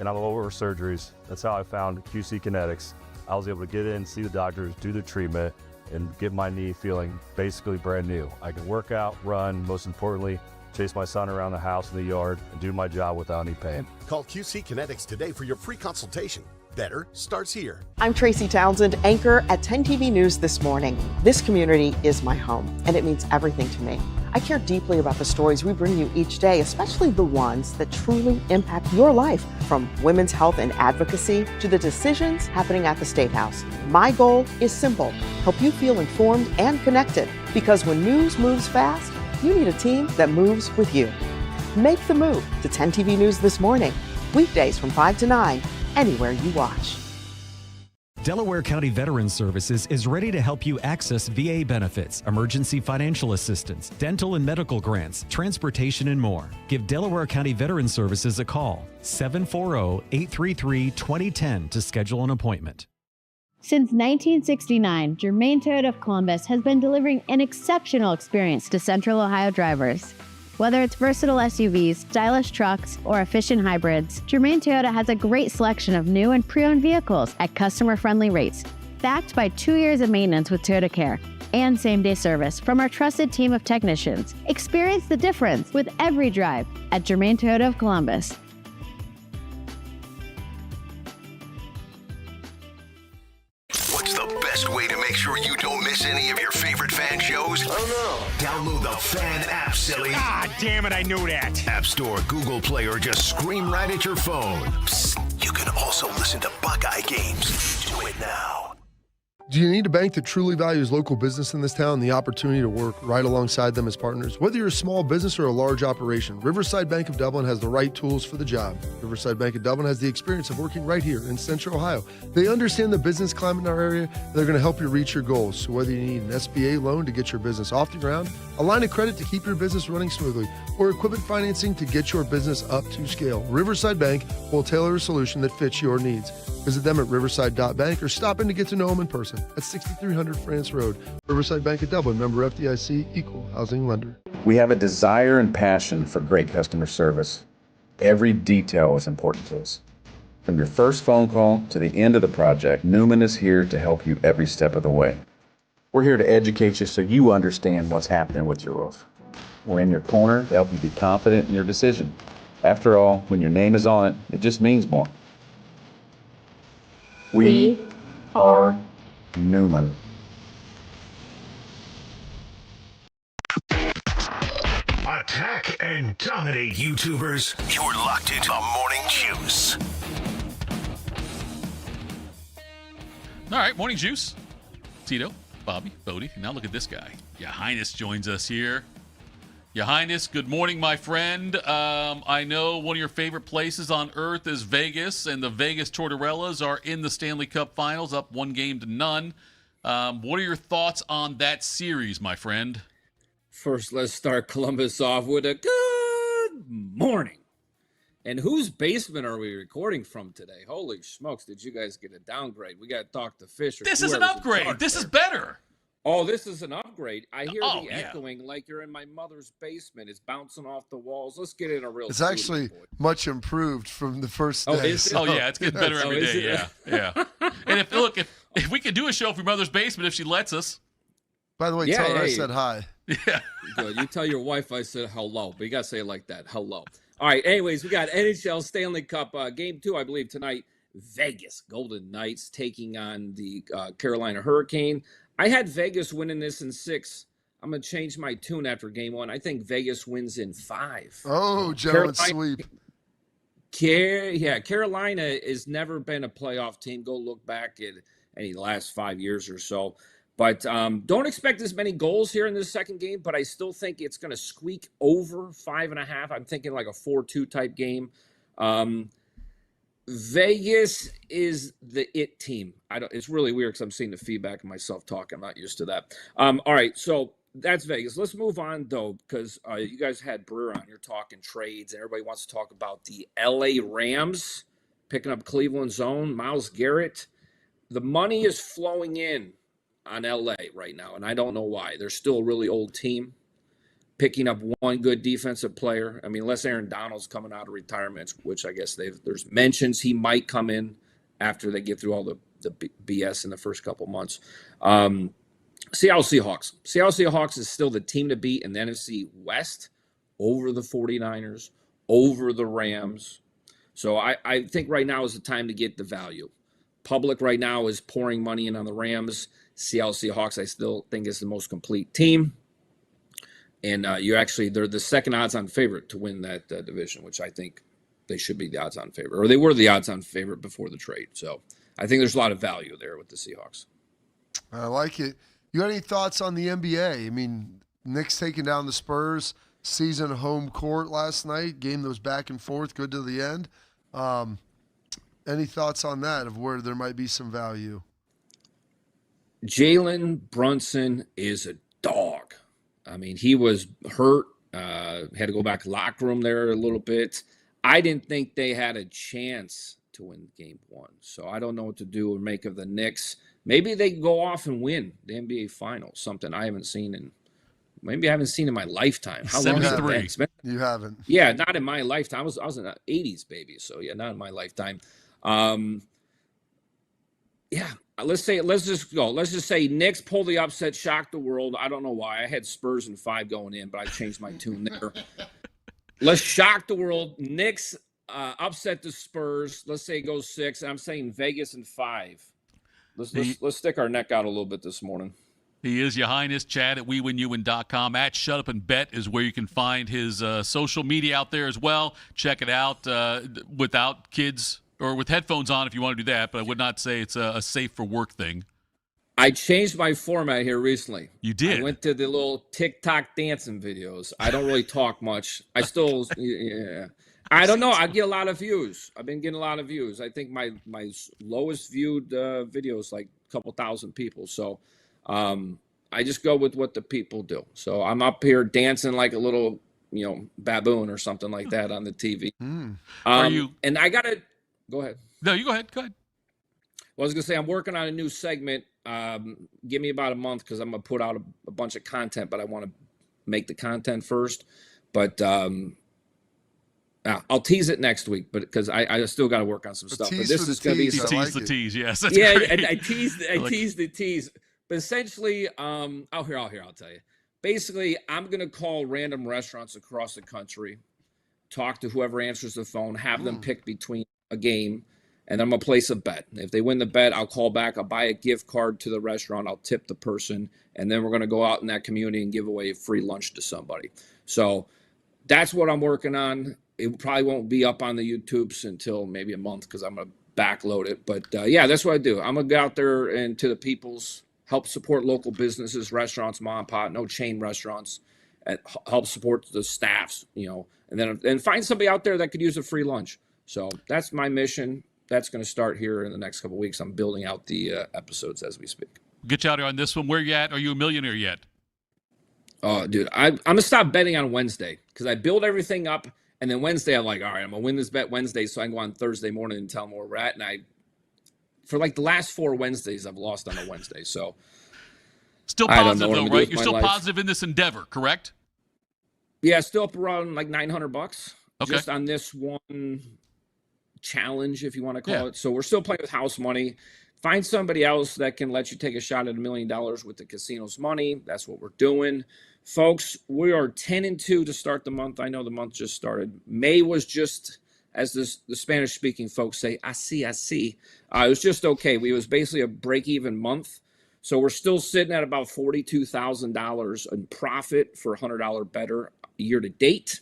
and I'm all over surgeries. That's how I found QC Kinetics. I was able to get in, see the doctors, do the treatment, and get my knee feeling basically brand new. I can work out, run, most importantly, chase my son around the house and the yard, and do my job without any pain. Call QC Kinetics today for your free consultation. Better starts here. I'm Tracy Townsend, anchor at 10 TV News This Morning. This community is my home, and it means everything to me. I care deeply about the stories we bring you each day, especially the ones that truly impact your life, from women's health and advocacy to the decisions happening at the State House. My goal is simple: help you feel informed and connected, because when news moves fast, you need a team that moves with you. Make the move to 10 TV News This Morning, weekdays from 5 to 9, anywhere you watch. Delaware County Veterans Services is ready to help you access VA benefits, emergency financial assistance, dental and medical grants, transportation, and more. Give Delaware County Veterans Services a call, 740-833-2010 to schedule an appointment. Since 1969, Germain Toyota of Columbus has been delivering an exceptional experience to Central Ohio drivers. Whether it's versatile SUVs, stylish trucks, or efficient hybrids, Germain Toyota has a great selection of new and pre-owned vehicles at customer-friendly rates, backed by 2 years of maintenance with Toyota Care and same-day service from our trusted team of technicians. Experience the difference with every drive at Germain Toyota of Columbus. What's the best way to make sure you don't miss any of your favorite fan shows? Oh no. Download the Fan app, silly. Ah, damn it, I knew that. App Store, Google Play, or just scream right at your phone. Psst, you can also listen to Buckeye games. Do it now. Do you need a bank that truly values local business in this town and the opportunity to work right alongside them as partners? Whether you're a small business or a large operation, Riverside Bank of Dublin has the right tools for the job. Riverside Bank of Dublin has the experience of working right here in Central Ohio. They understand the business climate in our area. They're going to help you reach your goals. So whether you need an SBA loan to get your business off the ground, a line of credit to keep your business running smoothly, or equipment financing to get your business up to scale, Riverside Bank will tailor a solution that fits your needs. Visit them at riverside.bank or stop in to get to know them in person at 6300 France Road. Riverside Bank of Dublin, member FDIC, equal housing lender. We have a desire and passion for great customer service. Every detail is important to us. From your first phone call to the end of the project, Newman is here to help you every step of the way. We're here to educate you so you understand what's happening with your roof. We're in your corner to help you be confident in your decision. After all, when your name is on it, it just means more. We are Newman. Attack and dominate, YouTubers. You're locked into the Morning Juice. All right, Morning Juice. Tito, Bobby, Bodie. Now look at this guy. Ya Highness joins us here. Ya Highness, good morning, my friend. I know one of your favorite places on earth is Vegas, and the Vegas Tortorellas are in the Stanley Cup Finals, up 1-0. What are your thoughts on that series, my friend? First, let's start Columbus off with a good morning. And whose basement are we recording from today? Holy smokes, did you guys get a downgrade? We got to talk to Fisher. This is an upgrade. This is better. Oh, this is an upgrade. I hear the echoing like you're in my mother's basement. It's bouncing off the walls. Let's get in a real It's actually much improved from the first day. Is it? Oh, yeah, it's getting better every day. Yeah. And if we could do a show from your mother's basement if she lets us. By the way, tell her I said hi. Yeah. Good. You tell your wife I said hello, but you got to say it like that. Hello. All right. Anyways, we got NHL Stanley Cup Game 2, I believe, tonight. Vegas Golden Knights taking on the Carolina Hurricane. I had Vegas winning this in 6. I'm going to change my tune after Game 1. I think Vegas wins in 5. Oh, gentlemen sweep. Carolina has never been a playoff team. Go look back at any last 5 years or so. But don't expect as many goals here in this second game, but I still think it's going to squeak over 5.5. I'm thinking like a 4-2 type game. Vegas is the it team. It's really weird because I'm seeing the feedback of myself talking. I'm not used to that. All right, so that's Vegas. Let's move on, though, because you guys had Breer on. You're talking trades, and everybody wants to talk about the L.A. Rams picking up Cleveland's own Myles Garrett. The money is flowing in on L.A. right now, and I don't know why. They're still a really old team. Picking up one good defensive player. I mean, unless Aaron Donald's coming out of retirement, which I guess there's mentions he might come in after they get through all the BS in the first couple months. Seattle Seahawks. Seattle Seahawks is still the team to beat in the NFC West over the 49ers, over the Rams. So I think right now is the time to get the value. Public right now is pouring money in on the Rams. Seattle Seahawks, I still think, is the most complete team. And they're the second odds-on favorite to win that division, which I think they should be the odds-on favorite. Or they were the odds-on favorite before the trade. So I think there's a lot of value there with the Seahawks. I like it. You got any thoughts on the NBA? I mean, Knicks taking down the Spurs, season home court last night, game that was back and forth, good to the end. Any thoughts on that, of where there might be some value? Jalen Brunson is a dog. I mean, he was hurt, had to go back to the locker room there a little bit. I didn't think they had a chance to win Game 1, so I don't know what to do or make of the Knicks. Maybe they go off and win the NBA Finals, something I haven't seen in my lifetime. How long has it been? You haven't. Yeah, not in my lifetime. I was in the 80s, baby, so yeah, not in my lifetime. Let's just say Knicks pull the upset, shock the world. I don't know why. I had Spurs in 5 going in, but I changed my tune there. Let's shock the world. Knicks upset the Spurs. Let's say it goes 6. I'm saying Vegas in 5. Let's stick our neck out a little bit this morning. He is Ya Highness. Chad at WeWinUwin.com. At Shut Up and Bet is where you can find his social media out there as well. Check it out without kids or with headphones on if you want to do that, but I would not say it's a safe for work thing. I changed my format here recently. You did? I went to the little TikTok dancing videos. I don't really talk much. I still, yeah. I don't know. I get a lot of views. I've been getting a lot of views. I think my lowest viewed video is like a couple thousand people. So I just go with what the people do. So I'm up here dancing like a little, baboon or something like that on the TV. Are you? And I got to go ahead. No, you go ahead. Go ahead. Well, I was going to say, I'm working on a new segment. Give me about a month because I'm going to put out a bunch of content, but I want to make the content first. But I'll tease it next week, but because I still got to work on some stuff. But this is going to be tease the tease. Yes, that's yeah. great. And I tease the tease. But essentially, I'll tell you. Basically, I'm going to call random restaurants across the country, talk to whoever answers the phone, have them pick between a game, and I'm going to place a bet. If they win the bet, I'll call back. I'll buy a gift card to the restaurant. I'll tip the person, and then we're going to go out in that community and give away a free lunch to somebody. So that's what I'm working on. It probably won't be up on the YouTubes until maybe a month because I'm going to backload it. But, yeah, that's what I do. I'm going to go out there and to the people's, help support local businesses, restaurants, mom and pop, no chain restaurants, and help support the staffs, and then find somebody out there that could use a free lunch. So that's my mission. That's going to start here in the next couple of weeks. I'm building out the episodes as we speak. Get you out here on this one. Where you at? Are you a millionaire yet? Oh, dude, I'm going to stop betting on Wednesday because I build everything up. And then Wednesday, I'm like, all right, I'm going to win this bet Wednesday so I can go on Thursday morning and tell them where we're at. And for like the last 4 Wednesdays, I've lost on a Wednesday. So still positive, though, right? You're still positive in this endeavor, correct? Yeah, still up around like $900 okay. Just on this one challenge, if you want to call it. So we're still playing with house money. Find somebody else that can let you take a shot at $1 million with the casino's money. That's what we're doing. Folks, we are 10-2 to start the month. I know the month just started. May was just, as the Spanish-speaking folks say, así. It was just okay. It was basically a break-even month. So we're still sitting at about $42,000 in profit for a $100 better year to date.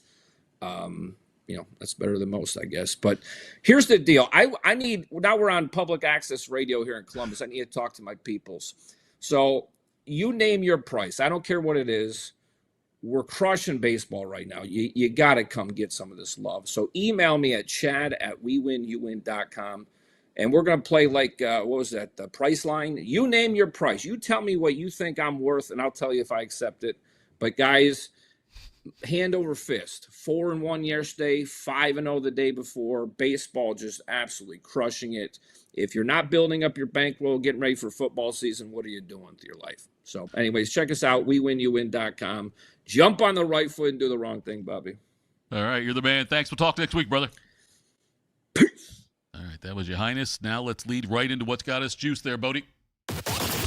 That's better than most, I guess. But here's the deal. I need, now we're on public access radio here in Columbus. I need to talk to my peoples. So you name your price. I don't care what it is. We're crushing baseball right now. You got to come get some of this love. So email me at chad@wewinUwin.com. And we're going to play like, what was that, the price line? You name your price. You tell me what you think I'm worth, and I'll tell you if I accept it. But, guys, hand over fist. 4-1 yesterday, 5-0 the day before. Baseball just absolutely crushing it. If you're not building up your bankroll, getting ready for football season, what are you doing with your life? So, anyways, check us out, WeWinYouWin.com. Jump on the right foot and do the wrong thing, Bobby. All right, you're the man. Thanks. We'll talk next week, brother. Peace. All right, that was Ya Highness. Now let's lead right into what's got us juiced there, Bodie.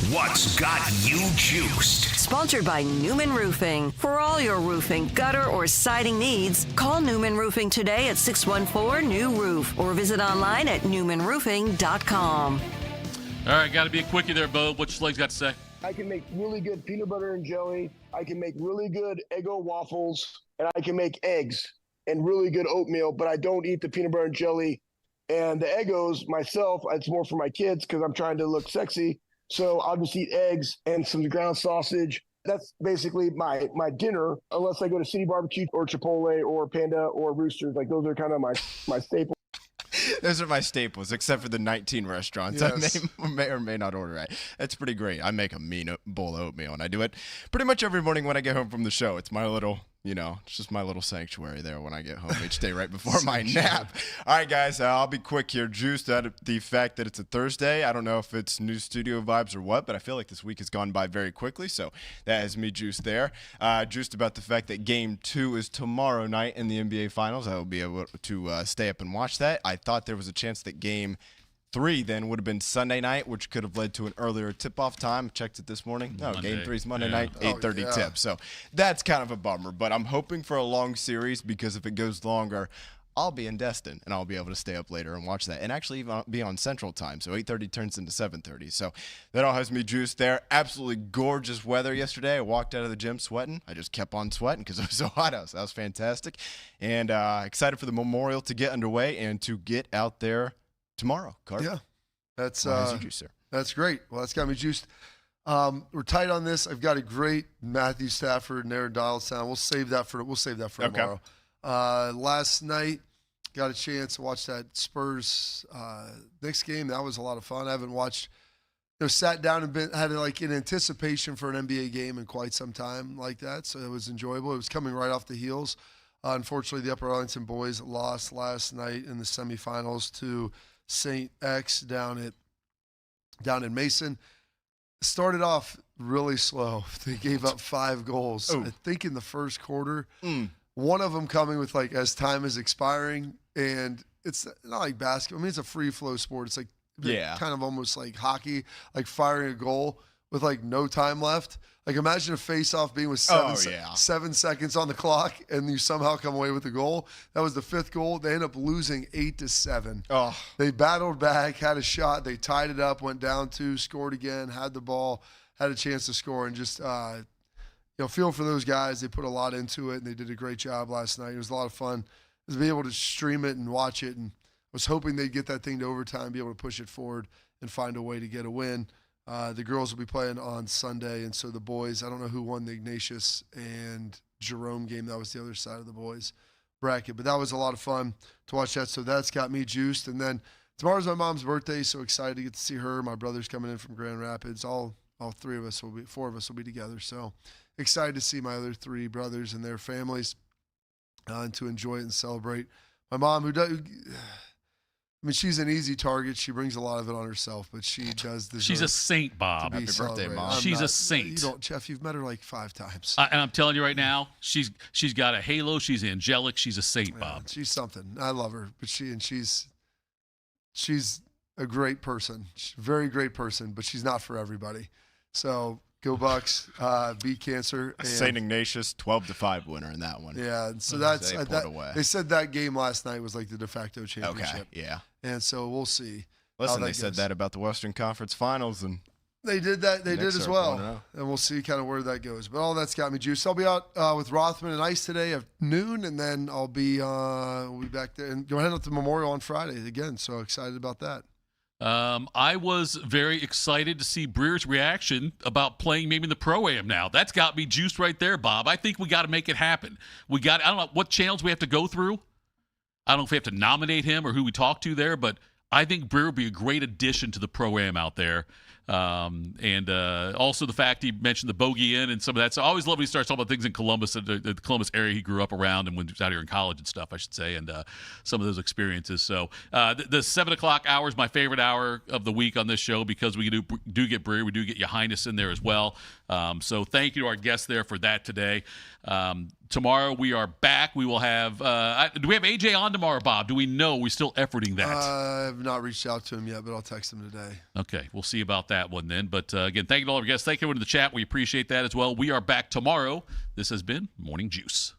What's got you juiced? Sponsored by Newman Roofing. For all your roofing, gutter, or siding needs, call Newman Roofing today at 614-NEW-ROOF or visit online at newmanroofing.com. All right, got to be a quickie there, Bo. What your legs got to say? I can make really good peanut butter and jelly. I can make really good Eggo waffles, and I can make eggs and really good oatmeal, but I don't eat the peanut butter and jelly. And the Eggos myself, it's more for my kids because I'm trying to look sexy. So I'll just eat eggs and some ground sausage. That's basically my dinner, unless I go to City Barbecue or Chipotle or Panda or Roosters. Like those are kind of my staples. Those are my staples, except for the 19 restaurants Yes. I may or may not order at. That's pretty great. I make a mean bowl of oatmeal, and I do it pretty much every morning when I get home from the show. It's my little, it's just my little sanctuary there when I get home each day right before my nap. All right, guys, I'll be quick here. Juiced out of the fact that it's a Thursday. I don't know if it's new studio vibes or what, but I feel like this week has gone by very quickly, so that has me juiced there. Juiced about the fact that Game 2 is tomorrow night in the NBA Finals. I will be able to stay up and watch that. I thought there was a chance that Game 3 then would have been Sunday night, which could have led to an earlier tip-off time. Checked it this morning. No, Monday. Game 3 is Monday night, 8:30 tip. So that's kind of a bummer, but I'm hoping for a long series because if it goes longer, I'll be in Destin, and I'll be able to stay up later and watch that, and actually even be on Central Time, so 8:30 turns into 7:30. So that all has me juiced there. Absolutely gorgeous weather yesterday. I walked out of the gym sweating. I just kept on sweating because it was so hot out. So that was fantastic, and excited for the Memorial to get underway and to get out there tomorrow. Carter. Yeah, that's Well, how's you juiced, sir? That's great. Well, that's got me juiced. We're tight on this. I've got a great Matthew Stafford and Aaron Donald sound. We'll save that for tomorrow. Last night, got a chance to watch that Spurs Knicks game. That was a lot of fun. I haven't watched, sat down and had like an anticipation for an NBA game in quite some time like that. So it was enjoyable. It was coming right off the heels. Unfortunately, the Upper Arlington boys lost last night in the semifinals to St. X down in Mason. Started off really slow. They gave up 5 goals. I think in the first quarter. One of them coming with like as time is expiring, and it's not like basketball. I mean, it's a free flow sport. It's like kind of almost like hockey, like firing a goal with like no time left. Like imagine a face-off being with 7 seconds on the clock, and you somehow come away with the goal. That was the 5th goal. They end up losing 8-7. They battled back, had a shot. They tied it up, went down 2, scored again, had the ball, had a chance to score, and just feel for those guys. They put a lot into it, and they did a great job last night. It was a lot of fun to be able to stream it and watch it, and I was hoping they'd get that thing to overtime, be able to push it forward and find a way to get a win. The girls will be playing on Sunday, and so the boys, I don't know who won the Ignatius and Jerome game. That was the other side of the boys bracket, but that was a lot of fun to watch that, so that's got me juiced. And then tomorrow's my mom's birthday, so excited to get to see her. My brother's coming in from Grand Rapids. All 4 of us will be together, so excited to see my other 3 brothers and their families and to enjoy it and celebrate. My mom, she's an easy target. She brings a lot of it on herself, but she does deserve. She's a saint, Bob. Happy birthday, Mom. She's a saint. Jeff, you've met her like 5 times. And I'm telling you right now, she's got a halo. She's angelic. She's a saint, Bob. She's something. I love her, but she's a great person. She's a very great person, but she's not for everybody. So go Bucks, beat cancer. St. Ignatius 12-5 winner in that one. Yeah, so that's they said that game last night was like the de facto championship. Okay, yeah. And so we'll see. Listen, they said that about the Western Conference Finals, and they did that. They did as well, and we'll see kind of where that goes. But all that's got me juiced. I'll be out with Rothman and Ice today at noon, and then we'll be back there and go ahead up to Memorial on Friday again. So excited about that. I was very excited to see Breer's reaction about playing maybe in the Pro-Am now. That's got me juiced right there, Bob. I think we got to make it happen. I don't know what channels we have to go through. I don't know if we have to nominate him or who we talk to there, but I think Breer would be a great addition to the Pro-Am out there. And also the fact he mentioned the Bogey Inn and some of that. So I always love when he starts talking about things in Columbus, the Columbus area he grew up around and when he was out here in college and stuff, I should say, and some of those experiences. So the 7 o'clock hour is my favorite hour of the week on this show because we do get Breer. We do get Ya Highness in there as well. So thank you to our guests there for that today. Tomorrow we are back. We will have do we have AJ on tomorrow, Bob? Do we know? We're still efforting that. I have not reached out to him yet, but I'll text him today. Okay, we'll see about that one then. But again, thank you to all of our guests. Thank you to the chat. We appreciate that as well. We are back tomorrow. This has been Morning Juice.